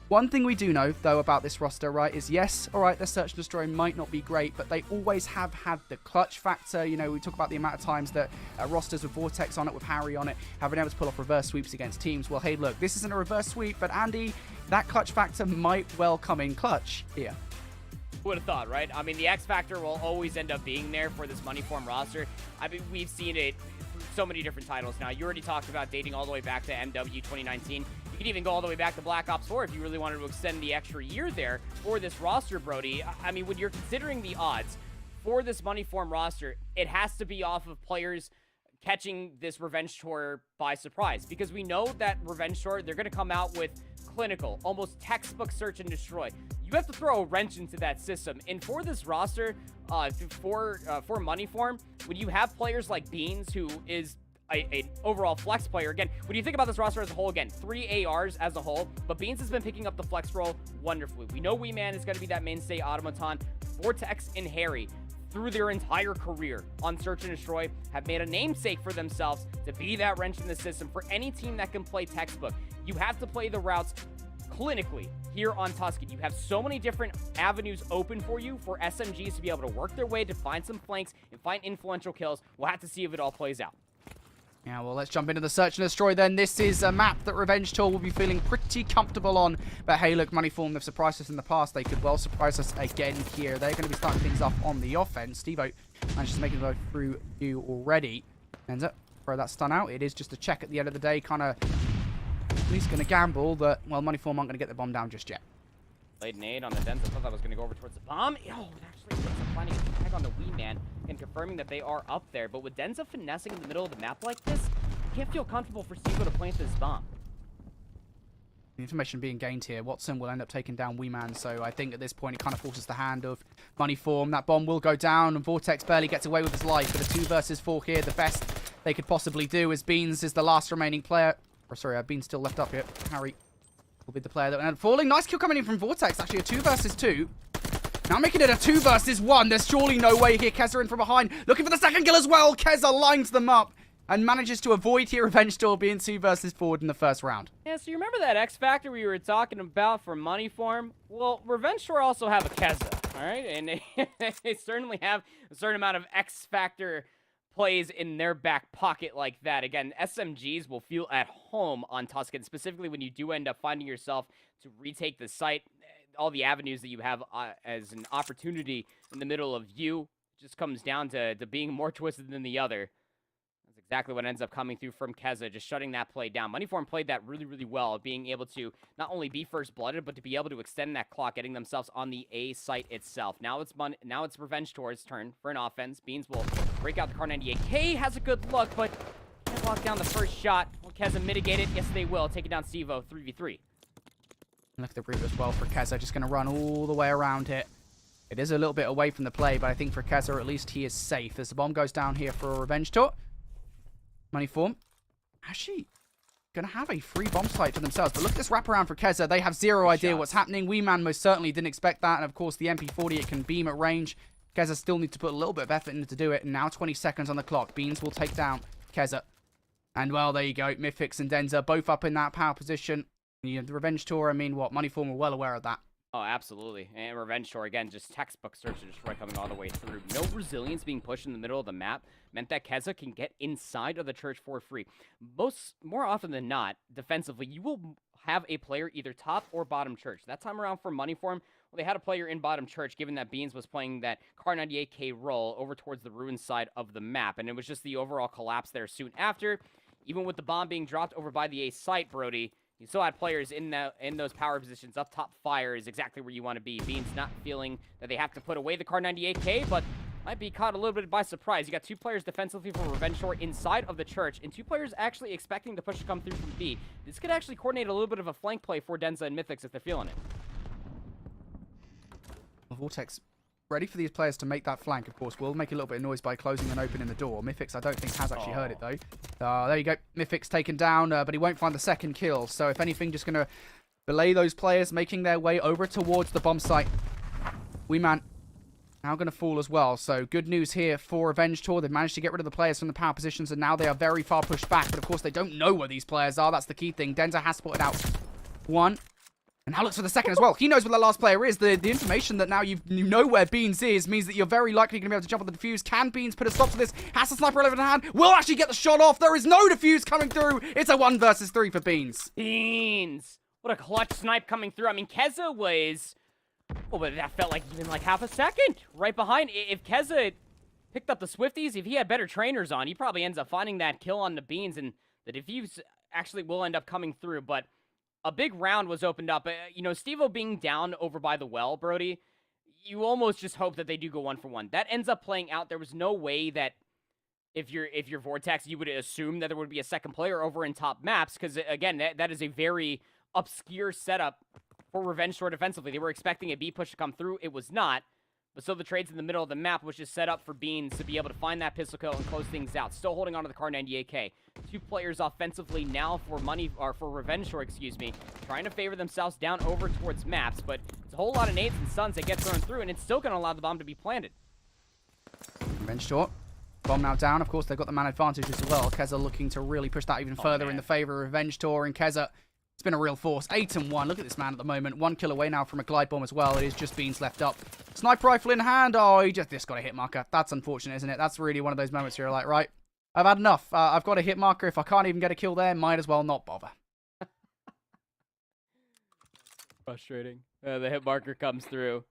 one thing we do know, though, about this roster, right, is yes, all right, their Search and Destroy might not be great, but they always have had the clutch factor. You know, we talk about the amount of times that rosters with Vortex on it, with Harry on it, have been able to pull off reverse sweeps against teams. Well, hey, look, this isn't a reverse sweep, but Andy, that clutch factor might well come in clutch here. Who would have thought, right? I mean, the X Factor will always end up being there for this Moneyform roster. I mean, we've seen it through so many different titles now. You already talked about dating all the way back to MW 2019. You could even go all the way back to Black Ops 4 if you really wanted to extend the extra year there for this roster, Brody. I mean, when you're considering the odds for this Moneyform roster, it has to be off of players catching this Revenge Tour by surprise, because we know that Revenge Tour, they're going to come out with clinical, almost textbook Search and Destroy. You have to throw a wrench into that system. And for this roster, for Moneyform, when you have players like Beans, who is an overall flex player, again, when you think about this roster as a whole, again, 3 ARs as a whole, but Beans has been picking up the flex role wonderfully. We know Wee Man is going to be that mainstay automaton. Vortex and Harry, through their entire career on Search and Destroy, have made a namesake for themselves to be that wrench in the system for any team that can play textbook. You have to play the routes clinically here on Tuscan. You have so many different avenues open for you for SMGs to be able to work their way to find some flanks and find influential kills. We'll have to see if it all plays out. Yeah, well, let's jump into the Search and Destroy then. This is a map that Revenge Tour will be feeling pretty comfortable on. But hey, look, Moneyform, they've surprised us in the past. They could well surprise us again here. They're going to be starting things off on the offense. Steve-O managed to make it go through you already. Ends up throw that stun out. It is just a check at the end of the day, kind of at least going to gamble that, well, Moneyform aren't going to get the bomb down just yet. Played nade on the Denza. I thought that was going to go over towards the bomb. Oh, it actually ends up finding a tag on the Wee Man and confirming that they are up there. But with Denza finessing in the middle of the map like this, you can't feel comfortable for Steve to plant this bomb. The information being gained here, Watson will end up taking down Wee Man, so I think at this point it kind of forces the hand of Moneyform. That bomb will go down, and Vortex barely gets away with his life. But a 2 versus 4 here, the best they could possibly do, as Beans is the last remaining player. Or sorry, Beans still left up here. Harry will be the player that will end up falling. Nice kill coming in from Vortex, actually a 2 versus 2. Now making it a 2 versus 1. There's surely no way here. Keza in from behind, looking for the second kill as well. Keza lines them up and manages to avoid here Revenge Tour being 2 versus 4 in the first round. Yeah, so you remember that X Factor we were talking about for Moneyform? Well, Revenge Tour also have a Keza, all right? And they certainly have a certain amount of X Factor plays in their back pocket like that. Again, SMGs will feel at home on Tuscan, specifically when you do end up finding yourself to retake the site. All the avenues that you have as an opportunity in the middle of you just comes down to being more twisted than the other. That's exactly what ends up coming through from Keza, just shutting that play down. Moneyform played that really, really well, being able to not only be first-blooded, but to be able to extend that clock, getting themselves on the A site itself. Now it's Revenge Tour's turn for an offense. Beans will break out the Kar 98K, has a good look, but can't lock down the first shot. Will Keza mitigate it? Yes, they will. Taking down Stevo 3v3. Look at the route as well for Keza, just going to run all the way around it. It is a little bit away from the play, but I think for Keza, at least he is safe. As the bomb goes down here for a Revenge Tour. Moneyform. Actually, going to have a free bomb site for themselves. But look at this wraparound for Keza. They have zero idea what's happening. Wee Man most certainly didn't expect that. And of course, the MP40, it can beam at range. Keza still needs to put a little bit of effort in to do it. And now 20 seconds on the clock. Beans will take down Keza. And well, there you go. Mythics and Denza both up in that power position. The Revenge Tour, I mean, what? Moneyform were well aware of that. Oh, absolutely. And Revenge Tour, again, just textbook search and destroy coming all the way through. No resilience being pushed in the middle of the map meant that Keza can get inside of the church for free. More often than not, defensively, you will have a player either top or bottom church. That time around for Moneyform, well, they had a player in bottom church, given that Beans was playing that Car 98K role over towards the ruin side of the map. And it was just the overall collapse there soon after. Even with the bomb being dropped over by the A site, Brody, you still had players in those power positions. Up top fire is exactly where you want to be. Beans not feeling that they have to put away the Car 98K, but might be caught a little bit by surprise. You got 2 players defensively for Revenge Tour inside of the church, and 2 players actually expecting the push to come through from B. This could actually coordinate a little bit of a flank play for Denza and Mythics if they're feeling it. Vortex ready for these players to make that flank, of course. Will make a little bit of noise by closing and opening the door. Mythics, I don't think, has actually heard it, though. There you go. Mythics taken down, but he won't find the second kill. So, if anything, just going to belay those players making their way over towards the bomb site. Wee Man now going to fall as well. So, good news here for Revenge Tour. They've managed to get rid of the players from the power positions, and now they are very far pushed back. But, of course, they don't know where these players are. That's the key thing. Denza has spotted out one. And now looks for the second as well. He knows where the last player is. The information that now you know where Beans is means that you're very likely going to be able to jump on the defuse. Can Beans put a stop to this? Has the sniper rifle in hand? Will actually get the shot off. There is no defuse coming through. It's a 1 versus 3 for Beans. Beans! What a clutch snipe coming through. I mean, Keza was... Oh, but that felt like even like half a second right behind. If Keza picked up the Swifties, if he had better trainers on, he probably ends up finding that kill on the Beans, and the defuse actually will end up coming through, but a big round was opened up. You know, Steve-O being down over by the well, Brody, you almost just hope that they do go 1 for 1. That ends up playing out. There was no way that if you're Vortex, you would assume that there would be a second player over in top maps, because, again, that is a very obscure setup for Revenge Tour defensively. They were expecting a B push to come through. It was not. But still, the trades in the middle of the map was just set up for Beans to be able to find that pistol kill and close things out. Still holding on to the Car 98K. 2 players offensively now for for Revenge Tour, trying to favor themselves down over towards maps, but it's a whole lot of nades and stuns that get thrown through, and it's still going to allow the bomb to be planted. Revenge Tour. Bomb now down. Of course, they've got the man advantage as well. Keza looking to really push that even further in the favor of Revenge Tour, and Keza, it's been a real force. 8 and 1. Look at this man at the moment. 1 kill away now from a glide bomb as well. It is just Beans left up. Sniper rifle in hand. Oh, he just got a hit marker. That's unfortunate, isn't it? That's really one of those moments where you're like, right, I've had enough. I've got a hit marker. If I can't even get a kill there, might as well not bother. Frustrating. The hit marker comes through.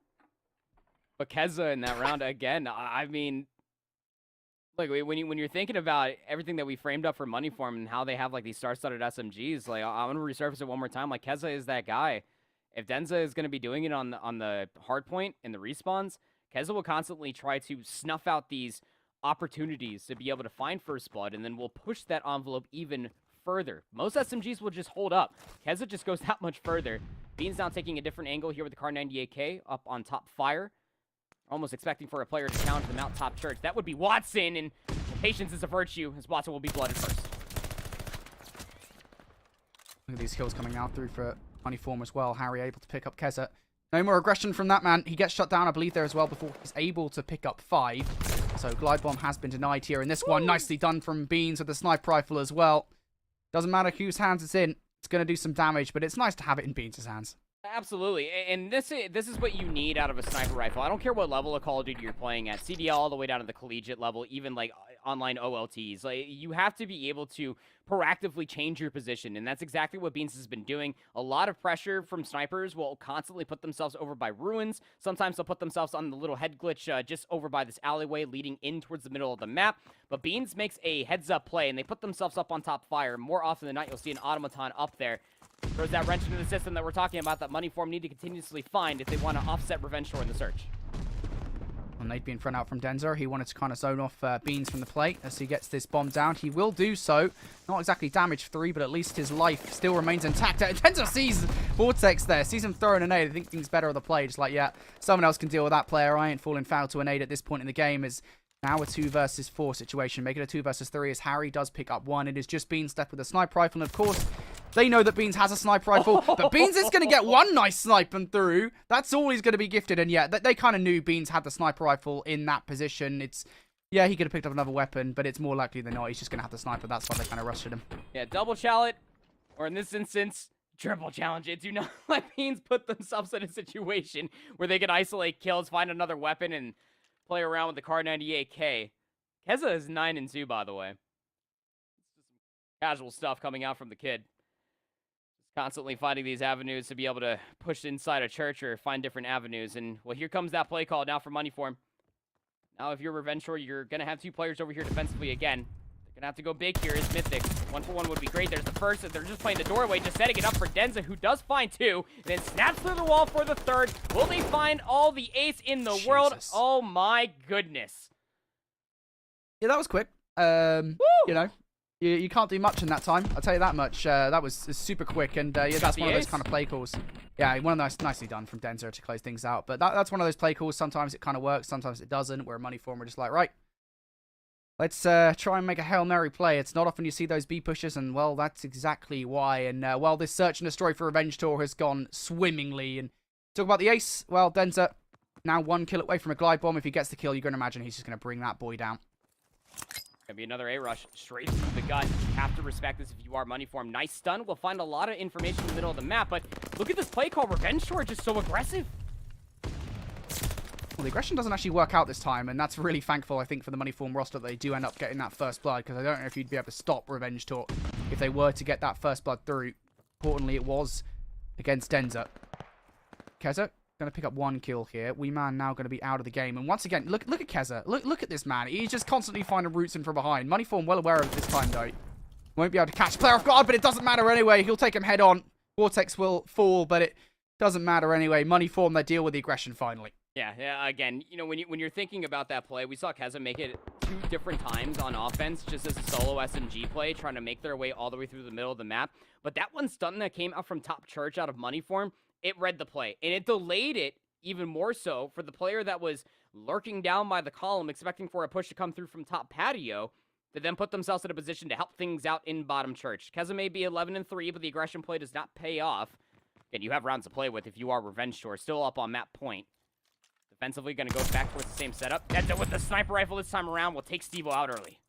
But Keza in that round, again, I mean, like, when you're thinking about everything that we framed up for Moneyform and how they have, like, these star-studded SMGs, like, I'm going to resurface it one more time. Like, Keza is that guy. If Denza is going to be doing it on the hardpoint and the respawns, Keza will constantly try to snuff out these opportunities to be able to find first blood, and then we'll push that envelope even further. Most SMGs will just hold up. Keza just goes that much further. Beans now taking a different angle here with the Car 98K up on top fire. Almost expecting for a player to challenge them out top church. That would be Watson, and patience is a virtue, as Watson will be blooded first. Look at these kills coming out through for Moneyform as well. Harry able to pick up Keza. No more aggression from that man. He gets shut down, I believe, there as well before he's able to pick up 5. So Glide Bomb has been denied here. And this one, nicely done from Beans with the sniper rifle as well. Doesn't matter whose hands it's in. It's going to do some damage, but it's nice to have it in Beans' hands. Absolutely, and this is what you need out of a sniper rifle. I don't care what level of Call of Duty you're playing at, CDL all the way down to the collegiate level, even like online OLTs. Like, you have to be able to proactively change your position, and that's exactly what Beans has been doing. A lot of pressure from snipers will constantly put themselves over by ruins. Sometimes they'll put themselves on the little head glitch just over by this alleyway leading in towards the middle of the map. But Beans makes a heads-up play, and they put themselves up on top fire. More often than not, you'll see an automaton up there. Throws that wrench into the system that we're talking about that Moneyform need to continuously find if they want to offset Revenge Tour in the search. Well, Nate being front out from Denzer. He wanted to kind of zone off Beans from the plate as he gets this bomb down. He will do so. Not exactly damage 3, but at least his life still remains intact. Denzer sees Vortex there. Sees him throwing a nade. I think things better of the play. Just like, yeah, someone else can deal with that player. I ain't falling foul to a nade at this point in the game as Now a 2 versus 4 situation. Make it a 2 versus 3 as Harry does pick up one. It is just Beans left with a sniper rifle. And of course, they know that Beans has a sniper rifle. But Beans is going to get one nice sniping through. That's all he's going to be gifted. And yeah, they kind of knew Beans had the sniper rifle in that position. Yeah, he could have picked up another weapon, but it's more likely than not he's just going to have the sniper. That's why they kind of rushed at him. Yeah, double challenge, or in this instance, triple challenge it. Do not let Beans put themselves in a situation where they can isolate kills, find another weapon, and play around with the Kar 98K. Keza is 9-2, by the way. Casual stuff coming out from the kid. Just constantly finding these avenues to be able to push inside a church or find different avenues. And, well, here comes that play call now for money for him. Now, if you're Revenge Tour, you're going to have 2 players over here defensively again. They're going to have to go big here as Mythic. 1-for-1 would be great. There's the first. They're just playing the doorway, just setting it up for Denza, who does find 2, and then snaps through the wall for the 3rd. Will they find all the ace in the world? Oh, my goodness. Yeah, that was quick. You know, you can't do much in that time. I'll tell you that much. That was super quick, and yeah, that's one of those kind of play calls. Yeah, one of those nicely done from Denzer to close things out. But that's one of those play calls. Sometimes it kind of works, sometimes it doesn't. Where Money Form are just like, right, let's try and make a Hail Mary play. It's not often you see those B pushes, and well, that's exactly why. And well, this search and destroy for Revenge Tour has gone swimmingly. And talk about the ace. Well, Denzer now 1 kill away from a glide bomb. If he gets the kill, you're going to imagine he's just going to bring that boy down. Gonna be another A-rush straight through the gut. You have to respect this if you are Money Form. Nice stun. We'll find a lot of information in the middle of the map, but look at this play call. Revenge Tour just so aggressive. Well, the aggression doesn't actually work out this time, and that's really thankful, I think, for the Money Form roster that they do end up getting that first blood, because I don't know if you'd be able to stop Revenge Tour if they were to get that first blood through. Importantly, it was against Denza. Keza going to pick up 1 kill here. Wee Man now going to be out of the game. And once again, look at Keza. Look at this man. He's just constantly finding routes in from behind. Money Form well aware of it this time, though. Won't be able to catch the player off guard, but it doesn't matter anyway. He'll take him head on. Vortex will fall, but it doesn't matter anyway. Money Form, they deal with the aggression finally. Yeah, again, you know, when you're thinking about that play, we saw Keza make it 2 different times on offense, just as a solo SMG play, trying to make their way all the way through the middle of the map. But that one stun that came out from Top Church out of Money Form, it read the play, and it delayed it even more so for the player that was lurking down by the column, expecting for a push to come through from top patio, to then put themselves in a position to help things out in bottom church. Keza may be 11-3, but the aggression play does not pay off. And you have rounds to play with if you are Revenge Tour, still up on map point. Defensively, going to go back towards the same setup. Denza with the sniper rifle this time around will take Stevo out early.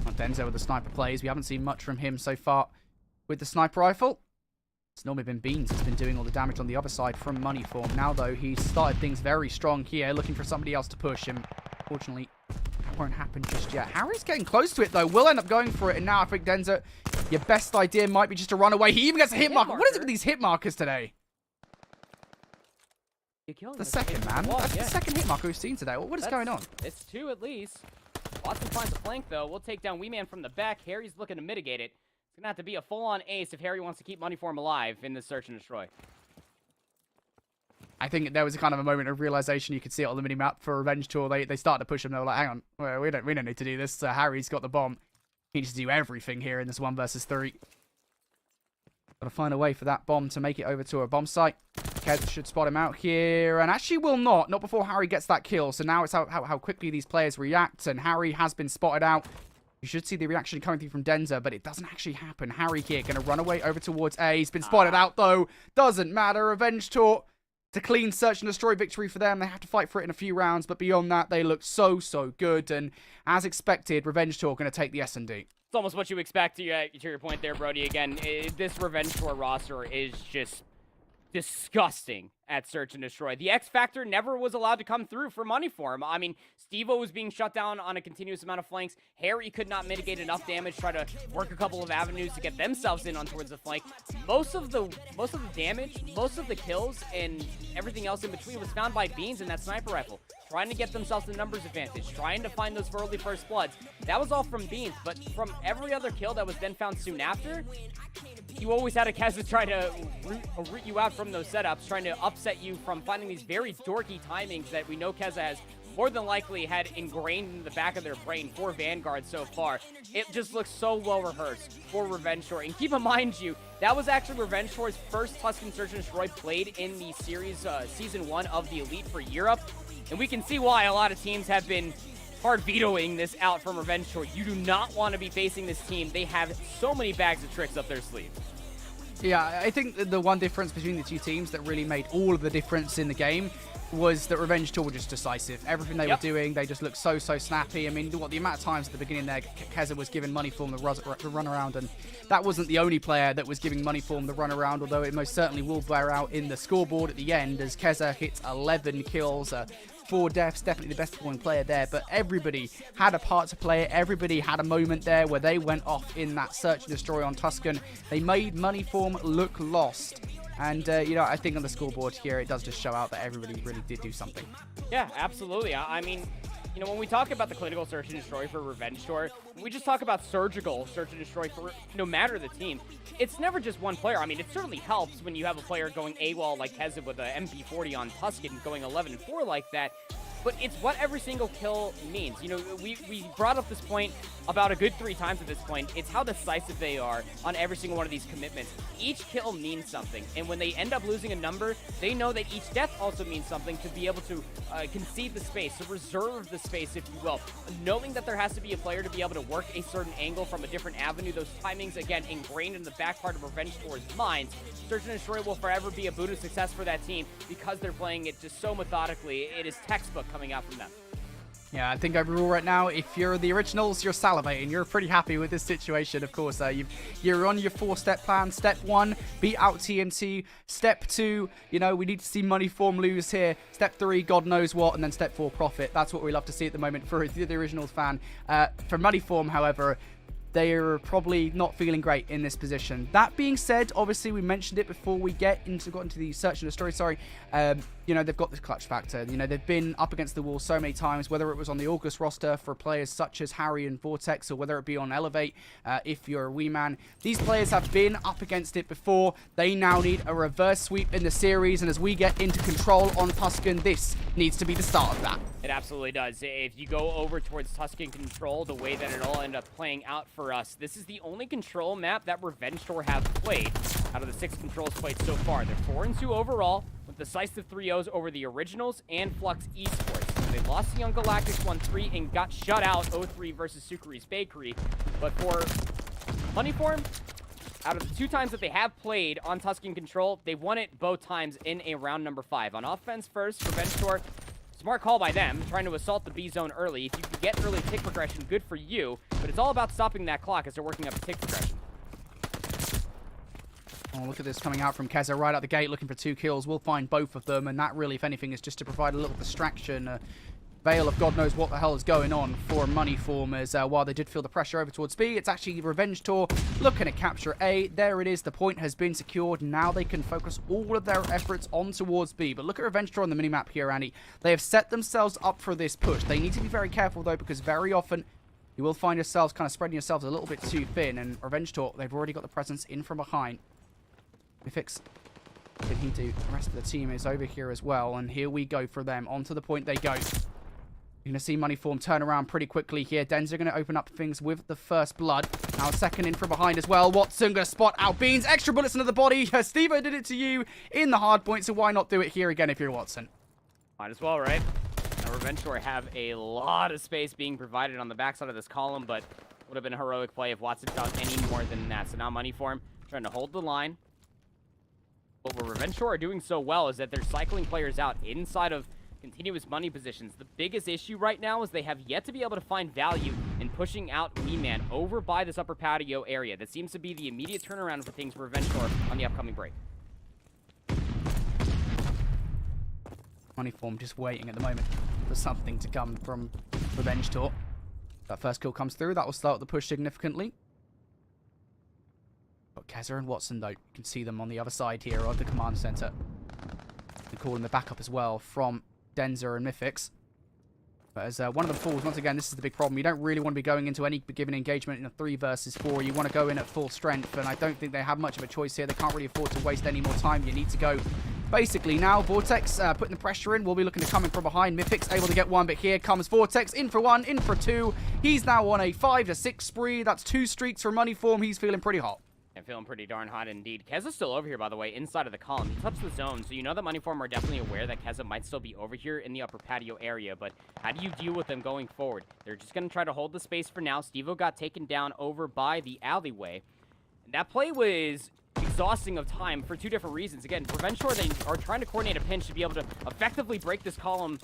Denza with the sniper plays. We haven't seen much from him so far with the sniper rifle. It's normally been Beans who's been doing all the damage on the other side from Money Form. Now, though, he's started things very strong here, looking for somebody else to push him. Fortunately, it won't happen just yet. Harry's getting close to it, though. Will end up going for it, and now I think Denza, your best idea might be just to run away. He even gets a hit marker. What is it with these hit markers today? The second, man. That's the second hit marker we've seen today. What is going on? It's 2 at least. Watson finds a flank, though. We'll take down Wee Man from the back. Harry's looking to mitigate it. It's going to have to be a full-on ace if Harry wants to keep Money Form alive in this search and destroy. I think there was a kind of a moment of realization. You could see it on the minimap for Revenge Tour. They started to push him. They were like, hang on, we don't need to do this. Harry's got the bomb. He needs to do everything here in this 1 versus 3. Got to find a way for that bomb to make it over to a bomb site. Kez should spot him out here, and actually will not before Harry gets that kill. So now it's how quickly these players react, and Harry has been spotted out. You should see the reaction coming through from Denza, but it doesn't actually happen. Harry here going to run away over towards A. He's been spotted out, though. Doesn't matter. Revenge Tour. It's a clean search and destroy victory for them. They have to fight for it in a few rounds, but beyond that, they look so good. And as expected, Revenge Tour going to take the S&D. It's almost what you expect to your point there, Brody. Again, this Revenge Tour roster is just disgusting at search and destroy. The X Factor never was allowed to come through for Money Form. I mean, Stevo was being shut down on a continuous amount of flanks. Harry could not mitigate enough damage, try to work a couple of avenues to get themselves in on towards the flank. Most of the damage, most of the kills, and everything else in between was found by Beans and that sniper rifle, trying to get themselves the numbers advantage, trying to find those early first bloods. That was all from Beans, but from every other kill that was then found soon after, you always had a Keza try to root you out from those setups, trying to upset you from finding these very dorky timings that we know Keza has more than likely had ingrained in the back of their brain for Vanguard so far. It just looks so well rehearsed for Revenge Tour. And keep in mind, that was actually Revenge Tour's first Tuscan Search and Destroy played in the series Season 1 of the Elite for Europe. And we can see why a lot of teams have been hard vetoing this out from Revenge Tour. You do not want to be facing this team. They have so many bags of tricks up their sleeve. Yeah, I think the one difference between the two teams that really made all of the difference in the game was that Revenge Tour were just decisive. Everything they were doing, they just looked so snappy. I mean, the amount of times at the beginning there, Keza was giving Moneyform the run around, and that wasn't the only player that was giving Moneyform the run around, although it most certainly will bear out in the scoreboard at the end as Keza hits 11 kills, 4 deaths, definitely the best performing player there, but everybody had a part to play. Everybody had a moment there where they went off in that search and destroy on Tuscan. They made Moneyform look lost. And, I think on the scoreboard here, it does just show out that everybody really did do something. Yeah, absolutely. I mean, when we talk about the clinical search and destroy for Revenge Tour, we just talk about surgical search and destroy for no matter the team. It's never just one player. I mean, it certainly helps when you have a player going AWOL like Keza with an MP40 on Tuscan going 11-4 like that. But it's what every single kill means. We brought up this point about a good 3 times at this point. It's how decisive they are on every single one of these commitments. Each kill means something, and when they end up losing a number, they know that each death also means something to be able to concede the space, to reserve the space, if you will. Knowing that there has to be a player to be able to work a certain angle from a different avenue, those timings, again, ingrained in the back part of Revenge Tour's minds. Search and Destroy will forever be a boon of success for that team because they're playing it just so methodically. It is textbook coming out from them. Yeah, I think overall right now, if you're the originals, you're salivating. You're pretty happy with this situation, of course. You're on your 4-step plan. Step 1, beat out TNT. Step 2, we need to see Moneyform lose here. Step 3, God knows what. And then Step 4, profit. That's what we love to see at the moment for the originals fan. For Moneyform, however, they are probably not feeling great in this position. That being said, obviously we mentioned it before we got into the search and destroy. They've got this clutch factor. They've been up against the wall so many times, whether it was on the August roster for players such as Harry and Vortex, or whether it be on Elevate if you're a wee man. These players have been up against it before. They now need a reverse sweep in the series, and as we get into control on Tuscan, this needs to be the start of that. It absolutely does. If you go over towards Tuscan Control, the way that it all ended up playing out for us, this is the only control map that Revenge Tour have played out of the 6 controls played so far. They're 4-2 overall, with decisive 3-0s over the Originals and Flux Esports. They lost to Young Galactics 1-3 and got shut out 0-3 versus Sukari's Bakery. But for Moneyform, out of the 2 times that they have played on Tuscan Control, they won it both times in a round number 5. On offense first, Revenge Tour, smart call by them, trying to assault the B zone early. If you can get early tick progression, good for you. But it's all about stopping that clock as they're working up the tick progression. Oh, look at this coming out from Keza right out the gate, looking for 2 kills. We'll find both of them, and that really, if anything, is just to provide a little distraction. Veil of God knows what the hell is going on for Moneyform, as while they did feel the pressure over towards B, it's actually Revenge Tour looking to capture A. There it is. The point has been secured. Now they can focus all of their efforts on towards B. But look at Revenge Tour on the minimap here, Andy. They have set themselves up for this push. They need to be very careful, though, because very often you will find yourselves kind of spreading yourselves a little bit too thin. And Revenge Tour, they've already got the presence in from behind. Mythix did he do? The rest of the team is over here as well. And here we go for them. Onto the point they go. You're going to see Moneyform turn around pretty quickly here. Denzer going to open up things with the first blood. Now second in from behind as well. Watson going to spot out Beans. Extra bullets into the body. Steve-O did it to you in the hard point, so why not do it here again if you're Watson? Might as well, right? Now Revenge Tour have a lot of space being provided on the backside of this column, but would have been a heroic play if Watson found any more than that. So now Moneyform trying to hold the line. But what Revenge Tour are doing so well is that they're cycling players out inside of continuous money positions. The biggest issue right now is they have yet to be able to find value in pushing out Wee-Man over by this upper patio area. That seems to be the immediate turnaround for things for Revenge Tour on the upcoming break. Moneyform just waiting at the moment for something to come from Revenge Tour. That first kill comes through. That will start the push significantly. Got Keza and Watson, though. You can see them on the other side here of the command center. They're calling the backup as well from Denzer and Mythix. But as one of them falls, once again, this is the big problem. You don't really want to be going into any given engagement in a 3 versus 4. You want to go in at full strength, and I don't think they have much of a choice here. They can't really afford to waste any more time. You need to go basically now. Vortex putting the pressure in. We'll be looking to come in from behind. Mythix able to get one, but here comes Vortex. In for 1, in for 2. He's now on a 5-6 spree. That's 2 streaks for Moneyform. He's feeling pretty hot. And feeling pretty darn hot indeed. Keza's still over here, by the way, inside of the column. He touched the zone, so you know that Moneyform are definitely aware that Keza might still be over here in the upper patio area, but how do you deal with them going forward? They're just going to try to hold the space for now. Stevo got taken down over by the alleyway. That play was exhausting of time for two different reasons. Again, Revenge Tour, they are trying to coordinate a pinch to be able to effectively break this column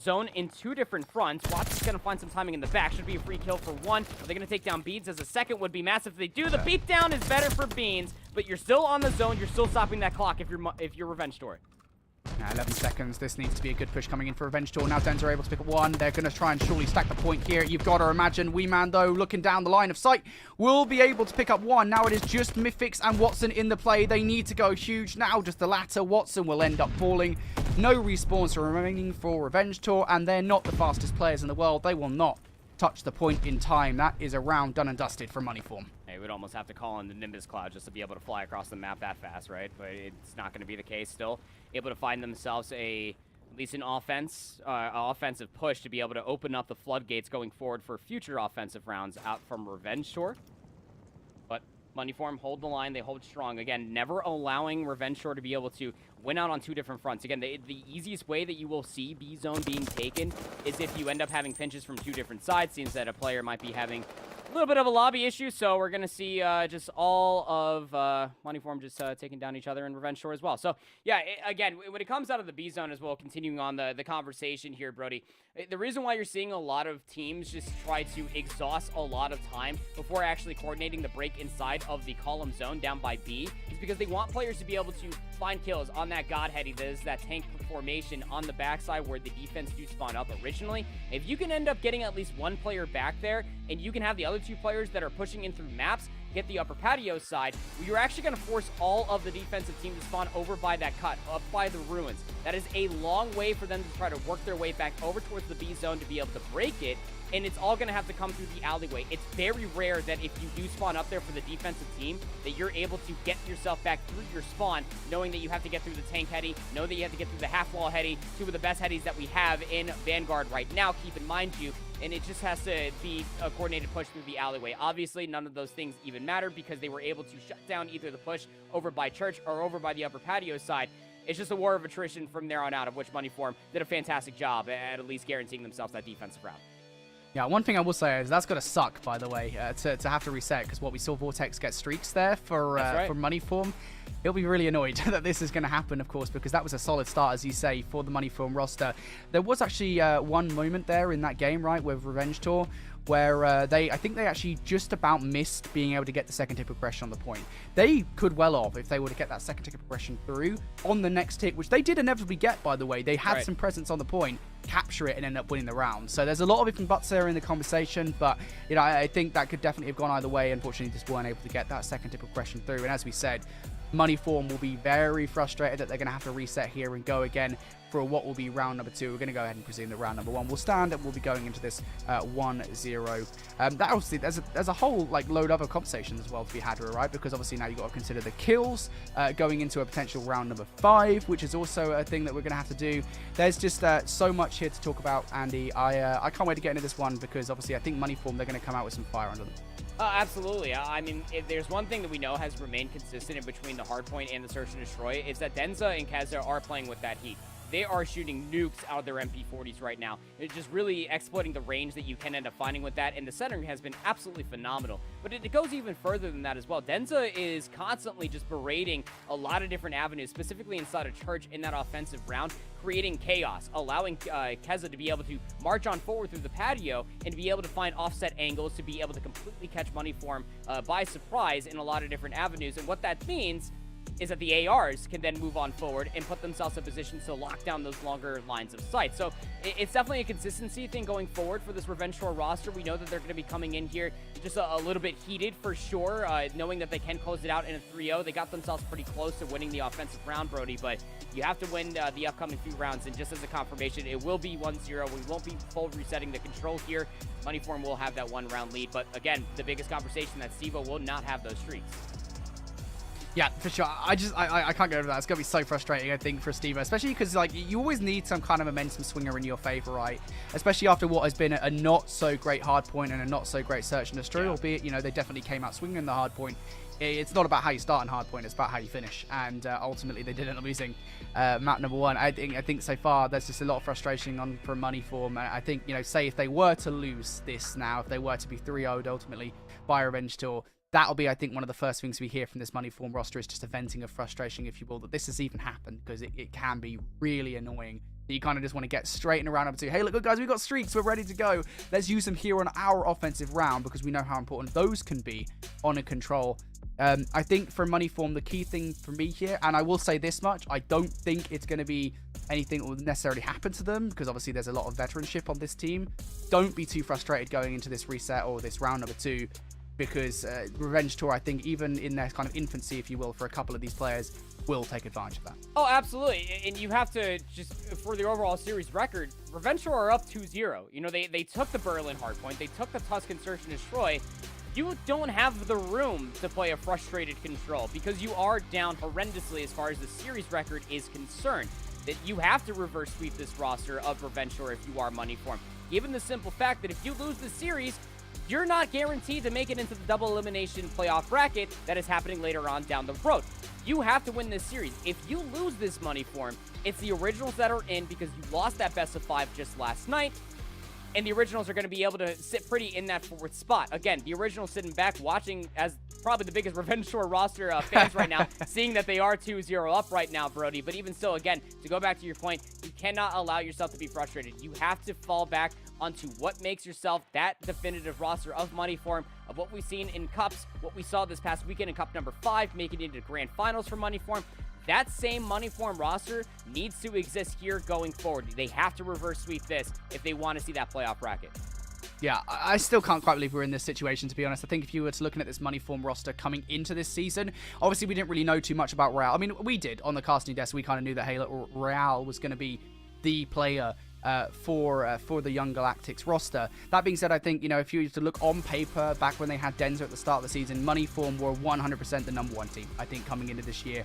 zone in two different fronts. Watts is going to find some timing in the back. Should be a free kill for one. Are they going to take down Beans as a second? Would be massive if they do. The beatdown is better for Beans, but you're still on the zone. You're still stopping that clock if you're Revenge Tour. 11 seconds. This needs to be a good push coming in for Revenge Tour. Now Denza are able to pick up one. They're going to try and surely stack the point here. You've got to imagine Wee Man, though, looking down the line of sight, will be able to pick up one. Now it is just Mythics and Watson in the play. They need to go huge now. Just the latter. Watson will end up falling. No respawns remaining for Revenge Tour, and they're not the fastest players in the world. They will not touch the point in time. That is a round done and dusted for Moneyform. Hey, we'd almost have to call in the Nimbus Cloud just to be able to fly across the map that fast, right? But it's not going to be the case still. Able to find themselves at least an offensive push to be able to open up the floodgates going forward for future offensive rounds out from Revenge Tour. But Moneyform hold the line. They hold strong. Again, never allowing Revenge Tour to be able to win out on two different fronts. Again, the easiest way that you will see B-Zone being taken is if you end up having pinches from two different sides. Seems that a player might be having a little bit of a lobby issue, so we're going to see just all of Moneyform just taking down each other in Revenge Tour as well. So, yeah, again, when it comes out of the B-Zone as well, continuing on the conversation here, Brody, the reason why you're seeing a lot of teams just try to exhaust a lot of time before actually coordinating the break inside of the column zone down by B is because they want players to be able to find kills on that God Heady, that is that tank formation on the backside where the defense do spawn up originally. If you can end up getting at least one player back there, and you can have the other two players that are pushing in through maps get the upper patio side, you're actually going to force all of the defensive team to spawn over by that cut, up by the ruins. That is a long way for them to try to work their way back over towards the B zone to be able to break it, and it's all going to have to come through the alleyway. It's very rare that if you do spawn up there for the defensive team, that you're able to get yourself back through your spawn, knowing that you have to get through the tank heady, know that you have to get through the half-wall heady, two of the best headies that we have in Vanguard right now, keep in mind you, and it just has to be a coordinated push through the alleyway. Obviously, none of those things even matter because they were able to shut down either the push over by Church or over by the upper patio side. It's just a war of attrition from there on out, of which Moneyform did a fantastic job at least guaranteeing themselves that defensive round. Yeah, one thing I will say is that's got to suck, by the way, to have to reset, because what we saw Vortex get streaks there for Moneyform. He'll be really annoyed that this is going to happen, of course, because that was a solid start, as you say, for the Moneyform roster. There was actually one moment there in that game, right, with Revenge Tour, where I think they actually just about missed being able to get the second tick progression on the point. They could well have, if they were to get that second tick progression through on the next tick, which they did inevitably get, by the way. They had some presence on the point, capture it, and end up winning the round. So there's a lot of ifs and buts there in the conversation, but you know, I think that could definitely have gone either way. Unfortunately, just weren't able to get that second tick progression through. And as we said, Moneyform will be very frustrated that they're going to have to reset here and go again for what will be round number 2. We're going to go ahead and presume that round number 1 will stand, and we'll be going into this 1-0. That obviously, there's a whole like load of other conversations as well to be had, right? Because obviously now you've got to consider the kills going into a potential round number 5, which is also a thing that we're going to have to do. There's just so much here to talk about, Andy. I can't wait to get into this one because obviously I think Moneyform, they're going to come out with some fire under them. Absolutely. I mean, if there's one thing that we know has remained consistent in between the Hardpoint and the Search and Destroy, is that Denza and Keza are playing with that heat. They are shooting nukes out of their MP40s right now. It's just really exploiting the range that you can end up finding with that, and the centering has been absolutely phenomenal. But it goes even further than that as well. Denza is constantly just berating a lot of different avenues, specifically inside of Church in that offensive round, creating chaos, allowing Keza to be able to march on forward through the patio and to be able to find offset angles to be able to completely catch Moneyform by surprise in a lot of different avenues. And what that means is that the ARs can then move on forward and put themselves in positions to lock down those longer lines of sight. So it's definitely a consistency thing going forward for this Revenge Tour roster. We know that they're going to be coming in here just a little bit heated for sure, knowing that they can close it out in a 3-0. They got themselves pretty close to winning the offensive round, Brody, but you have to win the upcoming few rounds, and just as a confirmation, it will be 1-0. We won't be full resetting the control here. Moneyform will have that 1-round lead, but again, the biggest conversation that Stevo will not have those streaks. Yeah, for sure. I can't get over that. It's going to be so frustrating, I think, for Steve, especially because, like, you always need some kind of momentum swinger in your favor, right? Especially after what has been a not so great hard point and a not so great search and destroy, albeit, you know, they definitely came out swinging in the hard point. It's not about how you start in hard point, it's about how you finish. And ultimately, they did end up losing map number 1. I think so far, there's just a lot of frustration from Moneyform. I think, you know, say if they were to lose this now, if they were to be 3-0'd ultimately by Revenge Tour, that'll be, I think, one of the first things we hear from this Moneyform roster is just a venting of frustration, if you will, that this has even happened, because it can be really annoying. You kind of just want to get straight in a round up to, hey, look, guys, we've got streaks, we're ready to go. Let's use them here on our offensive round, because we know how important those can be on a control. I think for Moneyform, the key thing for me here, and I will say this much, I don't think it's going to be anything that will necessarily happen to them, because obviously there's a lot of veteranship on this team. Don't be too frustrated going into this reset or this round number 2, because Revenge Tour, I think, even in their kind of infancy, if you will, for a couple of these players, will take advantage of that. Oh, absolutely. And you have to just, for the overall series record, Revenge Tour are up 2-0. You know, they took the Berlin Hardpoint, they took the Tuscan Search and Destroy. You don't have the room to play a frustrated control because you are down horrendously as far as the series record is concerned. That you have to reverse sweep this roster of Revenge Tour if you are Moneyform. Given the simple fact that if you lose the series, you're not guaranteed to make it into the double elimination playoff bracket that is happening later on down the road. You have to win this series. If you lose this Moneyform, it's the Originals that are in because you lost that best of 5 just last night. And the Originals are going to be able to sit pretty in that 4th spot. Again, the Originals sitting back watching as probably the biggest Revenge Tour roster fans right now, seeing that they are 2-0 up right now, Brody. But even still, again, to go back to your point, you cannot allow yourself to be frustrated. You have to fall back onto what makes yourself that definitive roster of Moneyform, of what we've seen in Cups, what we saw this past weekend in Cup number 5, making it into Grand Finals for Moneyform. That same Moneyform roster needs to exist here going forward. They have to reverse sweep this if they want to see that playoff bracket. Yeah, I still can't quite believe we're in this situation, to be honest. I think if you were to looking at this Moneyform roster coming into this season, obviously we didn't really know too much about Real. I mean, we did on the casting desk. We kind of knew that, hey, look, Real was going to be the player for the Young Galactics roster. That being said, I think, you know, if you were to look on paper, back when they had Denzer at the start of the season, Moneyform were 100% the number 1 team, I think, coming into this year.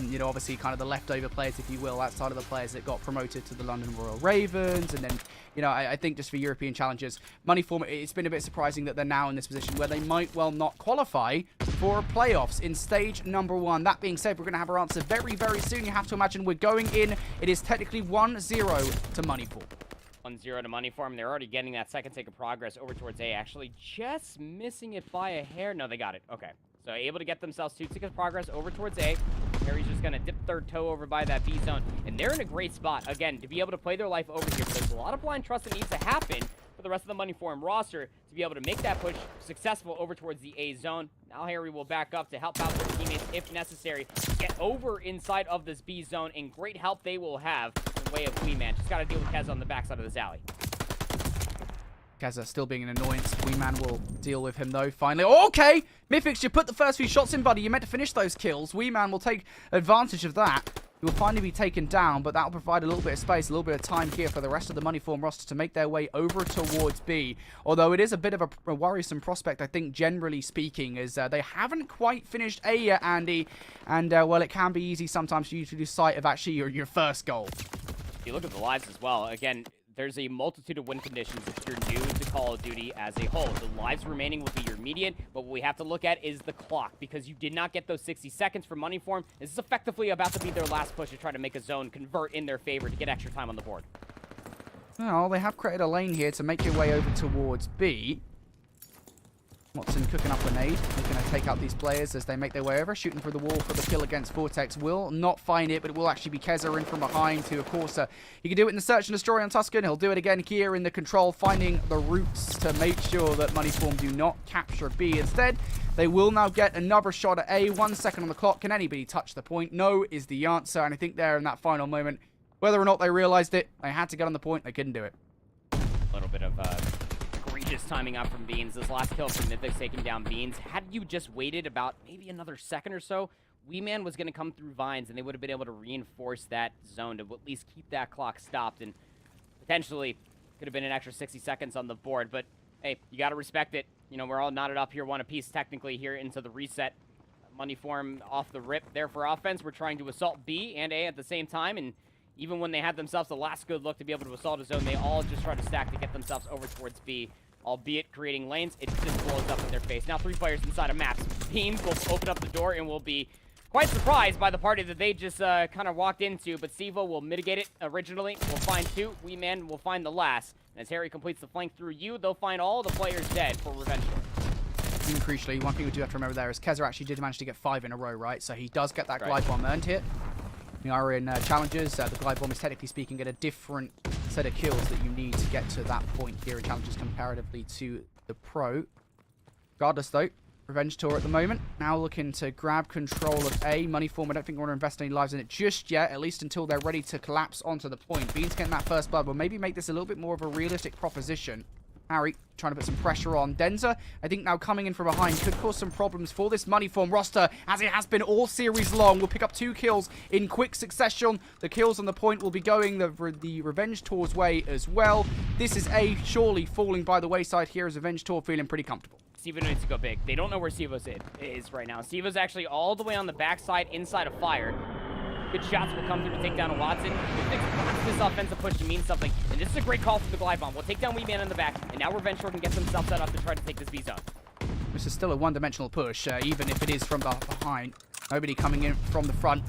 You know, obviously kind of the leftover players, if you will, outside of the players that got promoted to the London Royal Ravens. And then, you know, I think just for European challenges, Moneyform, it's been a bit surprising that they're now in this position where they might well not qualify for playoffs in stage number 1. That being said, we're going to have our answer very, very soon. You have to imagine we're going in. It is technically 1-0 to Moneyform. 1-0 to Moneyform. They're already getting that second take of progress over towards A. Actually, just missing it by a hair. No, they got it. Okay. So able to get themselves 2 tickets of progress over towards A. Harry's just going to dip their toe over by that B zone. And they're in a great spot, again, to be able to play their life over here. So there's a lot of blind trust that needs to happen for the rest of the Moneyform roster to be able to make that push successful over towards the A zone. Now Harry will back up to help out their teammates if necessary. Get over inside of this B zone, and great help they will have in the way of Weeman. Just got to deal with Keza on the backside of this alley. Keza still being an annoyance. Weeman will deal with him, though, finally. Okay! Mythics, you put the first few shots in, buddy. You meant to finish those kills. Weeman will take advantage of that. He will finally be taken down, but that will provide a little bit of space, a little bit of time here for the rest of the Moneyform roster to make their way over towards B. Although it is a bit of a worrisome prospect, I think, generally speaking, as they haven't quite finished A yet, Andy. And, well, it can be easy sometimes for you to lose sight of actually your first goal. If you look at the lives as well, again, there's a multitude of win conditions if you're new to Call of Duty as a whole. The lives remaining will be your median, but what we have to look at is the clock, because you did not get those 60 seconds from Moneyform. This is effectively about to be their last push to try to make a zone convert in their favor to get extra time on the board. Well, they have created a lane here to make your way over towards B. Watson cooking up a nade. They're going to take out these players as they make their way over. Shooting through the wall for the kill against Vortex. Will not find it, but it will actually be Keza in from behind to, of course, he can do it in the search and destroy on Tuscan. He'll do it again here in the control, finding the routes to make sure that Moneyform do not capture B. Instead, they will now get another shot at A. 1 second on the clock. Can anybody touch the point? No is the answer. And I think there in that final moment, whether or not they realized it, they had to get on the point. They couldn't do it. A little bit of egregious timing out from Beans. This last kill from Mythics taking down Beans. Had you just waited about maybe another second or so, Weeman was going to come through Vines, and they would have been able to reinforce that zone to at least keep that clock stopped, and potentially could have been an extra 60 seconds on the board. But, hey, you got to respect it. You know, we're all knotted up here, one apiece technically here into the reset. Money form off the rip there for offense. We're trying to assault B and A at the same time, and even when they had themselves the last good look to be able to assault a zone, they all just try to stack to get themselves over towards B. Albeit creating lanes, it just blows up in their face. Now 3 players inside of maps. Beans will open up the door and will be quite surprised by the party that they just kind of walked into, but Sivo will mitigate it originally. We'll find 2. Wee Man will find the last. And as Harry completes the flank through you, they'll find all the players dead for Revenge Tour. Crucially, one thing we do have to remember there is Keza actually did manage to get 5 in a row, right? So he does get that Right. glide bomb earned here. We are in challenges. The glide bomb is technically speaking at a different set of kills that you need to get to that point here in challenges comparatively to the pro. Regardless, though, Revenge Tour at the moment. Now looking to grab control of A. Money form, I don't think we want to invest any lives in it just yet, at least until they're ready to collapse onto the point. Beans getting that first blood will maybe make this a little bit more of a realistic proposition. Harry trying to put some pressure on. Denza, I think now coming in from behind could cause some problems for this Money form roster, as it has been all series long. We'll pick up 2 kills in quick succession. The kills on the point will be going the Revenge Tour's way as well. This is A surely falling by the wayside here as Revenge Tour feeling pretty comfortable. Sivo needs to go big. They don't know where Sivo's is right now. Sivo's actually all the way on the backside inside of fire. Good shots will come through to take down a Watson. This offensive push to mean something. And this is a great call from the glide bomb. We'll take down Wee Man in the back. And now Revenge Tour can get themselves set up to try to take this B zone. This is still a one-dimensional push, even if it is from behind. Nobody coming in from the front.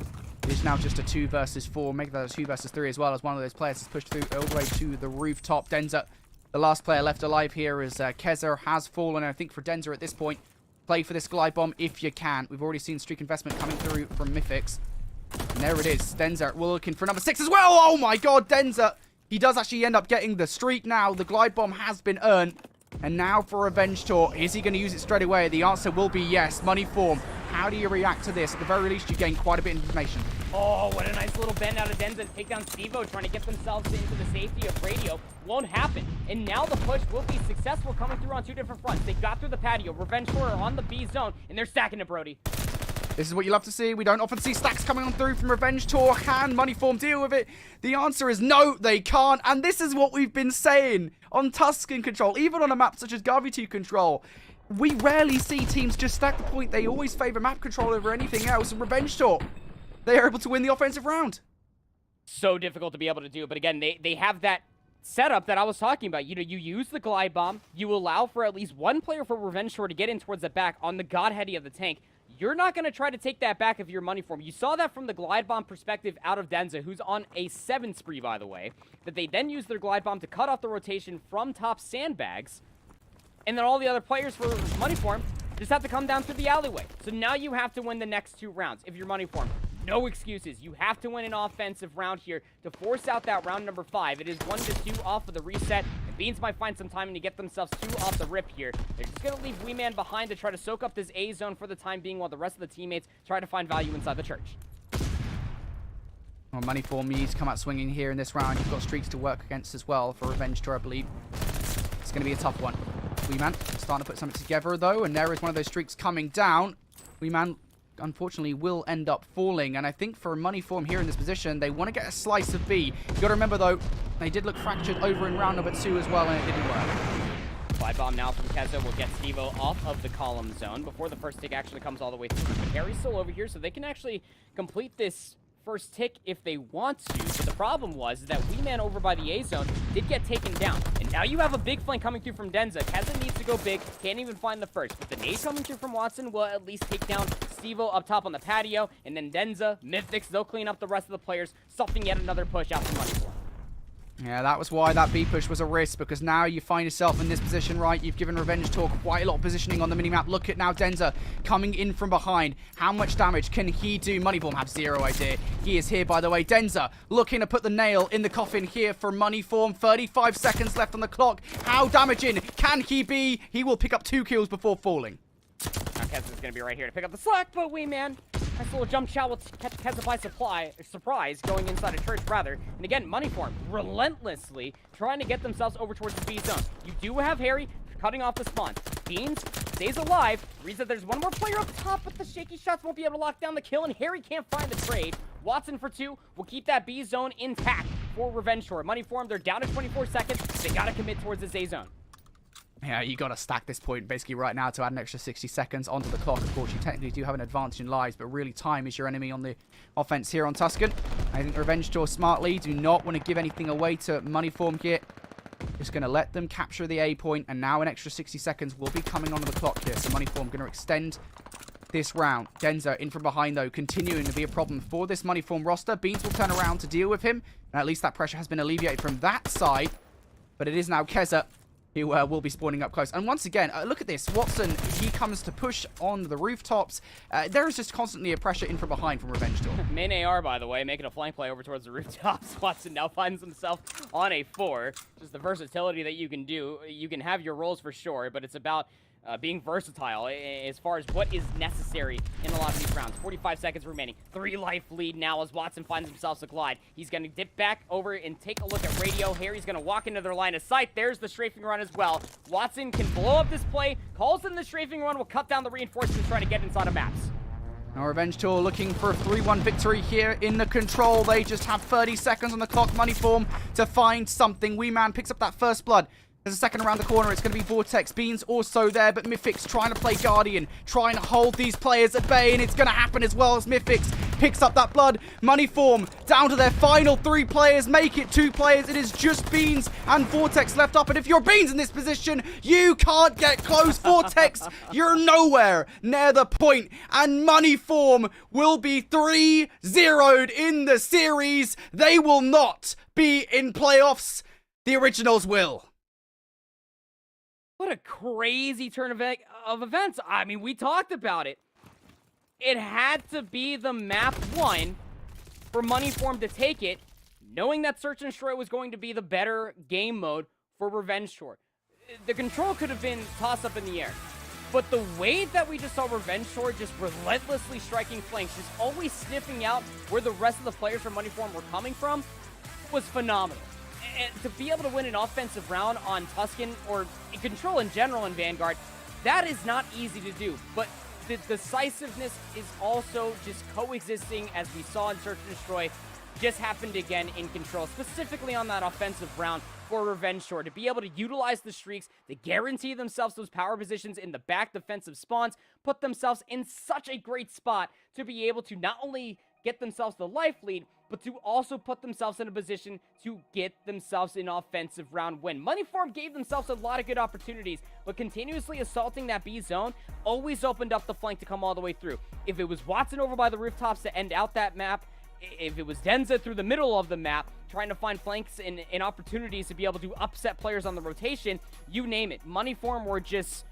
It is now just a 2 versus 4. Make that a 2 versus 3 as well, as one of those players is pushed through all the way to the rooftop. Denza, the last player left alive here, is Kezer has fallen. And I think for Denza at this point, play for this glide bomb if you can. We've already seen streak investment coming through from Mythics. And there it is. Denza, we're looking for number 6 as well. Oh my god, Denza. He does actually end up getting the streak now. The glide bomb has been earned. And now for Revenge Tour. Is he going to use it straight away? The answer will be yes. Money form. How do you react to this? At the very least, you gain quite a bit of information. Oh, what a nice little bend out of Denza to take down Sivo, trying to get themselves into the safety of radio. Won't happen. And now the push will be successful, coming through on 2 different fronts. They got through the patio. Revenge Tour are on the B zone, and they're stacking it, Brody. This is what you love to see. We don't often see stacks coming on through from Revenge Tour. Can Money form deal with it? The answer is no, they can't. And this is what we've been saying on Tuscan Control, even on a map such as Garvey 2 Control. We rarely see teams just stack the point. They always favor map control over anything else. And Revenge Tour, they are able to win the offensive round. So difficult to be able to do. But again, they have that setup that I was talking about. You know, you use the glide bomb. You allow for at least 1 player for Revenge Tour to get in towards the back on the Godheady of the tank. You're not going to try to take that back if you're Money form. You saw that from the glide bomb perspective out of Denza, who's on a 7 spree, by the way, that they then use their glide bomb to cut off the rotation from top sandbags. And then all the other players for Money form just have to come down through the alleyway. So now you have to win the next 2 rounds if you're Money form. No excuses. You have to win an offensive round here to force out that round number 5. It is 1-2 off of the reset. And Beans might find some time to get themselves 2 off the rip here. They're just going to leave Wee Man behind to try to soak up this A zone for the time being while the rest of the teammates try to find value inside the church. Well, Money form needs to come out swinging here in this round. You've got streaks to work against as well for Revenge Tour, I believe. It's going to be a tough one. Wee Man starting to put something together, though, and there is one of those streaks coming down. Wee Man, unfortunately, will end up falling, and I think for Money form here in this position, they want to get a slice of B. You got to remember, though, they did look fractured over in round number 2 as well, and it didn't work. Glide bomb now from Keza will get Stevo off of the column zone before the first tick actually comes all the way through. But Harry's still over here, so they can actually complete this first tick if they want to. But the problem was that Wee Man over by the A zone did get taken down. And now you have a big flank coming through from Denza. Keza needs to go big. Can't even find the first. But the nade coming through from Watson will at least take down Stevo up top on the patio. And then Denza, Mythics, they'll clean up the rest of the players, stopping yet another push out from Money form. Yeah, that was why that B push was a risk, because now you find yourself in this position, right? You've given Revenge Tour quite a lot of positioning on the minimap. Look at now Denza coming in from behind. How much damage can he do? Moneyform have 0 idea. He is here, by the way. Denza looking to put the nail in the coffin here for Moneyform. 35 seconds left on the clock. How damaging can he be? He will pick up 2 kills before falling. Now Keza's going to be right here to pick up the slack, but Wee Man, nice little jump shot will catch Keza by surprise, going inside a church, rather. And again, Moneyform relentlessly trying to get themselves over towards the B zone. You do have Harry cutting off the spawn. Beans stays alive. Reads that there's one more player up top, but the shaky shots won't be able to lock down the kill, and Harry can't find the trade. Watson for 2 will keep that B zone intact for Revenge Tour. Moneyform, they're down to 24 seconds. They got to commit towards this A zone. Yeah, you got to stack this point basically right now to add an extra 60 seconds onto the clock. Of course, you technically do have an advantage in lives, but really time is your enemy on the offense here on Tuscan. I think Revenge Tour smartly do not want to give anything away to Moneyform here. Just going to let them capture the A point, and now an extra 60 seconds will be coming onto the clock here. So Moneyform going to extend this round. Denza in from behind, though, continuing to be a problem for this Moneyform roster. Beans will turn around to deal with him, and at least that pressure has been alleviated from that side. But it is now Keza who will be spawning up close. And once again, look at this. Watson, he comes to push on the rooftops. There is just constantly a pressure in from behind from Revenge Tour. Main AR, by the way, making a flank play over towards the rooftops. Watson now finds himself on a 4. Just the versatility that you can do. You can have your roles for sure, but it's about being versatile as far as what is necessary in a lot of these rounds. 45 seconds remaining. 3 life lead now as Watson finds himself a glide. He's going to dip back over and take a look at radio. Harry's going to walk into their line of sight. There's the strafing run as well. Watson can blow up this play, calls in the strafing run, will cut down the reinforcements trying to get inside of maps. Now Revenge Tour looking for a 3-1 victory here in the control. They just have 30 seconds on the clock. Moneyform to find something. Wee Man picks up that first blood. There's a second around the corner. It's going to be Vortex. Beans also there, but Mythic's trying to play Guardian, trying to hold these players at bay, and it's going to happen as well as Mythic's picks up that blood. Moneyform down to their final 3 players. Make it 2 players. It is just Beans and Vortex left up, and if you're Beans in this position, you can't get close. Vortex, you're nowhere near the point, and Moneyform will be 3-0'd in the series. They will not be in playoffs. The Originals will. What a crazy turn of events. I mean, we talked about it. It had to be the map 1 for Moneyform to take it, knowing that Search and Destroy was going to be the better game mode for Revenge Tour. The control could have been tossed up in the air. But the way that we just saw Revenge Tour just relentlessly striking flanks, just always sniffing out where the rest of the players from Moneyform were coming from, was phenomenal. And to be able to win an offensive round on Tuscan, or control in general in Vanguard, that is not easy to do. But the decisiveness is also just coexisting, as we saw in Search and Destroy, just happened again in control, specifically on that offensive round for Revenge Tour. To be able to utilize the streaks, to guarantee themselves those power positions in the back defensive spawns, put themselves in such a great spot to be able to not only get themselves the life lead, but to also put themselves in a position to get themselves an offensive round win. Moneyform gave themselves a lot of good opportunities, but continuously assaulting that B zone always opened up the flank to come all the way through. If it was Watson over by the rooftops to end out that map, if it was Denza through the middle of the map, trying to find flanks and opportunities to be able to upset players on the rotation, you name it. Moneyform were just,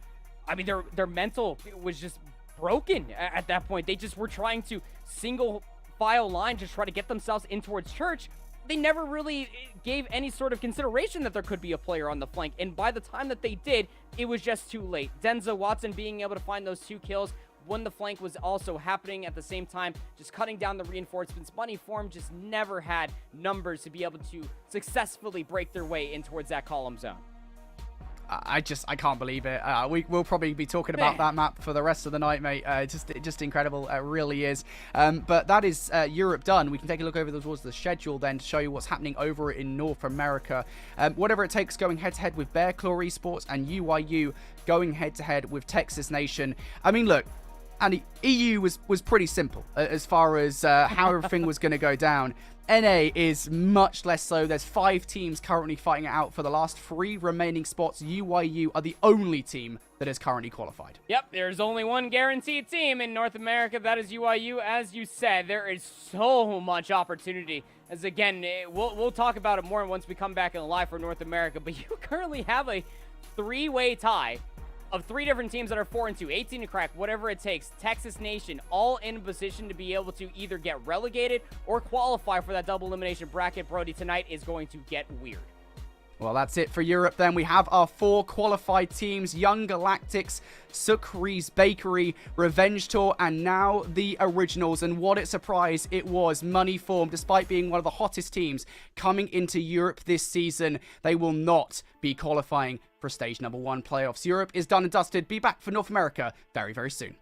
I mean, their mental was just broken at that point. They just were trying to single file line to try to get themselves in towards Church. They never really gave any sort of consideration that there could be a player on the flank, and by the time that they did, it was just too late. Denza, Watson being able to find those 2 kills when the flank was also happening at the same time, just cutting down the reinforcements. Moneyform just never had numbers to be able to successfully break their way in towards that column zone. I can't believe it. We'll probably be talking about that map for the rest of the night, mate. Just incredible. It really is. But that is Europe done. We can take a look over towards the schedule then to show you what's happening over in North America. Whatever it takes, going head-to-head with Bear Claw Esports, and UYU going head-to-head with Texas Nation. I mean, look, Andy, EU was pretty simple as far as how everything was going to go down. NA is much less so. There's 5 teams currently fighting it out for the last 3 remaining spots. UYU are the only team that is currently qualified. Yep, there's only one guaranteed team in North America. That is UYU. As you said, there is so much opportunity. As again, we'll talk about it more once we come back in the live for North America. But you currently have a 3-way tie of 3 different teams that are 4-2, 18 to crack, whatever it takes. Texas Nation all in a position to be able to either get relegated or qualify for that double elimination bracket. Brody, tonight is going to get weird. Well, that's it for Europe then. We have our 4 qualified teams: Young Galactics, Sukri's Bakery, Revenge Tour, and now the Originals. And what a surprise it was. Moneyform, despite being one of the hottest teams coming into Europe this season, they will not be qualifying for stage number 1 playoffs. Europe is done and dusted. Be back for North America very, very soon.